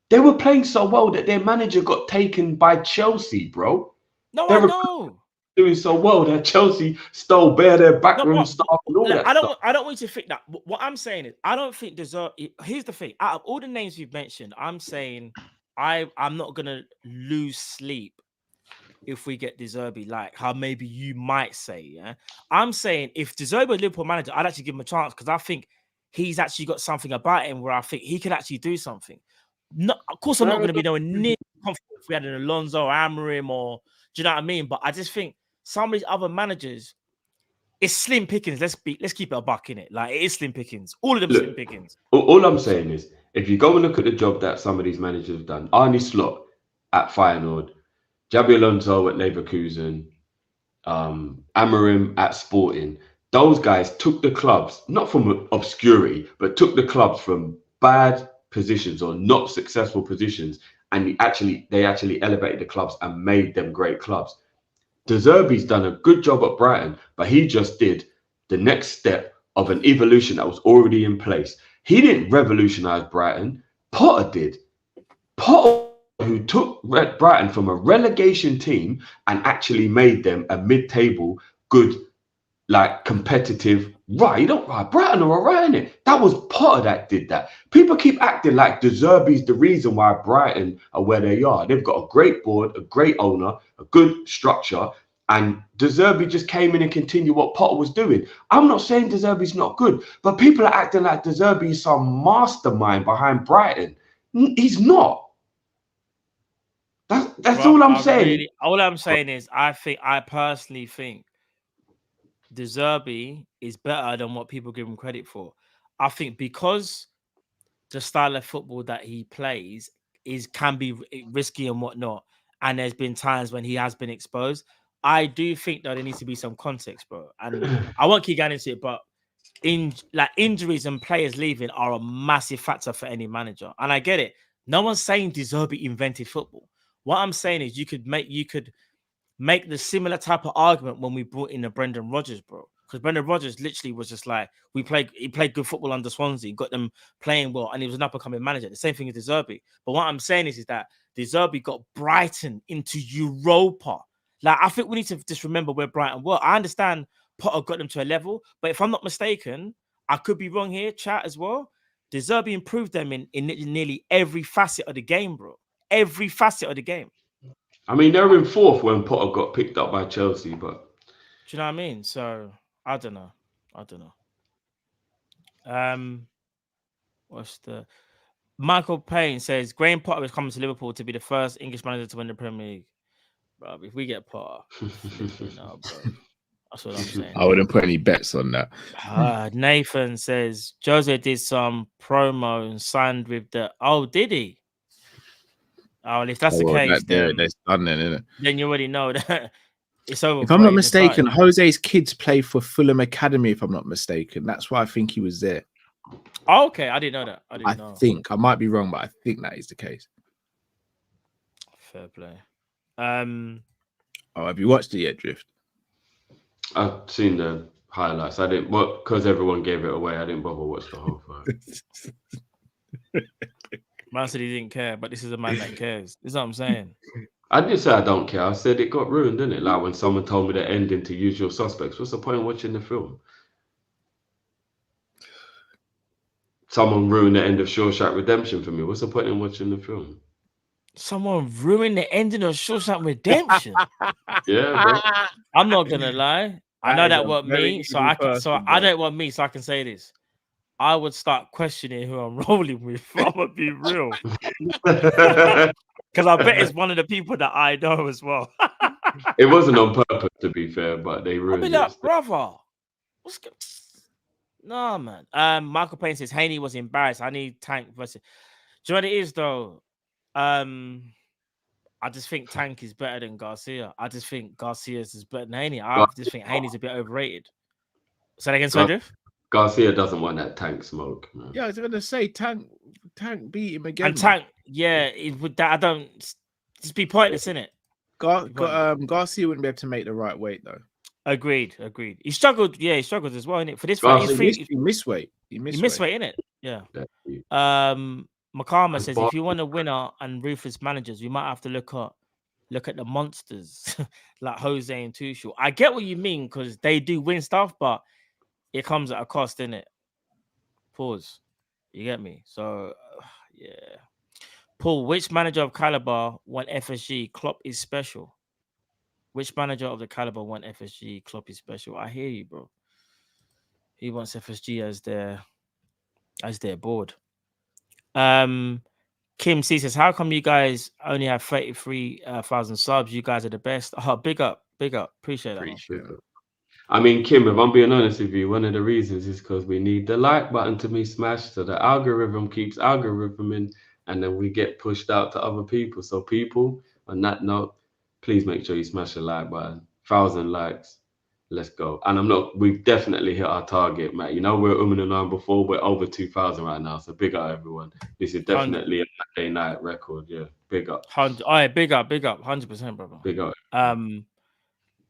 They were playing so well that their manager got taken by Chelsea, bro. No, They I were know. doing so well that Chelsea stole their backroom staff and all that stuff. I don't want you to think that. What I'm saying is, I don't think here's the thing. Out of all the names you've mentioned, I'm saying I'm not gonna lose sleep if we get De Zerbi, like how maybe you might say. Yeah, I'm saying if De Zerbi was Liverpool manager, I'd actually give him a chance because I think he's actually got something about him where I think he can actually do something. No, of course, I'm not going to be nowhere near confident if we had an Alonso, Amorim, or do you know what I mean? But I just think some of these other managers, it's slim pickings. Let's keep it a buck in it. Like it is slim pickings. All of them slim pickings. All I'm saying is, if you go and look at the job that some of these managers have done, Arne Slot at Feyenoord, Xabi Alonso at Leverkusen, Amorim at Sporting, those guys took the clubs not from obscurity, but took the clubs from bad positions or not successful positions, and they actually elevated the clubs and made them great clubs. De Zerbi's done a good job at Brighton, but he just did the next step of an evolution that was already in place. He didn't revolutionize Brighton. Potter did. Potter, who took Brighton from a relegation team and actually made them a mid-table, good, competitive. Right, Brighton are all right in it. That was Potter that did that. People keep acting like De Zerbi's the reason why Brighton are where they are. They've got a great board, a great owner, a good structure, and De Zerbi just came in and continued what Potter was doing. I'm not saying De Zerbi's not good, but people are acting like De Zerbi is some mastermind behind Brighton. He's not. That's all I'm saying. All I'm saying is I personally think De Zerbi is better than what people give him credit for. I think because the style of football that he plays can be risky and whatnot, and there's been times when he has been exposed. I do think that there needs to be some context, bro. And I won't keep getting into it, but injuries and players leaving are a massive factor for any manager. And I get it. No one's saying De Zerbi invented football. What I'm saying is you could make the similar type of argument when we brought in the Brendan Rodgers, bro. Because Brendan Rodgers literally was just like, he played good football under Swansea, got them playing well, and he was an up-and-coming manager. The same thing as De Zerbi. But what I'm saying is that De Zerbi got Brighton into Europa. Like, I think we need to just remember where Brighton were. I understand Potter got them to a level, but if I'm not mistaken, I could be wrong here, chat as well. De Zerbi improved them in nearly every facet of the game, bro. Every facet of the game. I mean, they were in fourth when Potter got picked up by Chelsea, but do you know what I mean? So I don't know. What's the Michael Payne says Graham Potter is coming to Liverpool to be the first English manager to win the Premier League. Bro, if we get Potter, no, bro. That's what I'm saying. I wouldn't put any bets on that. Nathan says Jose did some promo and signed with the. Oh, did he? Oh, well, if that's the case, then that's done then, isn't it? Then you already know that it's over. If I'm not mistaken, Jose's kids play for Fulham Academy. If I'm not mistaken, that's why I think he was there. Oh, okay, I didn't know that. I think I might be wrong, but I think that is the case. Fair play. Oh, have you watched it yet, Drift? I've seen the highlights. I didn't, because everyone gave it away. I didn't bother watch the whole fight. Man said he didn't care, but this is a man that cares. This is what I'm saying. I didn't say I don't care. I said it got ruined, didn't it? Like when someone told me the ending to Usual Suspects. What's the point of watching the film? Someone ruined the end of Shawshank Redemption for me. What's the point in watching the film? Someone ruined the ending of Shawshank Redemption. Yeah, bro. I'm not gonna lie. I know that wasn't me, so I can. So I don't want me, so I can say this. I would start questioning who I'm rolling with. I'm gonna be real, because I bet it's one of the people that I know as well. It wasn't on purpose, to be fair, but they ruined I'll be like, brother, what's good? No, man. Michael Payne says Haney was embarrassed. I need Tank versus. Do you know what it is though? I just think Tank is better than Garcia. I just think Garcia's is better than Haney. I just think Haney's a bit overrated. Say that again, Sandra? Garcia doesn't want that Tank smoke, man. Yeah, I was gonna say Tank beat him again. And Tank, yeah, with that I don't just be pointless, innit? Garcia wouldn't be able to make the right weight though. Agreed. He struggled, as well, innit? For this fight, he missed weight. He missed weight, innit? Yeah. Makama says if you want a winner and ruthless managers, we might have to look at the monsters like Jose and Tuchel. I get what you mean because they do win stuff, but it comes at a cost, innit? Pause. You get me? So yeah. Paul, which manager of caliber won FSG? Klopp is special. Which manager of the caliber won FSG? Klopp is special. I hear you, bro. He wants FSG as their board. Kim C says, how come you guys only have 33,000 subs? You guys are the best. Oh, big up. Appreciate that. I mean, Kim, if I'm being honest with you, one of the reasons is because we need the like button to be smashed so the algorithm keeps algorithming and then we get pushed out to other people. So people, on that note, please make sure you smash the like button. 1,000 likes. Let's go. And we've definitely hit our target, Matt. You know, we're and 9 before. We're over 2,000 right now. So big up, everyone. This is definitely a Monday night record. Yeah. Big up. Big up. 100%, brother. Big up.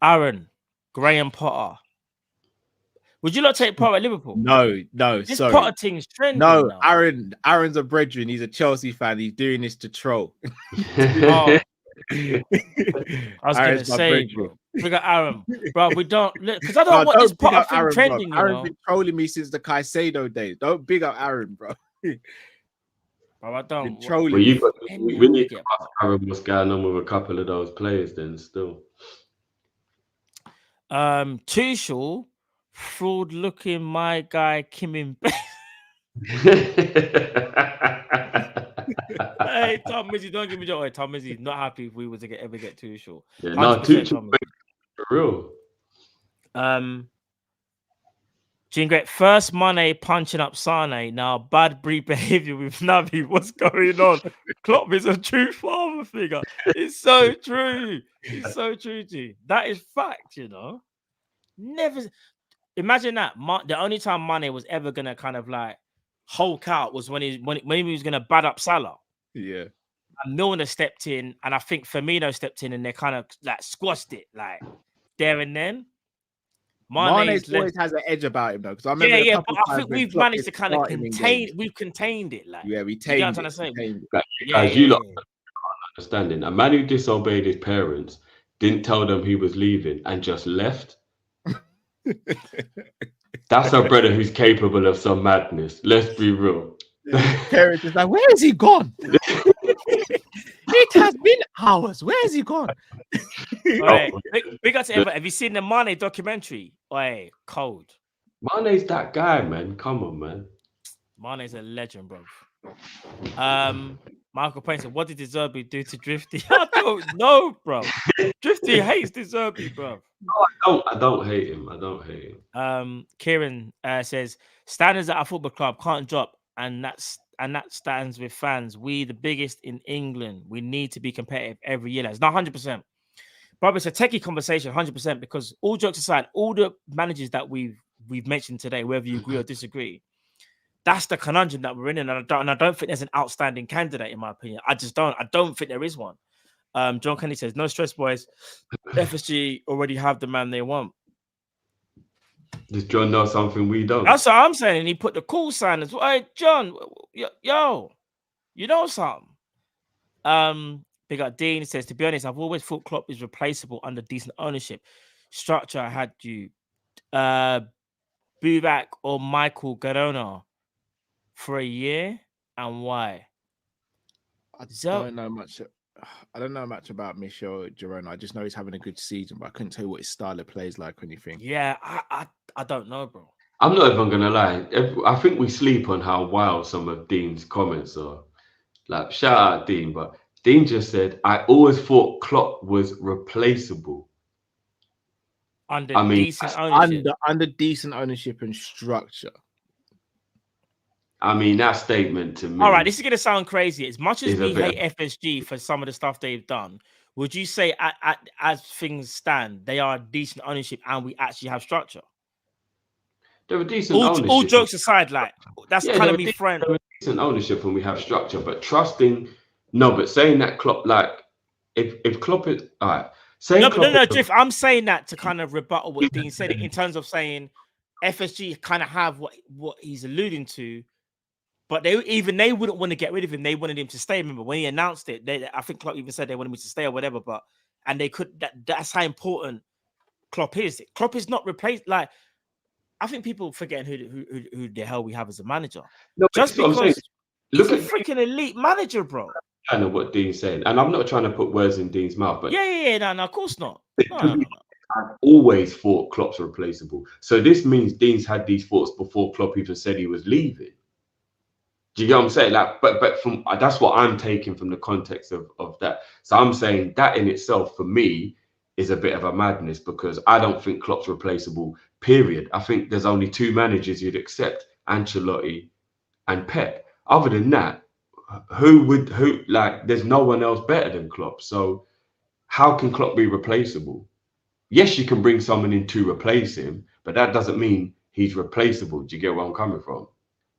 Aaron, Graham Potter. Would you not take Potter at Liverpool? No. This sorry. Potter thing's trending. No, now. Aaron's a brethren. He's a Chelsea fan. He's doing this to troll. Oh. I was going to say, we got Aaron, bro. We don't look because I don't want this Potter thing Aaron, trending. Bro. Aaron's been trolling me since the Caicedo days. Don't big up Aaron, bro. Bro, I don't. Well, we need to ask Aaron what's going on with a couple of those players. Then still, Tuchel, fraud-looking my guy Kim in bed. Hey, Tom Mizzy, don't give me joy. Tom Mizzy, not happy if we were to ever get Tuchel. Yeah, no, Tuchel for real. Jingret, first Mane punching up Sane. Now bad breed behavior with Naby. What's going on? Klopp is a true father figure. It's so true. It's so true, G. That is fact, you know. Never imagine that. The only time Mane was ever gonna kind of like Hulk out was when he was gonna bad up Salah. Yeah. And Milner stepped in, and I think Firmino stepped in, and they kind of like squashed it like there and then. Mane always has an edge about him though, because I remember but I think we've managed to kind of contained it. Like, yeah, we tamed it. I'm trying to say. Guys, you lot aren't understanding. A man who disobeyed his parents, didn't tell them he was leaving, and just left. That's a brother who's capable of some madness. Let's be real. Parents is like, where is he gone? It has been hours. Where is he gone? Right. Big up to everyone. Have you seen the Mane documentary? Oi, cold. Mane's that guy, man. Come on, man. Mane's a legend, bro. Michael Payne said, what did De Zerbi do to Drifty? I don't know, bro. Drifty hates De Zerbi, bro. No, I don't hate him. I don't hate him. Kieran says, standards at our football club can't drop, and that stands with fans. We the biggest in England. We need to be competitive every year. It's not 100%. But it's a techie conversation, 100%, because all jokes aside, all the managers that we've mentioned today, whether you agree or disagree, that's the conundrum that we're in, and I don't think there's an outstanding candidate in my opinion. I don't think there is one. John Kennedy says, no stress, boys. FSG already have the man they want. Does John know something we don't? That's what I'm saying. And he put the cool sign as well. Hey, John, yo, you know something? Big up Dean. He says, to be honest, I've always thought Klopp is replaceable under decent ownership. Structure, I had you Buvac or Michael Garona for a year, and why? I don't know much. I don't know much about Michel Girona. I just know he's having a good season, but I couldn't tell you what his style of play is like or anything. Yeah, I don't know, bro. I'm not even gonna lie. I think we sleep on how wild some of Dean's comments are. Like, shout out Dean, but Dean just said, I always thought Klopp was replaceable. Under decent ownership. Under decent ownership and structure. I mean, that statement to me. All right, this is going to sound crazy. As much as we hate FSG for some of the stuff they've done, would you say as things stand, they are decent ownership and we actually have structure? They're a decent ownership. All jokes aside, like, that's kind of me friend. They're a decent ownership and we have structure, but trusting, no, but saying that Klopp, like, if Klopp is, all right. No, Drift, I'm saying that to kind of rebuttal what Dean said in terms of saying FSG kind of have what he's alluding to. But they wouldn't want to get rid of him. They wanted him to stay. Remember when he announced it? I think Klopp even said they wanted him to stay or whatever. And they could. That's how important Klopp is. Klopp is not replaced. Like, I think people forgetting who the hell we have as a manager. No, just because he's a freaking elite manager, bro. I know what Dean's saying, and I'm not trying to put words in Dean's mouth, but no, of course not. No. I've always thought Klopp's replaceable. So this means Dean's had these thoughts before Klopp even said he was leaving. Do you get what I'm saying? Like, but from that's what I'm taking from the context of that. So I'm saying that in itself, for me, is a bit of a madness because I don't think Klopp's replaceable, period. I think there's only two managers you'd accept, Ancelotti and Pep. Other than that, there's no one else better than Klopp. So how can Klopp be replaceable? Yes, you can bring someone in to replace him, but that doesn't mean he's replaceable. Do you get where I'm coming from?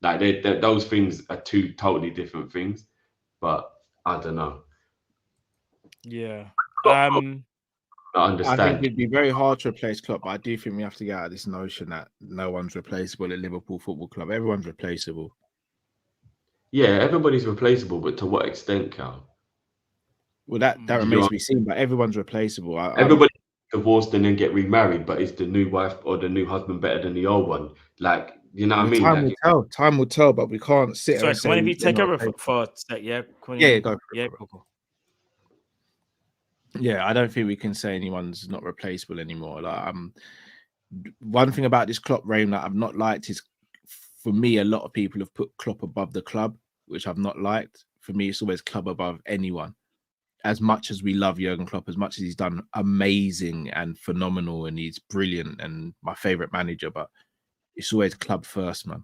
Like, those things are two totally different things, but I don't know. Yeah. I understand. I think it'd be very hard to replace Klopp, but I do think we have to get out of this notion that no one's replaceable at Liverpool Football Club. Everyone's replaceable. Yeah, everybody's replaceable, but to what extent, Cal? Well, that remains to be seen, but everyone's replaceable. Everybody divorced and then get remarried, but is the new wife or the new husband better than the old one? Like, you know what I mean? Time will tell. Time will tell, but we can't sit. Sorry, so when you take over for a sec, go for it. Cool. Yeah, I don't think we can say anyone's not replaceable anymore. Like, one thing about this Klopp reign that I've not liked is, for me, a lot of people have put Klopp above the club, which I've not liked. For me, it's always club above anyone. As much as we love Jurgen Klopp, as much as he's done amazing and phenomenal, and he's brilliant and my favorite manager, but it's always club first, man.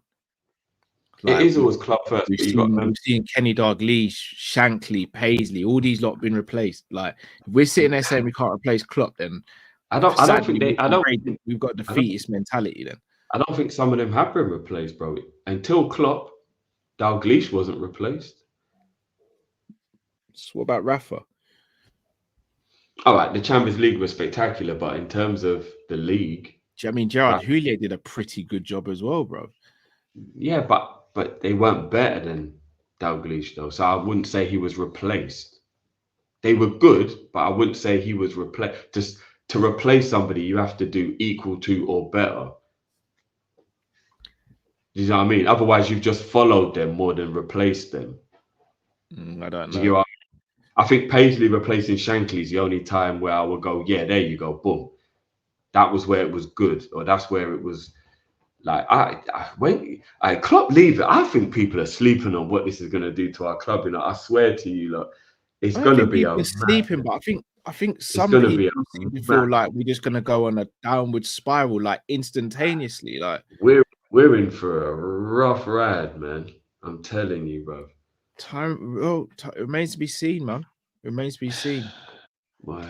It is always club first. We've But you got seen Kenny Dalglish, Shankly, Paisley, all these lot been replaced. Like, if we're sitting there saying we can't replace Klopp, then I don't think we've got defeatist mentality. Then I don't think some of them have been replaced, bro. Until Klopp, Dalglish wasn't replaced. So what about Rafa? All right, the Champions League was spectacular, but in terms of the league, I mean, Gerrard Houllier did a pretty good job as well, bro. Yeah, but they weren't better than Dalglish though, so I wouldn't say he was replaced. They were good, but I wouldn't say he was replaced. Just to replace somebody, you have to do equal to or better. You know what I mean? Otherwise, you've just followed them more than replaced them. I don't Do know. you know what I think Paisley replacing Shankly is the only time where I would go, yeah, there you go, boom. That was where it was good, or that's where it was. Like when Klopp leave it, I think people are sleeping on what this is going to do to our club. You know, I swear to you, look, it's going to be a sleeping. But I think some people feel like we're just going to go on a downward spiral, like instantaneously. Like we're in for a rough ride, man. I'm telling you, bro. Time remains to be seen, man. Remains to be seen. Wow.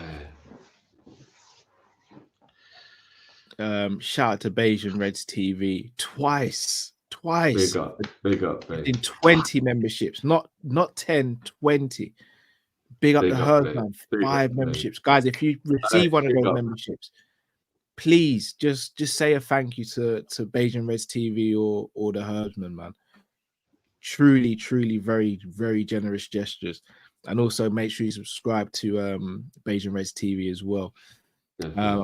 Shout out to Beijing Reds TV twice. Big up, babe. In 20 memberships, not 10, 20. Big up the Herdman, 5 memberships. Guys, if you receive one of those memberships, please just say a thank you to Beijing Reds TV or the Herdman, man. Truly, very, very generous gestures. And also make sure you subscribe to Beijing Reds TV as well.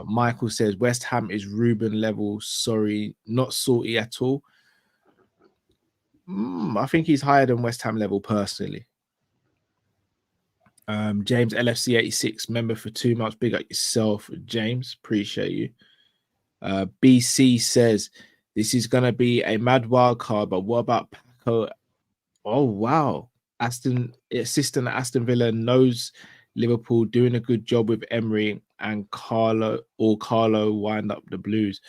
Michael says West Ham is Ruben level. Sorry, not salty at all. I think he's higher than West Ham level personally. James LFC 86 member for 2 months. Big up yourself, James. Appreciate you. BC says this is gonna be a mad wild card, but what about Paco? Oh wow, assistant at Aston Villa knows Liverpool, doing a good job with Emery, and Carlo wind up the Blues.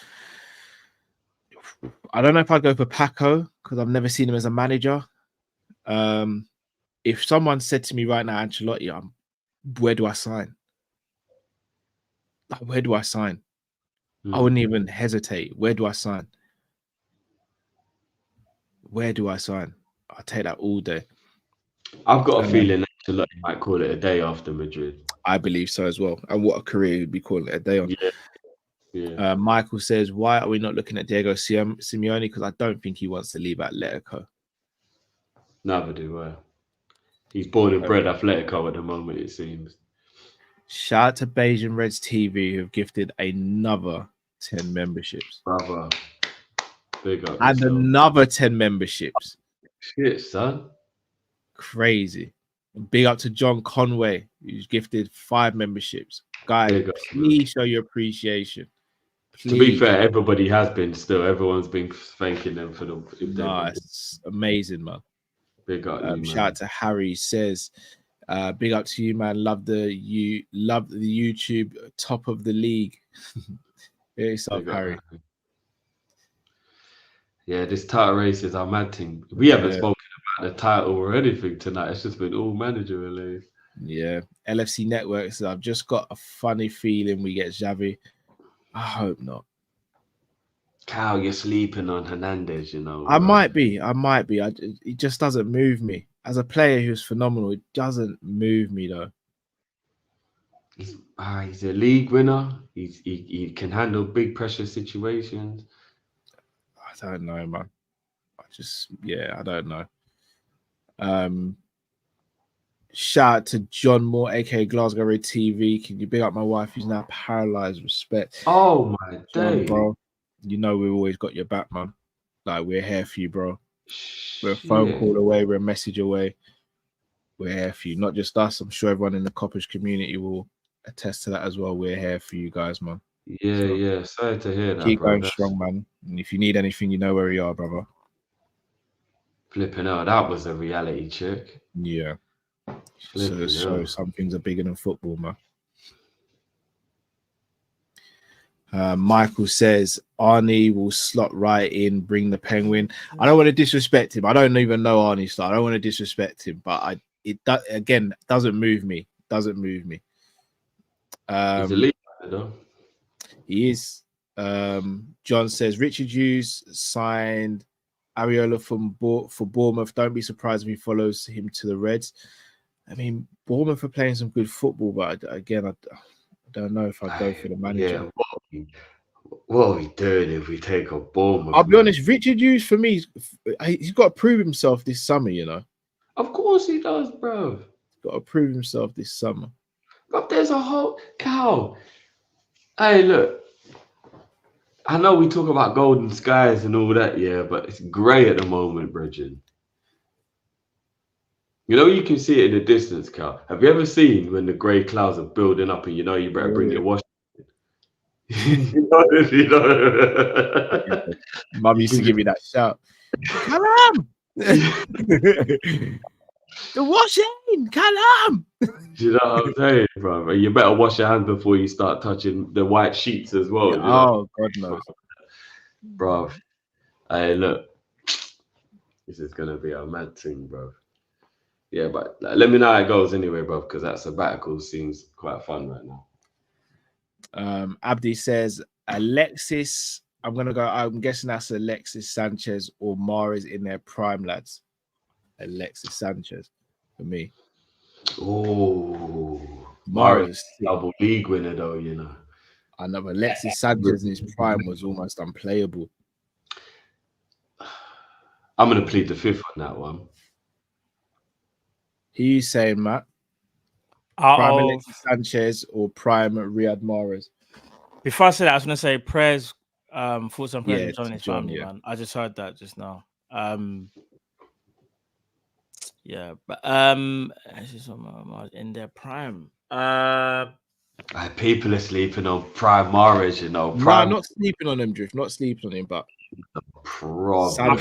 I don't know if I'd go for Paco because I've never seen him as a manager. If someone said to me right now, Ancelotti, where do I sign? Like, where do I sign? I wouldn't even hesitate. Where do I sign? Where do I sign? I'll take that all day. I've got a feeling Ancelotti might call it a day after Madrid. I believe so as well. And what a career he'd be calling it a day on. Yeah. Michael says, why are we not looking at Diego Simeone? Because I don't think he wants to leave Atletico. Neither do I. He's born and bred Atletico at the moment, it seems. Shout out to Beijing Reds TV, who have gifted another 10 memberships. Brother. Big up. And yourself. another 10 memberships. Shit, son. Crazy. Big up to John Conway, who's gifted 5 memberships. Guys, please show your appreciation. Please. To be fair, everybody has been still. Everyone's been thanking them for the. Nice. Amazing, man. Big up you, man. Shout out to Harry says, big up to you, man. Love the YouTube top of the league. Very up, Harry. Yeah, this title race is our mad thing. We haven't spoken about the title or anything tonight. It's just been all manager related. Yeah. LFC Network says, I've just got a funny feeling we get Xavi. I hope not. Cal, you're sleeping on Hernandez, you know. I might be. It just doesn't move me. As a player who's phenomenal, it doesn't move me though. He's a league winner. He can handle big pressure situations. I don't know, man. I don't know. Shout out to John Moore, aka Glasgow Red TV. Can you big up my wife who's now paralyzed? Respect. Oh my day, bro. You know we've always got your back, man. Like, we're here for you, bro. We're a phone call away. We're a message away. We're here for you. Not just us. I'm sure everyone in the Kopish community will attest to that as well. We're here for you guys, man. Yeah. Sorry to hear that. Keep going strong, man. And if you need anything, you know where we are, brother. Flipping out. That was a reality check. Yeah. So some things are bigger than football, man. Michael says Arnie will slot right in, bring the Penguin. I don't want to disrespect him. I don't even know Arne Slot. I don't want to disrespect him, but again doesn't move me. Doesn't move me. He's a leader, though. He is. John says Richard Hughes signed Areola for Bournemouth. Don't be surprised if he follows him to the Reds. I mean, Bournemouth are playing some good football, but again, I don't know if I go for the manager. Yeah, what are we doing if we take a Bournemouth? I'll be honest, Richard Hughes for me, he's got to prove himself this summer. You know, of course he does, bro. He's got to prove himself this summer. But there's a whole cow. Hey, look. I know we talk about golden skies and all that, yeah, but it's grey at the moment, Bridget. You know, you can see it in the distance, Cal. Have you ever seen when the grey clouds are building up and you know you better bring your wash? you know. Mum used to give me that shout. Callum! The washing! Callum! Do you know what I'm saying, bro? You better wash your hands before you start touching the white sheets as well. Yeah, oh, God knows. Bro. Hey, look. This is going to be a mad thing, bro. Yeah, but let me know how it goes anyway, bro, because that sabbatical seems quite fun right now. Abdi says, Alexis, I'm guessing that's Alexis Sanchez or Mahrez in their prime, lads. Alexis Sanchez for me. Oh, Mahrez, double league winner though, you know. I know Alexis Sanchez in his prime was almost unplayable. I'm going to plead the fifth on that one. Who you saying, Matt? Prime Alexis Sanchez or prime Riyad Mahrez? Before I said that, I was going to say prayers, thoughts on prayers Yeah, on his John, family, yeah. man. I just heard that just now. Yeah, but this is in their prime. People are sleeping on prime Mahrez, you know. Prime, No, not sleeping on him, Drift. Not sleeping on him, but I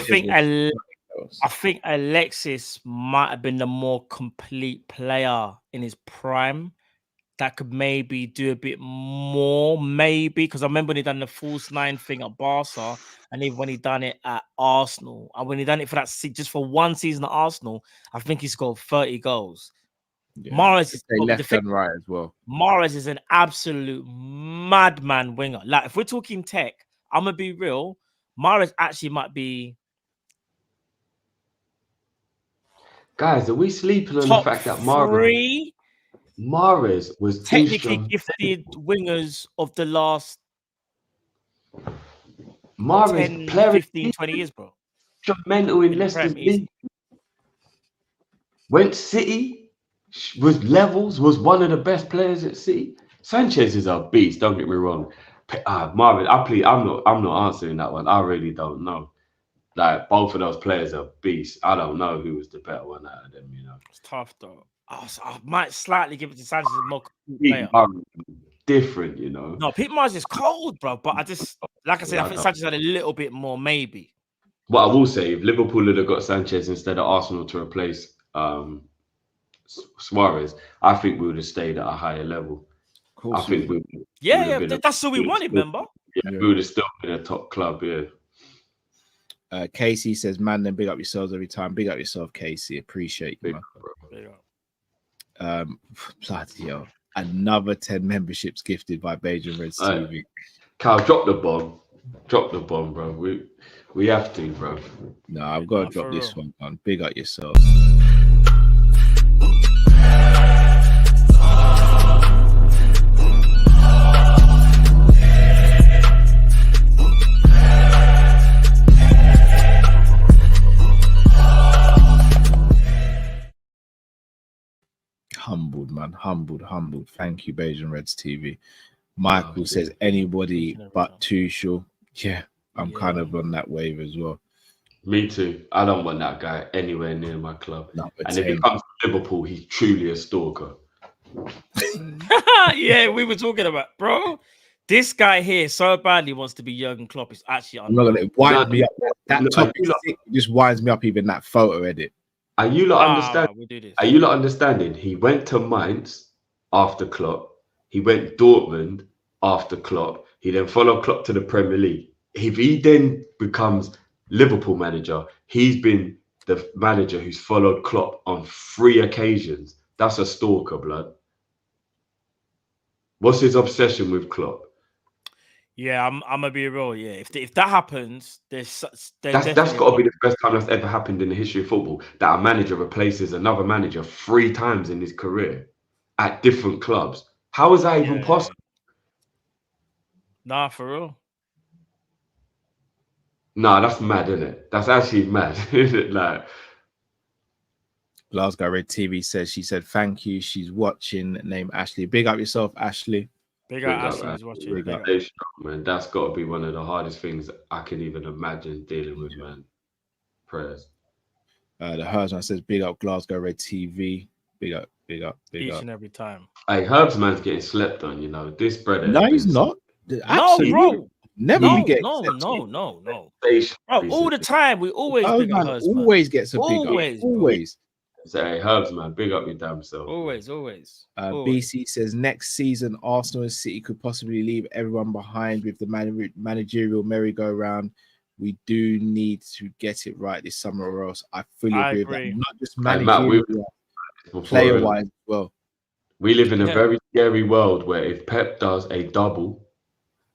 think Alexis might have been the more complete player in his prime that could maybe do a bit more, maybe, because I remember when he done the false nine thing at Barca, and even when he done it at Arsenal, and when he done it for that just for one season at Arsenal, I think he scored 30 goals. yeah. Mahrez is left and right as well. Mahrez is an absolute madman winger. Like, if we're talking tech, I'm gonna be real. Mahrez actually might be. Guys, are we sleeping on the fact that Mahrez was technically gifted wingers of the last 10, 15, 20 years, bro? Instrumental in Leicester's league. Went City, was one of the best players at City. Sanchez is a beast, don't get me wrong. Marvin, I'm not answering that one. I really don't know. Like, both of those players are beasts. I don't know who was the better one out of them, you know. It's tough, though. I might slightly give it to Sanchez as a more player. Different, you know. No, Pete Mahrez is cold, bro. But I just, like I said, I think Sanchez had a little bit more, maybe. What I will say, if Liverpool had got Sanchez instead of Arsenal to replace Suarez, I think we would have stayed at a higher level. I think we that's what we wanted, remember? Yeah, we would have still been a top club, yeah. Casey says, man, then big up yourselves every time. Big up yourself, Casey. Appreciate you, man. Bloody hell. Another 10 memberships gifted by Beijing Reds TV. Cal, drop the bomb. Drop the bomb, bro. We have to, bro. No, I've got to drop this one, man. Big up yourself. Humbled, man. Humbled. Thank you, Beijing Reds TV. Michael says, anybody but Tuchel. Yeah, I'm kind of on that wave as well. Me too. I don't want that guy anywhere near my club. And if he comes to Liverpool, he's truly a stalker. Yeah, we were talking about, bro. This guy here so badly wants to be Jurgen Klopp. It's actually I'm not gonna, it winds me up. That topic just winds me up, even that photo edit. Are you lot understanding? Are you lot understanding? He went to Mainz after Klopp. He went Dortmund after Klopp. He then followed Klopp to the Premier League. If he then becomes Liverpool manager, he's been the manager who's followed Klopp on 3 occasions. That's a stalker, blood. What's his obsession with Klopp? Yeah, I'm gonna be real. Yeah, if that happens, that's That's got to be the first time that's ever happened in the history of football that a manager replaces another manager 3 times in his career at different clubs. How is that even possible? Nah, for real. Nah, that's mad, isn't it? That's actually mad, isn't it? Like, Glasgow Red TV says, she said, thank you. She's watching. Name Ashley. Big up yourself, Ashley. Big up Ashley is watching. Big up. Man, that's got to be one of the hardest things I can even imagine dealing with, man. Prayers. The Herbsman says, big up Glasgow Red TV. Big up, big up, big Each up. and every time. Hey, Herbsman's getting slept on, you know. This brother. No, he's not. No, Absolutely. bro. Never No, get no. accepted. Bro, all the time. We always big up Herbsman. Always gets a big Always, up. bro. Always. So, hey, Herbsman, big up your damn self. Always. BC says next season Arsenal and City could possibly leave everyone behind with the managerial merry-go-round. We do need to get it right this summer, or else I fully agree with that. Not just managerial, player-wise as well. We live in a very scary world where if Pep does a double,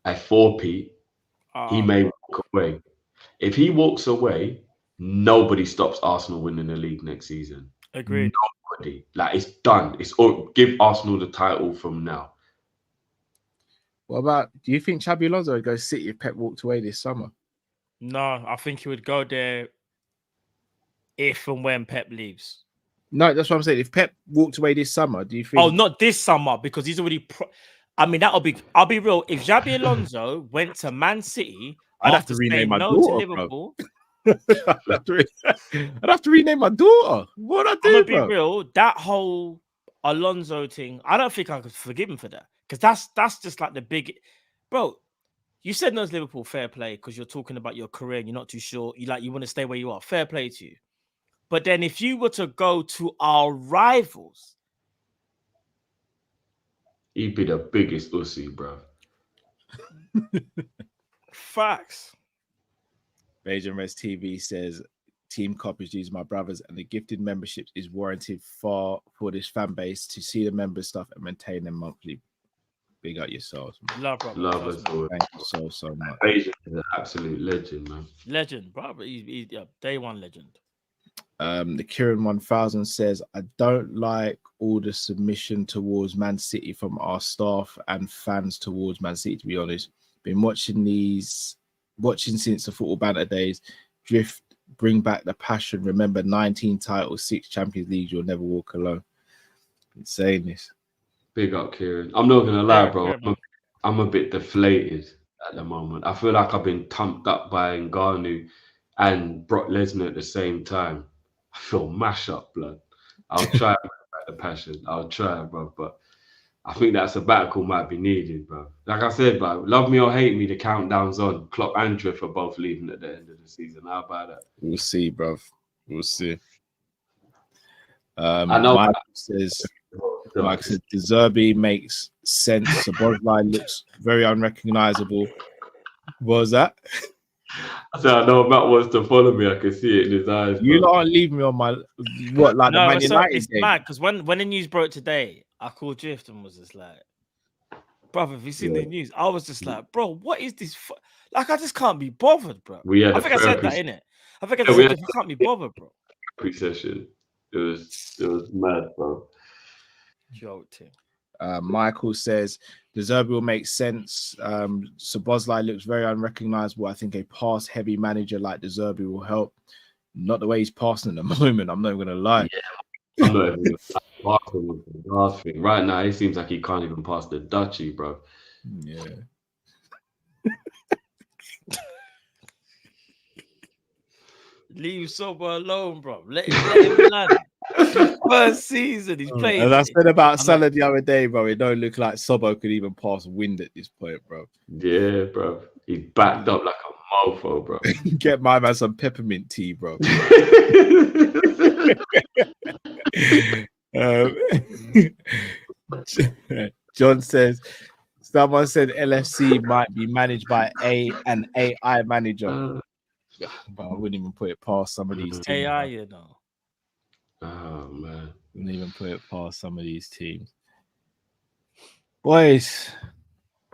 a 4-peat, he may walk away. If he walks away, nobody stops Arsenal winning the league next season. Agreed. Nobody. Like, it's done. It's all, give Arsenal the title from now. What about, do you think Xabi Alonso would go City if Pep walked away this summer? No, I think he would go there if and when Pep leaves. No, that's what I'm saying. If Pep walked away this summer, do you think? Oh, not this summer, because he's already. I mean, that'll be. I'll be real. If Xabi Alonso went to Man City, I'd have to rename my daughter, to Liverpool. I'd have to rename my daughter. What I do? I'm gonna be real. That whole Alonso thing, I don't think I could forgive him for that, because that's just like the big, bro. You said no, it's Liverpool, fair play, because you're talking about your career and you're not too sure. You want to stay where you are. Fair play to you. But then if you were to go to our rivals, he'd be the biggest ussy, bro. Facts. Beijing Res TV says, Team Kopish, these are my brothers, and the gifted memberships is warranted for this fan base to see the member stuff and maintain them monthly. Big up yourselves, man. Love us all. Thank you so much. Beijing is an absolute legend, man. Legend, bro. He's day one legend. The Kieran 1000 says, I don't like all the submission towards Man City from our staff and fans towards Man City, to be honest. Been watching since the football banter days. Drift, bring back the passion. Remember, 19 titles, 6 Champions Leagues, you'll never walk alone. Been saying this. Big up, Kieran. I'm not going to lie, bro. I'm a bit deflated at the moment. I feel like I've been pumped up by Ngannou and Brock Lesnar at the same time. I feel mash up, blood. I'll try the passion. I'll try, bro. But I think that sabbatical might be needed, bro. Like I said, bro, love me or hate me, the countdown's on. Klopp and Drift are both leaving at the end of the season. How about that? We'll see, bro. We'll see. I know. Mike says, De Zerbi makes sense. Sabozlai looks very unrecognizable. What was that? I said, I know Matt wants to follow me. I can see it in his eyes. You don't leave me on my what, like no, the Man United it's game. mad because when the news broke today, I called Drift and was just like, brother, have you seen the news? I was just like, bro, what is this? Like, I just can't be bothered, bro. I think I said that, innit? I think I said that, I can't be bothered, bro. Pre-session. It was mad, bro. Jolting. Michael says De Zerbi will make sense. Sabozlai looks very unrecognizable. I think a pass-heavy manager like De Zerbi will help. Not the way he's passing at the moment. I'm not even gonna lie. Yeah, I'm not even passing with the last thing. Right now, it seems like he can't even pass the Dutchie, bro. Yeah. Leave Sobo alone, bro. Let him land. First season, he's playing. As I said about Salah the other day, bro, it don't look like Sobo could even pass wind at this point, bro. Yeah, bro. He's backed up like a mofo, bro. Get my man some peppermint tea, bro. John says, Someone said LFC might be managed by an AI manager. But I wouldn't even put it past some of these teams. AI, man. you know. Oh man. Wouldn't even put it past some of these teams. Boys,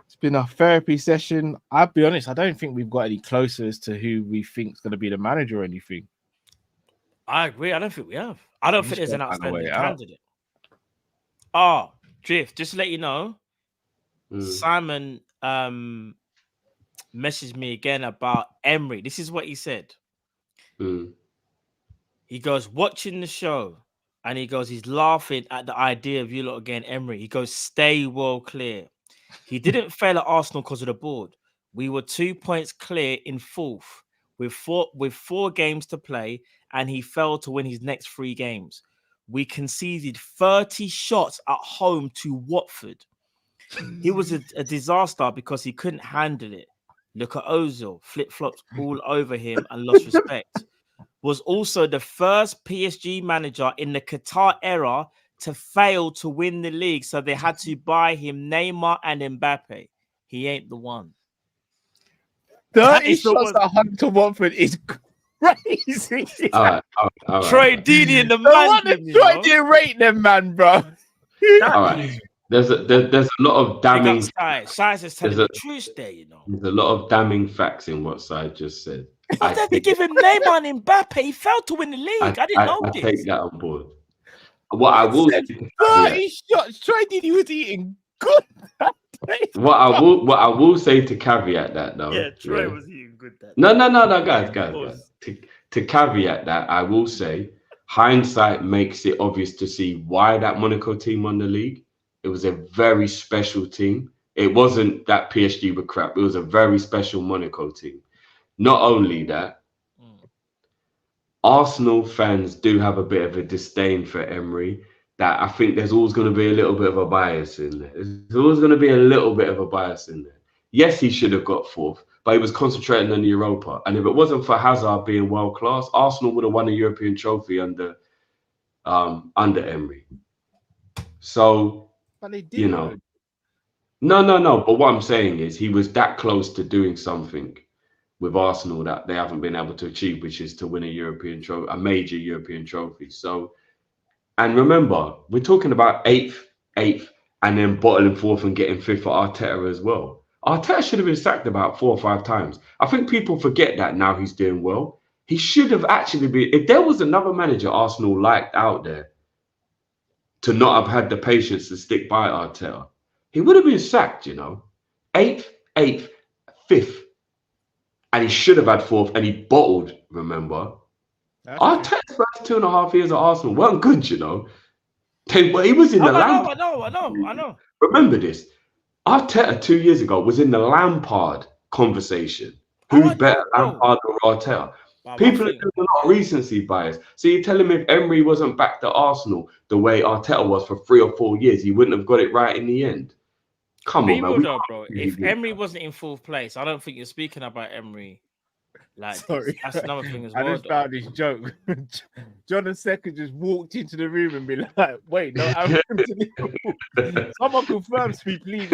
it's been a therapy session. I'll be honest, I don't think we've got any closer as to who we think is going to be the manager or anything. I agree. I don't think we have. I don't We think just there's an gotta find a way outstanding out. candidate. Oh, Drift, just to let you know, Mm. Simon messaged me again about Emery. This is what he said. Mm. He goes, watching the show, and he goes, he's laughing at the idea of you lot again, Emery. He goes, stay well clear. He didn't fail at Arsenal because of the board. We were 2 points clear in fourth with four games to play, and he failed to win his next 3 games. We conceded 30 shots at home to Watford. He was a disaster because he couldn't handle it. Look at Ozil, flip-flops all over him and lost respect. Was also the first PSG manager in the Qatar era to fail to win the league, so they had to buy him Neymar and Mbappe. He ain't the one. 30 is the shots one. at home to Watford is crazy. All right. Troy Deeney in the No man. wonder Troy didn't rate them, man, bro. All right. There's a lot of damning. Size is telling There's the truth there, you know. There's a lot of damning facts in what Sai just said. But then they give him Neymar and Mbappe. He failed to win the league. I didn't know I this. take that on board. What I will say, 30 shots. Troy Deeney was eating good. what I will say to caveat that though. Yeah, Troy was eating good. That No, guys. To caveat that, I will say hindsight makes it obvious to see why that Monaco team won the league. It was a very special team. It wasn't that PSG were crap. It was a very special Monaco team. Not only that, Arsenal fans do have a bit of a disdain for Emery. That I think there's always going to be a little bit of a bias in there. There's always going to be a little bit of a bias in there. Yes, he should have got fourth, but he was concentrating on the Europa. And if it wasn't for Hazard being world class, Arsenal would have won a European trophy under Emery. So, But they did, you know, no. But what I'm saying is he was that close to doing something with Arsenal that they haven't been able to achieve, which is to win a major European trophy. So, and remember, we're talking about eighth, and then bottling fourth and getting fifth for Arteta as well. Arteta should have been sacked about 4 or 5 times. I think people forget that now he's doing well. He should have actually been, if there was another manager Arsenal liked out there to not have had the patience to stick by Arteta, he would have been sacked, you know. 8th, 5th. And he should have had 4th, and he bottled, remember. Arteta's first 2.5 years at Arsenal weren't good, you know. He was in the Lampard. I know. Remember this. Arteta 2 years ago was in the Lampard conversation. Who's better, Lampard or Arteta? People are doing a lot of recency bias. So you're telling me if Emery wasn't back to Arsenal the way Arteta was for 3 or 4 years, he wouldn't have got it right in the end? Come on, man. Bro. If Emery wasn't in 4th place, I don't think you're speaking about Emery. Like, sorry, that's another thing as well. I just found this joke. John and Second just walked into the room and be like, "Wait, no, I'm to Liverpool. Someone confirms me, please."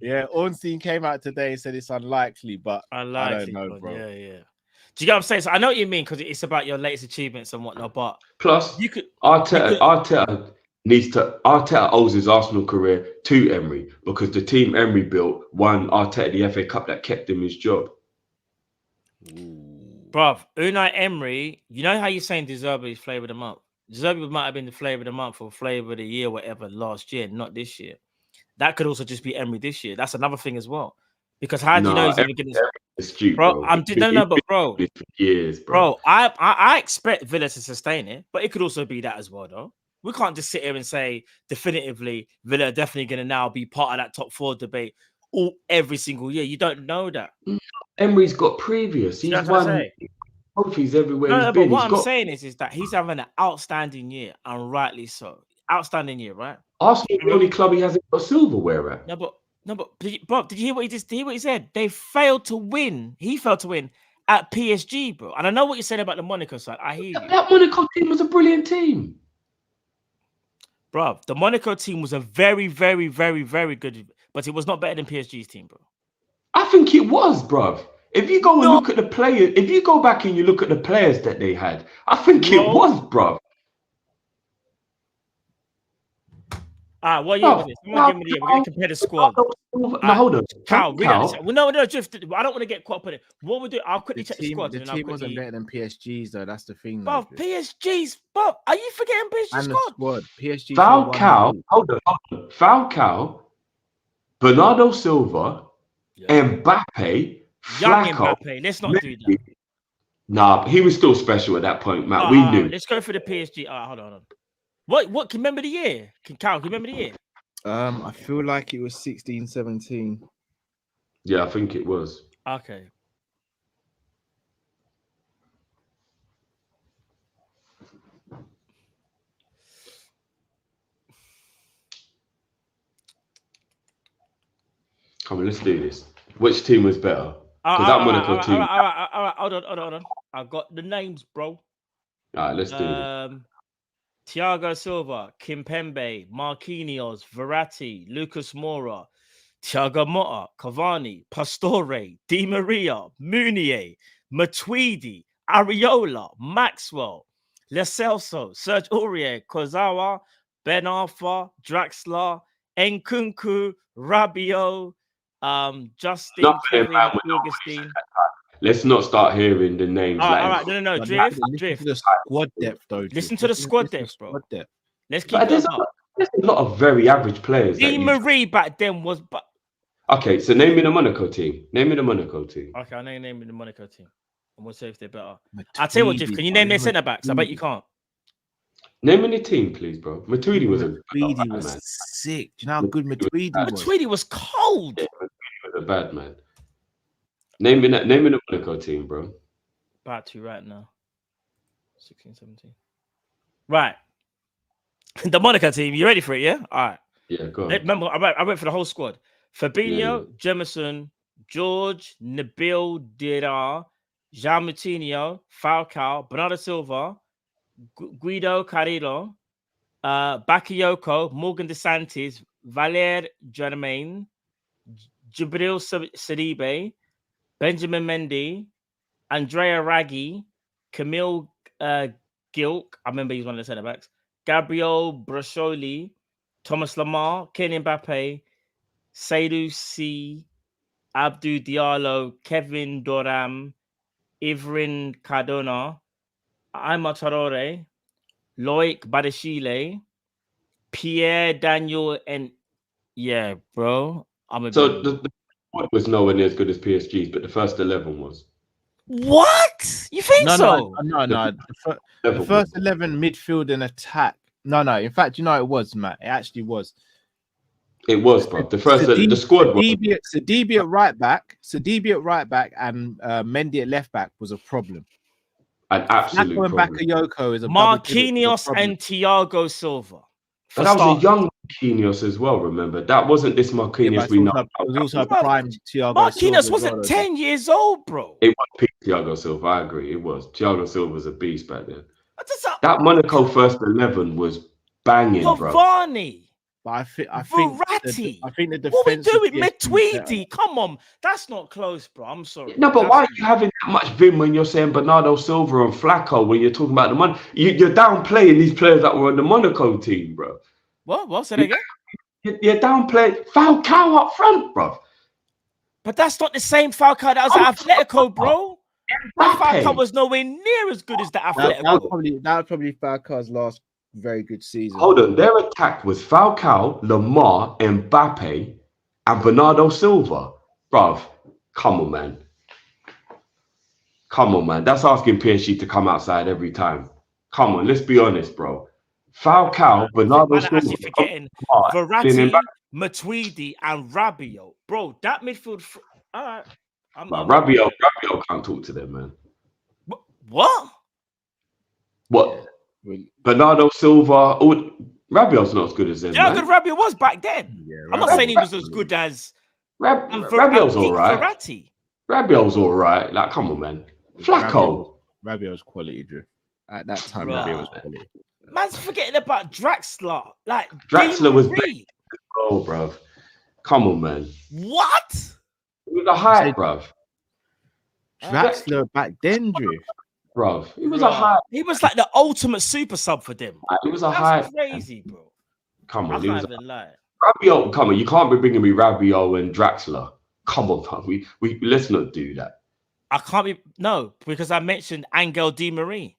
Yeah, Ornstein came out today and said it's unlikely, but I don't know, bro. Yeah. Do you get what I'm saying? So I know what you mean because it's about your latest achievements and whatnot. But plus, Arteta owes his Arsenal career to Emery because the team Emery built won Arteta the FA Cup that kept him his job. Bruv, Unai Emery, you know how you're saying De Zerbi is flavour of the month? De Zerbi might have been the flavour of the month or flavour of the year, whatever, last year, not this year. That could also just be Emery this year. That's another thing as well. Because how do you know he's even getting this? Bro, bro. Years, bro. I expect Villa to sustain it, but it could also be that as well, though. We can't just sit here and say definitively Villa are definitely going to now be part of that top 4 debate every single year. You don't know that. Emery's got previous. He's won trophies everywhere he's been. What I'm saying is that he's having an outstanding year, and rightly so. Outstanding year, right? Arsenal, the only club he hasn't got silverware at. No, but did you hear what he said? They failed to win. He failed to win at PSG, bro. And I know what you're saying about the Monaco side. I hear you. That Monaco team was a brilliant team. Bro, the Monaco team was a very, very, very, very good. but it was not better than PSG's team, bro. I think it was, bruv. If you go and look at the players, if you go back and you look at the players that they had, I think it was, bruv. What year was it? Someone give me the year. We're going to compare the squad. No, hold on. Cal, well, no, Drift. I don't want to get caught up in it. What we do? I'll quickly check the squad. The team wasn't better than PSG's, though. That's the thing. Bro, PSG's. Bro, are you forgetting PSG's squad? PSG. Falcao. Hold on. Falcao, Bernardo Silva, Mbappe, Young Flacco. Mbappe. Let's not do that. Nah, he was still special at that point, Matt. We knew. Let's go for the PSG. Hold on. What can you remember the year? Can you remember the year? I feel like it was 16, 17. Yeah, I think it was. Okay. Come on, let's do this. Which team was better? Because that Monaco team. All right. Hold on. I got the names, bro. All right, let's do this. Thiago Silva, Kimpembe, Marquinhos, Verratti, Lucas Moura, Thiago Motta, Cavani, Pastore, Di Maria, Meunier, Matuidi, Areola, Maxwell, Lo Celso, Serge Aurier, Kozawa, Ben Arfa, Draxler, Nkunku, Rabiot, Justin, Kevin, Augustine. Let's not start hearing the names. All right. No. Drift. The squad depth, though. Listen to the squad depth, bro. Let's keep there's a lot of very average players. Di Marie back then was. Okay, so name me the Monaco team. Okay, I'll name the Monaco team. And we'll see if they're better. I'll tell you what, Drift. Can you name their centre backs? I bet you can't. Name any team, please, bro. Matuidi was sick. Do you know how good Matuidi was? Matuidi was cold. Yeah, Matuidi was a bad man. Name me the Monaco team, bro. About to right now. 16, 17. Right. The Monaco team. You ready for it, yeah? All right. Yeah, go on. Remember, I went for the whole squad. Fabinho, Jemison, George, Nabil Dirar, Jean Moutinho, Falcao, Bernardo Silva, Guido Carrillo, Bakayoko, Morgan DeSantis, Valer Germain, Jibril Sidibe, Benjamin Mendy, Andrea Raggi, Camille Gilk, I remember he's one of the centre backs, Gabriel Brascioli, Thomas Lamar, Kylian Mbappe, Seydou C, Abdou Diallo, Kevin Doram, Ivrin Cardona, Aima Traore, Loic Badashile, Pierre Daniel, and yeah, bro. The squad was nowhere near as good as PSG's, but the first 11 was. What? You think so? No. The first 11 midfield and attack. No. In fact, you know it was, Matt. It actually was. It was, bro. The first, the squad was. Sidibe at right back, and Mendy at left back was a problem. An absolute problem. Bakayoko is a Marquinhos and Thiago Silva. But that was a young Marquinhos as well, remember? That wasn't this Marquinhos we know. It was also a prime Thiago Marquinhos Silva wasn't 10 years old, bro. It was peak Thiago Silva, I agree. It was. Thiago Silva was a beast back then. That Monaco first 11 was banging, bro. Cavani. But I think Verratti. I think the defense. What we doing? Matuidi. Come on. That's not close, bro. I'm sorry. No, but why are you having that much vim when you're saying Bernardo Silva and Flacco when you're talking about the money? You're downplaying these players that were on the Monaco team, bro. What? Say that again? You're downplaying Falcao up front, bro. But that's not the same Falcao that was at Atletico, bro. That Falcao was nowhere near as good as the Atletico. That was probably Falcao's last very good season. Hold on, their attack was Falcao, Lamar, Mbappe, and Bernardo Silva. Bruv, come on, man. That's asking PSG to come outside every time. Come on, let's be honest, bro. Falcao, Bernardo Silva. Actually forgetting Verratti, Matuidi, and Rabiot. Bro, that midfield... All right. Rabiot can't talk to them, man. What? What? Bernardo Silva, Rabiot's not as good as them. Yeah, good Rabiot was back then. Yeah, I'm not saying he was as good as Rabiot's all right. Verratti. Rabiot's all right. Like, come on, man. Flacco. Rabiot's quality, Drew. At that time, Rabiot was quality. Man's forgetting about Draxler. Like Draxler was big. Oh, bro. Come on, man. What? It was a hype, bruv. Draxler back then, Drew. Bruv. It was a hype. He was like the ultimate super sub for them. It was a That's hype. crazy, bro. Come I on. It was can't even lie. Rabiot, come on. You can't be bringing me Rabiot and Draxler. Come on, man. We let's not do that. I can't be because I mentioned Angel Di Marie.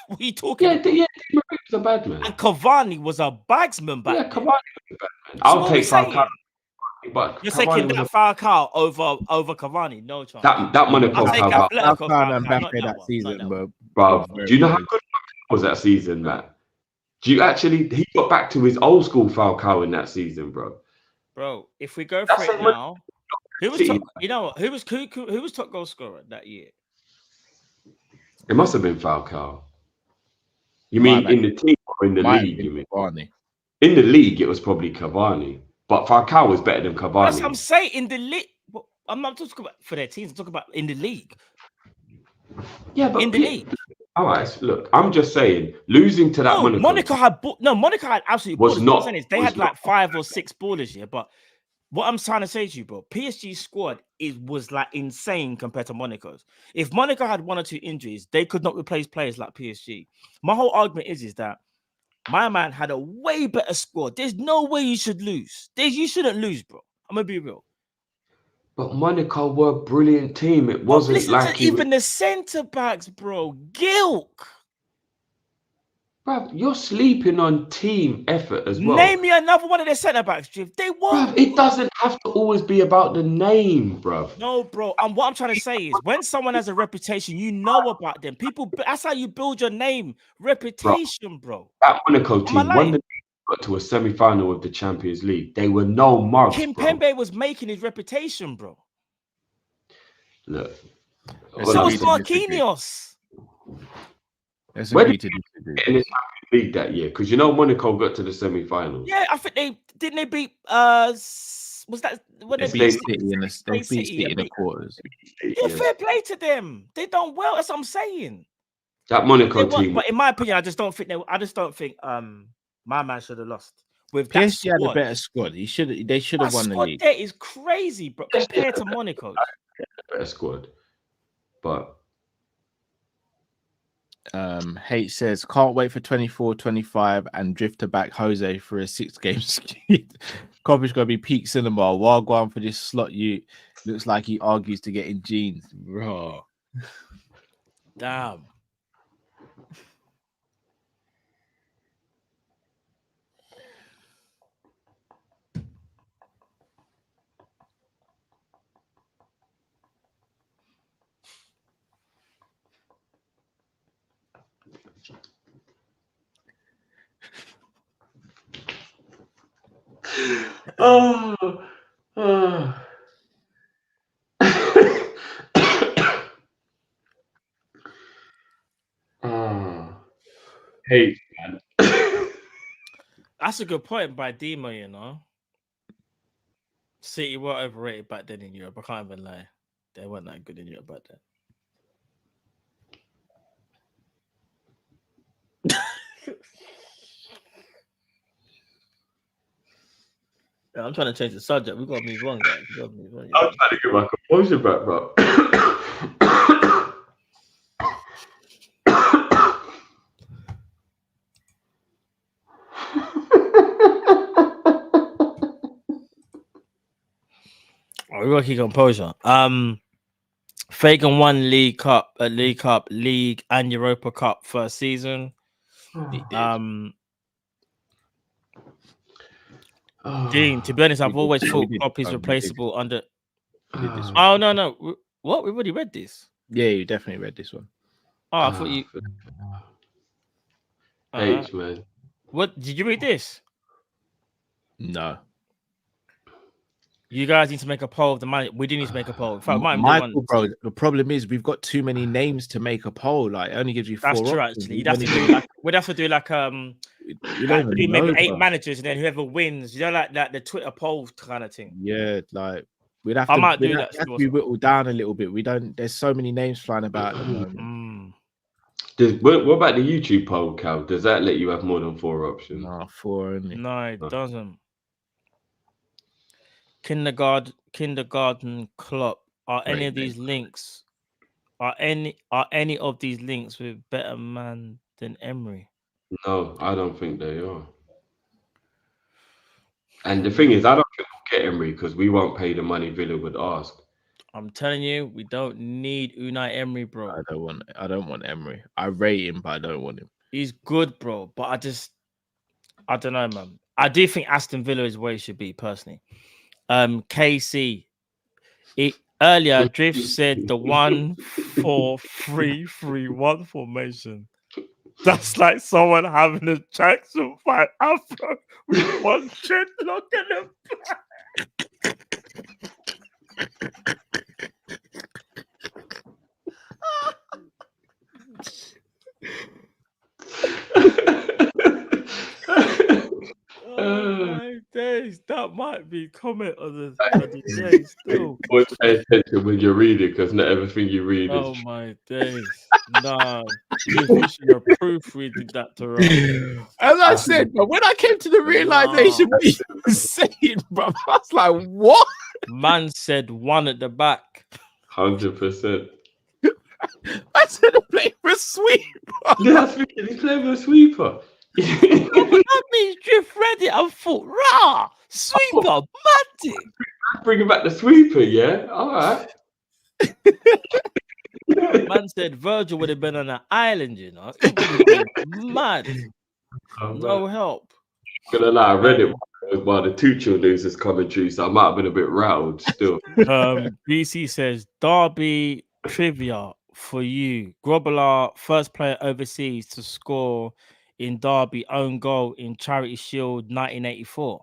What are you talking about? Yeah, Di Marie was a bad man. And Cavani was a bagsman back then. Cavani was a bad man. So I'll what take we saying? Falcao. But You're Cavani taking was that Falcao over Cavani? No chance. that Monaco I'll take Falcao. Atletico Falcao and Falcao, Mbappe that one, season, not that one. bro. Do you know how good Falcao was that season, Matt? Do you actually? He got back to his old school Falcao in that season, bro. Bro, if we go That's for it it, now, who was City. top, you know what? Who was top goal scorer that year? It must have been Falcao. You mean in the team or in the league? You mean Cavani. in the league? It was probably Cavani, but Falcao was better than Cavani. That's what I'm saying. In the league, I'm not talking about for their teams. I'm talking about in the league. Yeah, but in the league. All right, look, I'm just saying, losing to that Monaco had absolutely was ballers. not- What I'm saying is they was had like not. 5 or 6 ballers here, but what I'm trying to say to you, bro, PSG's squad was like insane compared to Monaco's. If Monaco had 1 or 2 injuries, they could not replace players like PSG. My whole argument is that my man had a way better squad. There's no way you should lose. You shouldn't lose, bro. I'm gonna be real. But Monaco were a brilliant team. It wasn't Listen like to even the centre backs, bro. Gilk. Bruv, you're sleeping on team effort as well. Name me another one of their centre backs, Jiv. They won't. Bruv, it doesn't have to always be about the name, bruv. No, bro. And what I'm trying to say is, when someone has a reputation, you know about them. That's how you build your name, reputation, bro. That Monaco Am I team, when lying? they got to a semi-final of the Champions League, they were no mugs, Kim bro. Pembe was making his reputation, bro. Look, So was Well, Marquinhos. Let's Where agree did to disagree. in the Champions League that year, because you know Monaco got to the semi-finals. Yeah, I think they beat was that when They they beat beat City in the they beat City in the beat- quarters. Yeah, fair play to them. They done well. That's what I'm saying. That Monaco They won, team, but in my opinion, I just don't think my man should have lost. With that PSG had a squad. better squad. They should have That won the squad league. there is crazy, bro, compared to Monaco. better squad, but H says can't wait for 24-25 and drifter back Jose for a 6-game skid. Kopish gonna be peak cinema. While going for this slot, you looks like he argues to get in jeans, bro. Damn. Hey, man. That's a good point by Demo, you know. City were overrated back then in Europe. I can't even lie. They weren't that good in Europe back then. Yeah, I'm trying to change the subject. We gotta move on, guys. We gotta move on. I'm trying to get my composure back, bro. We gotta keep composure. Fagan won League, and Europa Cup first season. Dean, to be honest, I've always thought Klopp is replaceable under. Oh no! What? We've already read this. Yeah, you definitely read this one. Oh, I thought you. H, man. What did you read this? No. You guys need to make a poll of the money. We do need to make a poll. In fact, Michael, bro, the problem is we've got too many names to make a poll. Like, it only gives you 4 That's true. options. Actually, we'd have to do like You don't even maybe know, 8 bro. managers, and then whoever wins, you know, like the Twitter poll kind of thing. Yeah, like we'd have I to. might do we'd that have still. to be whittled down a little bit. We don't. There's so many names flying about at the moment. What about the YouTube poll, Cal? Does that let you have more than 4 options? No, 4 only. No, it doesn't. kindergarten Klopp. Are any Great of these links? Are any of these links with better man than Emery? No, I don't think they are. And the thing is, I don't think we'll get Emery because we won't pay the money Villa would ask. I'm telling you, we don't need Unai Emery, bro. I don't want Emery. I rate him, but I don't want him. He's good, bro. But I don't know, man. I do think Aston Villa is where he should be, personally. KC. Earlier, Drift said the 1-4-3-3-1 formation. That's like someone having a Jackson 5 afro with one dreadlock in the Oh my days, that might be comment of the day still. Always pay attention when you're reading because not everything you read Oh is. my days. Nah, you should have proofreaded that to run. As I said, but when I came to the realization what he was saying, bro, I was like, what? Man said one at the back. 100%. I said to play for sweep. Yeah, I think he's playing with a sweeper. That means Drift read it and thought, rah, sweeper, magic. Bringing back the sweeper, yeah? All right. Man said Virgil would have been on an island, you know. It would have been mad. No help. I'm gonna lie, I read it while the Tuchel news is coming through, so I might have been a bit riled still. BC says Derby trivia for you. Grobbelaar, first player overseas to score in Derby, own goal in Charity Shield 1984.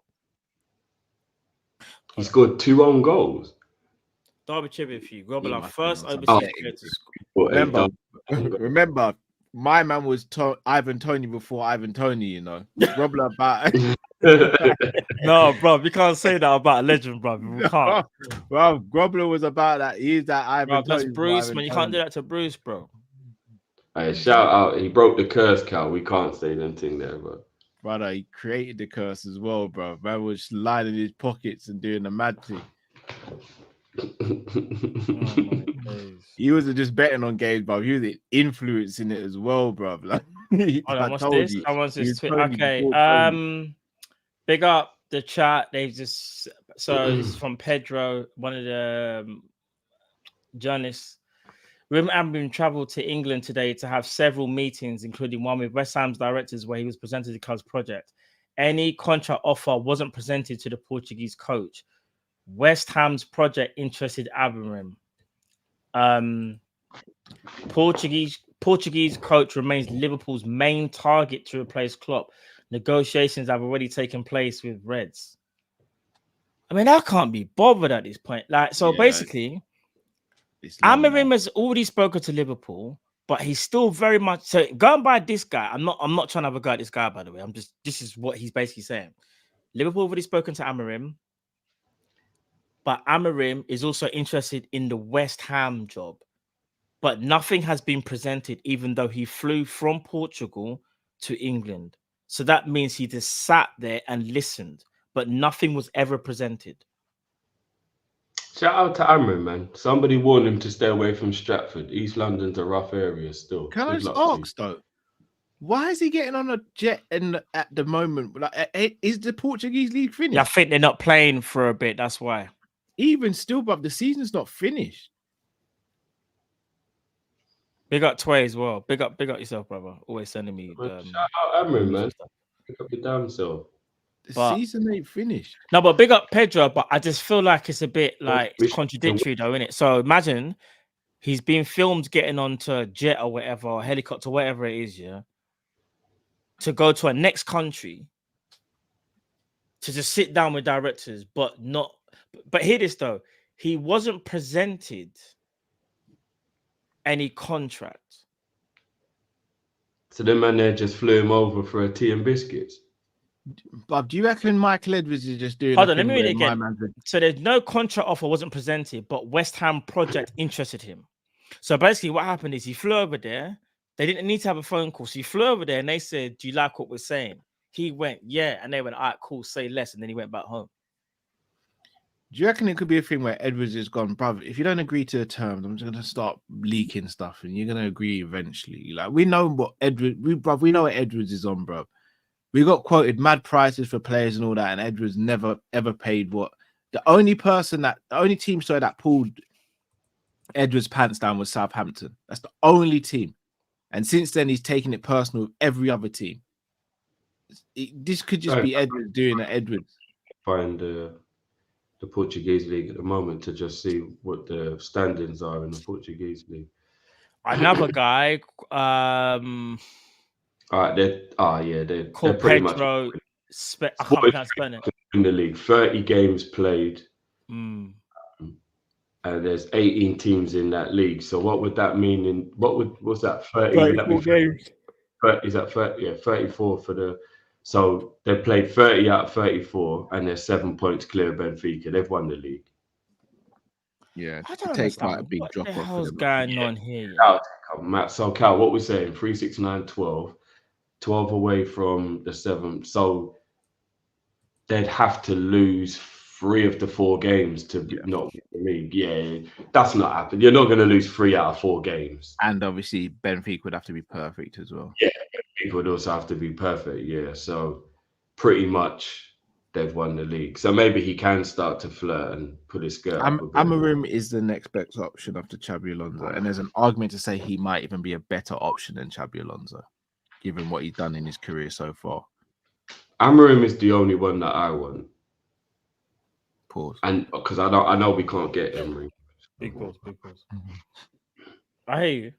He scored 2 own goals. Derby trivia for you. Grobbelaar, Yeah, first my overseas thing. player to score. Remember, my man was Ivan Toney before Ivan Toney, you know. Robler about No, bro, you can't say that about a legend, bro. We can't. Bro, Grobler was about that. He's that Ivan Bro, Toney. that's Bruce, Ivan man. You Toney. can't do that to Bruce, bro. Hey, shout out. He broke the curse, Cal. We can't say them thing there, bro. Brother, he created the curse as well, bro. Man was lining his pockets and doing the mad thing. He wasn't just betting on games, bro. He was influencing it as well, bro. Like, Hold on, what's this? Someone's just tweet. Okay. Tony. Big up the chat. They've just this is from Pedro, one of the journalists. Rim Amorim traveled to England today to have several meetings, including one with West Ham's directors, where he was presented the club's project. Any contract offer wasn't presented to the Portuguese coach. West Ham's project interested Amorim. Portuguese coach remains Liverpool's main target to replace Klopp. Negotiations have already taken place with Reds. I mean, I can't be bothered at this point. Basically, Amorim has already spoken to Liverpool, but he's still very much so going by this guy. I'm not trying to have a go at this guy, by the way. This is what he's basically saying. Liverpool already spoken to Amorim, but Amorim is also interested in the West Ham job. But nothing has been presented, even though he flew from Portugal to England. So that means he just sat there and listened, but nothing was ever presented. Shout out to Amorim, man. Somebody warned him to stay away from Stratford. East London's a rough area still. Can I Good just luck to you. ask though? Why is he getting on a jet at the moment? Like, is the Portuguese league finished? Yeah, I think they're not playing for a bit. That's why. Even still, but the season's not finished. Big up Tway as well. Big up yourself, brother. Always sending me. Shout out Amorim, man. Pick up your damn self. The season ain't finished. No, but big up Pedro. But I just feel like it's a bit like contradictory, though, isn't it? So imagine he's being filmed getting onto a jet or whatever, or helicopter, whatever it is, yeah, to go to a next country to just sit down with directors, but not. But hear this though, he wasn't presented any contract. So the man there just flew him over for a tea and biscuits. Bob, do you reckon Michael Edwards is just doing? Hold on, let me read it again. So there's no contract offer wasn't presented, but West Ham project interested him. So basically, what happened is he flew over there. They didn't need to have a phone call, so he flew over there and they said, "Do you like what we're saying?" He went, "Yeah," and they went, "All right, cool, say less," and then he went back home. Do you reckon it could be a thing where Edwards is gone, bruv? If you don't agree to the terms, I'm just gonna start leaking stuff, and you're gonna agree eventually. Like we know what we know what Edwards is on, bruv. We got quoted mad prices for players and all that, and Edwards never ever paid what. The only team that pulled Edwards' pants down was Southampton. That's the only team, and since then he's taken it personal with every other team. This could just be Edwards doing it. Edwards. Find the Portuguese league at the moment to just see what the standings are in the Portuguese league. Another guy, All right, they're called pretty much Pedro. I can't pronounce it. in the league. 30 games played, Mm. and there's 18 teams in that league. So what would that mean? What's that? 30? Would that be 30? Is that 30? Yeah, 34 for the. So they played 30 out of 34, and they're 7 points clear of Benfica. They've won the league. Yeah, I don't take quite a understand big what drop the off. hell's going on here. Matt, so Cal, what we're saying, 3, 6, 9, 12, 12 away from the 7th. So they'd have to lose 3 of the 4 games to not win the league. Yeah, that's not happening. You're not going to lose 3 out of 4 games. And obviously Benfica would have to be perfect as well. Yeah, Benfica would also have to be perfect. Yeah, so pretty much they've won the league. So maybe he can start to flirt and put his skirt up a bit. Amorim is the next best option after Xabi Alonso, and there's an argument to say he might even be a better option than Xabi Alonso, given what he's done in his career so far. Amorim is the only one that I want. Pause. And because I know we can't get Emery. Big pause. I hear you.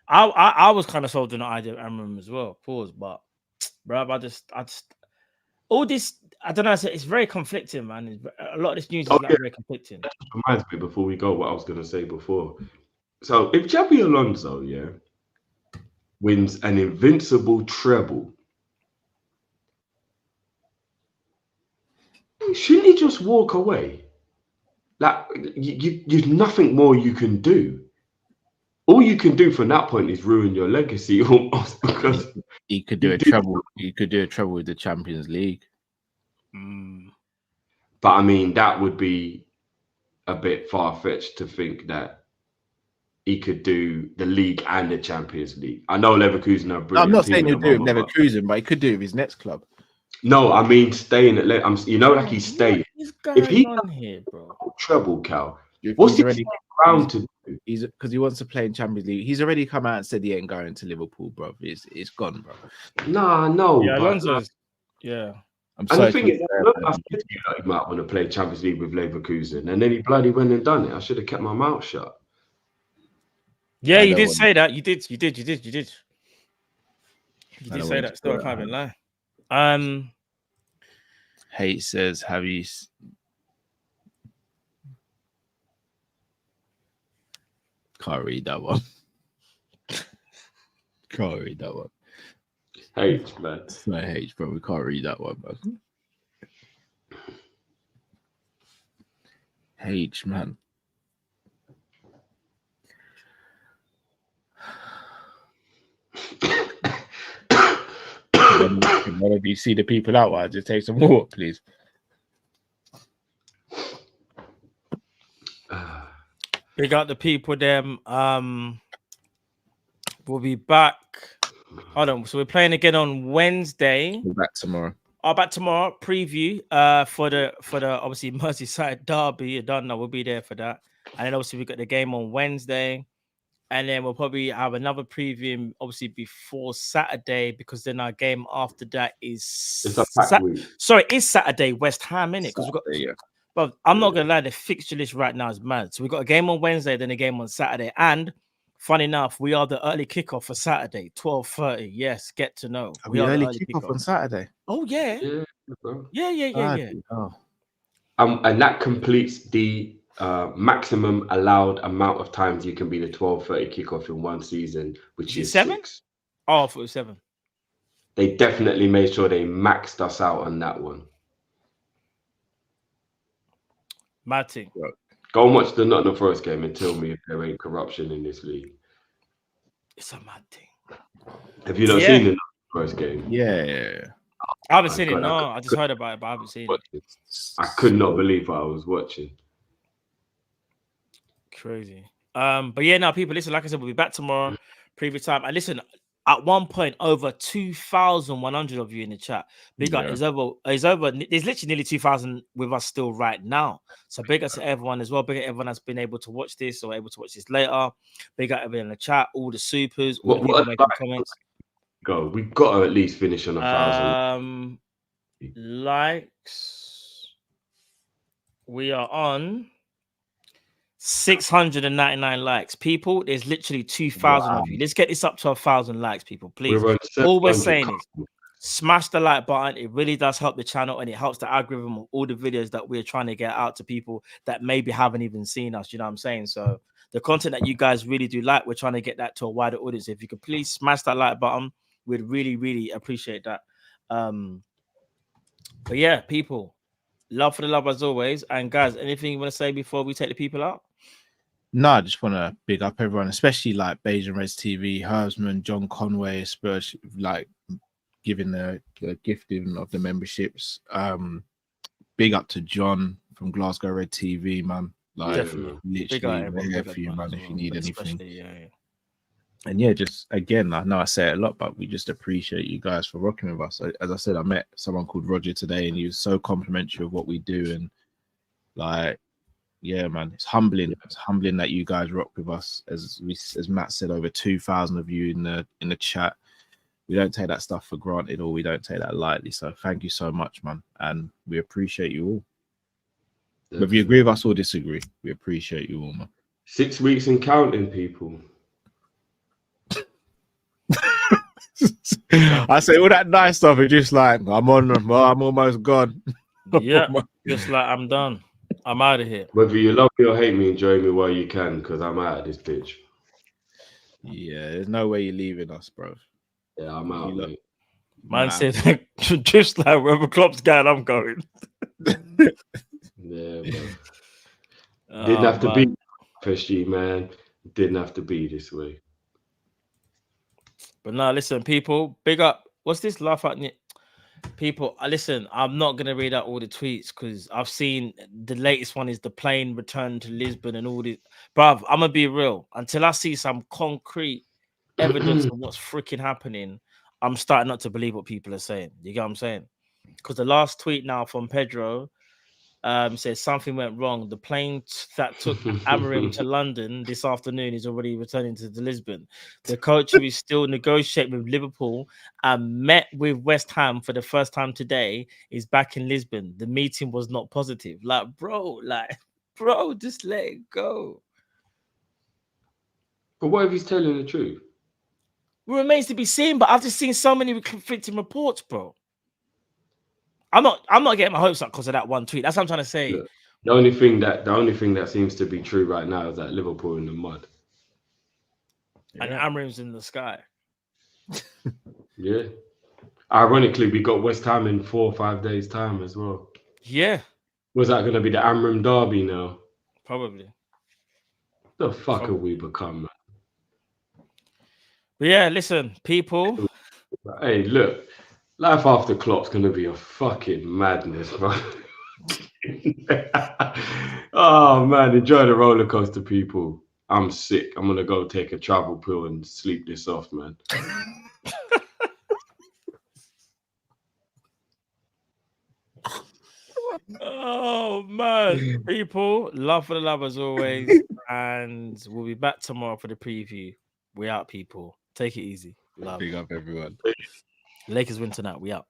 I was kind of sold on the idea of Amorim as well. Pause, but bro, I just all this, I don't know. It's very conflicting, man. A lot of this news is very conflicting. That reminds me, before we go, what I was going to say before. So if Xabi Alonso, wins an invincible treble, shouldn't he just walk away? Like, you've nothing more you can do. All you can do from that point is ruin your legacy almost, because he could do a treble. He could do a treble with the Champions League. But I mean, that would be a bit far-fetched to think that he could do the league and the Champions League. I know Leverkusen are brilliant. I'm not saying he'll do it with Leverkusen, but he could do it with his next club. No, I mean staying at like he's staying. If he on here, bro, treble, Cal, what's he around to do? He's because he wants to play in Champions League. He's already come out and said he ain't going to Liverpool, bro. It's gone, bro. Nah, no. Yeah, Alonso's. Yeah. And the thing is, I said to you that he might want to play Champions League with Leverkusen, and then he bloody went and done it. I should have kept my mouth shut. Yeah, you did say that. You did. You did say that. Still, I can't even lie. Hate says, have you? Can't read that one. Can't read that one. H, man. It's not H, bro. We can't read that one, man. H, man. One of you see the people out there, just take some water, please. Big up the people, them. We'll be back. Hold on. So we're playing again on Wednesday. We're back tomorrow. Back tomorrow. Preview for the obviously Merseyside derby. You don't know, we'll be there for that. And then obviously we got the game on Wednesday. And then we'll probably have another preview, obviously, before Saturday, because then our game after that is it's Saturday, West Ham, innit? Because we've got but I'm not gonna lie, the fixture list right now is mad. So we got a game on Wednesday, then a game on Saturday. And funny enough, we are the early kickoff for Saturday, 12:30. Yes, get to know. We are early kickoff on Saturday. Oh yeah. Yeah. Oh. And that completes the maximum allowed amount of times you can be the 12:30 kickoff in one season, which is 7? 6. Oh, I thought it was 7. They definitely made sure they maxed us out on that one. Mad thing. Go and watch the Nottingham Forest game and tell me if there ain't corruption in this league. It's a mad thing. Have you not seen the Nottingham Forest game? Yeah. I haven't seen it. God, No, I just heard about it, but I haven't seen it. I could not believe what I was watching. Crazy. But yeah, now people, listen. Like I said, we'll be back tomorrow. Preview time. And listen, at one point, over 2,100 of you in the chat. Big up. There's over. There's literally nearly 2,000 with us still right now. So big up to everyone as well. Big up everyone that's been able to watch this or able to watch this later. Big up everyone in the chat. All the supers. All the people making comments. We've got to at least finish on 1,000 likes. We are on 699 likes. People, there's literally 2,000 of you. Let's get this up to 1,000 likes, people, please. All we're saying is smash the like button. It really does help the channel, and it helps the algorithm of all the videos that we're trying to get out to people that maybe haven't even seen us. You know what I'm saying? So the content that you guys really do like, we're trying to get that to a wider audience. If you could please smash that like button, we'd really, really appreciate that. But yeah, people, love for the love as always. And guys, anything you want to say before we take the people out? No, I just want to big up everyone, especially like Beige and Reds TV, Herbsman, John Conway, Spurs, like giving the gifting of the memberships. Big up to John from Glasgow Red TV, man. Like, literally, we're here for you, man, if you need anything. And yeah, just again, I know I say it a lot, but we just appreciate you guys for rocking with us. As I said, I met someone called Roger today, and he was so complimentary of what we do, and like, yeah, man, it's humbling. It's humbling that you guys rock with us. As Matt said, over 2,000 of you in the chat. We don't take that stuff for granted, or we don't take that lightly. So thank you so much, man, and we appreciate you all. Whether you agree with us or disagree, we appreciate you all, man. 6 weeks and counting, people. I say all that nice stuff, and just like I'm almost gone. Yeah, just like I'm done. I'm out of here. Whether you love me or hate me, enjoy me while you can, because I'm out of this bitch. Yeah, there's no way you're leaving us, bro. Yeah, I'm out, mate. Man said, just like wherever Klopp's going, I'm going. Yeah, bro. Didn't have to be PSG, man. Didn't have to be this way. But now, listen, people, big up. What's this laugh at? People, listen, I'm not going to read out all the tweets because I've seen the latest one is the plane return to Lisbon and all this. Bruv, I'm going to be real. Until I see some concrete evidence of what's freaking happening, I'm starting not to believe what people are saying. You get what I'm saying? Because the last tweet now from Pedro says something went wrong. The plane that took Amorim to London this afternoon is already returning to Lisbon. The coach who is still negotiating with Liverpool and met with West Ham for the first time today is back in Lisbon. The meeting was not positive. Bro, just let it go. But what if he's telling the truth? It remains to be seen, but I've just seen so many conflicting reports, bro. I'm not getting my hopes up because of that one tweet. That's what I'm trying to say. Look, the only thing that seems to be true right now is that Liverpool in the mud. And Amorim's in the sky. Yeah. Ironically, we got West Ham in 4 or 5 days' time as well. Yeah. Was that going to be the Amorim derby now? Probably. The fuck have we become, man? But yeah, listen, people. Hey, look. Life after Klopp's going to be a fucking madness, bro. Oh, man. Enjoy the roller coaster, people. I'm sick. I'm going to go take a travel pill and sleep this off, man. Oh, man. People, love for the love as always. And we'll be back tomorrow for the preview. We out, people. Take it easy. Love. Big up, everyone. Lakers win tonight. We out.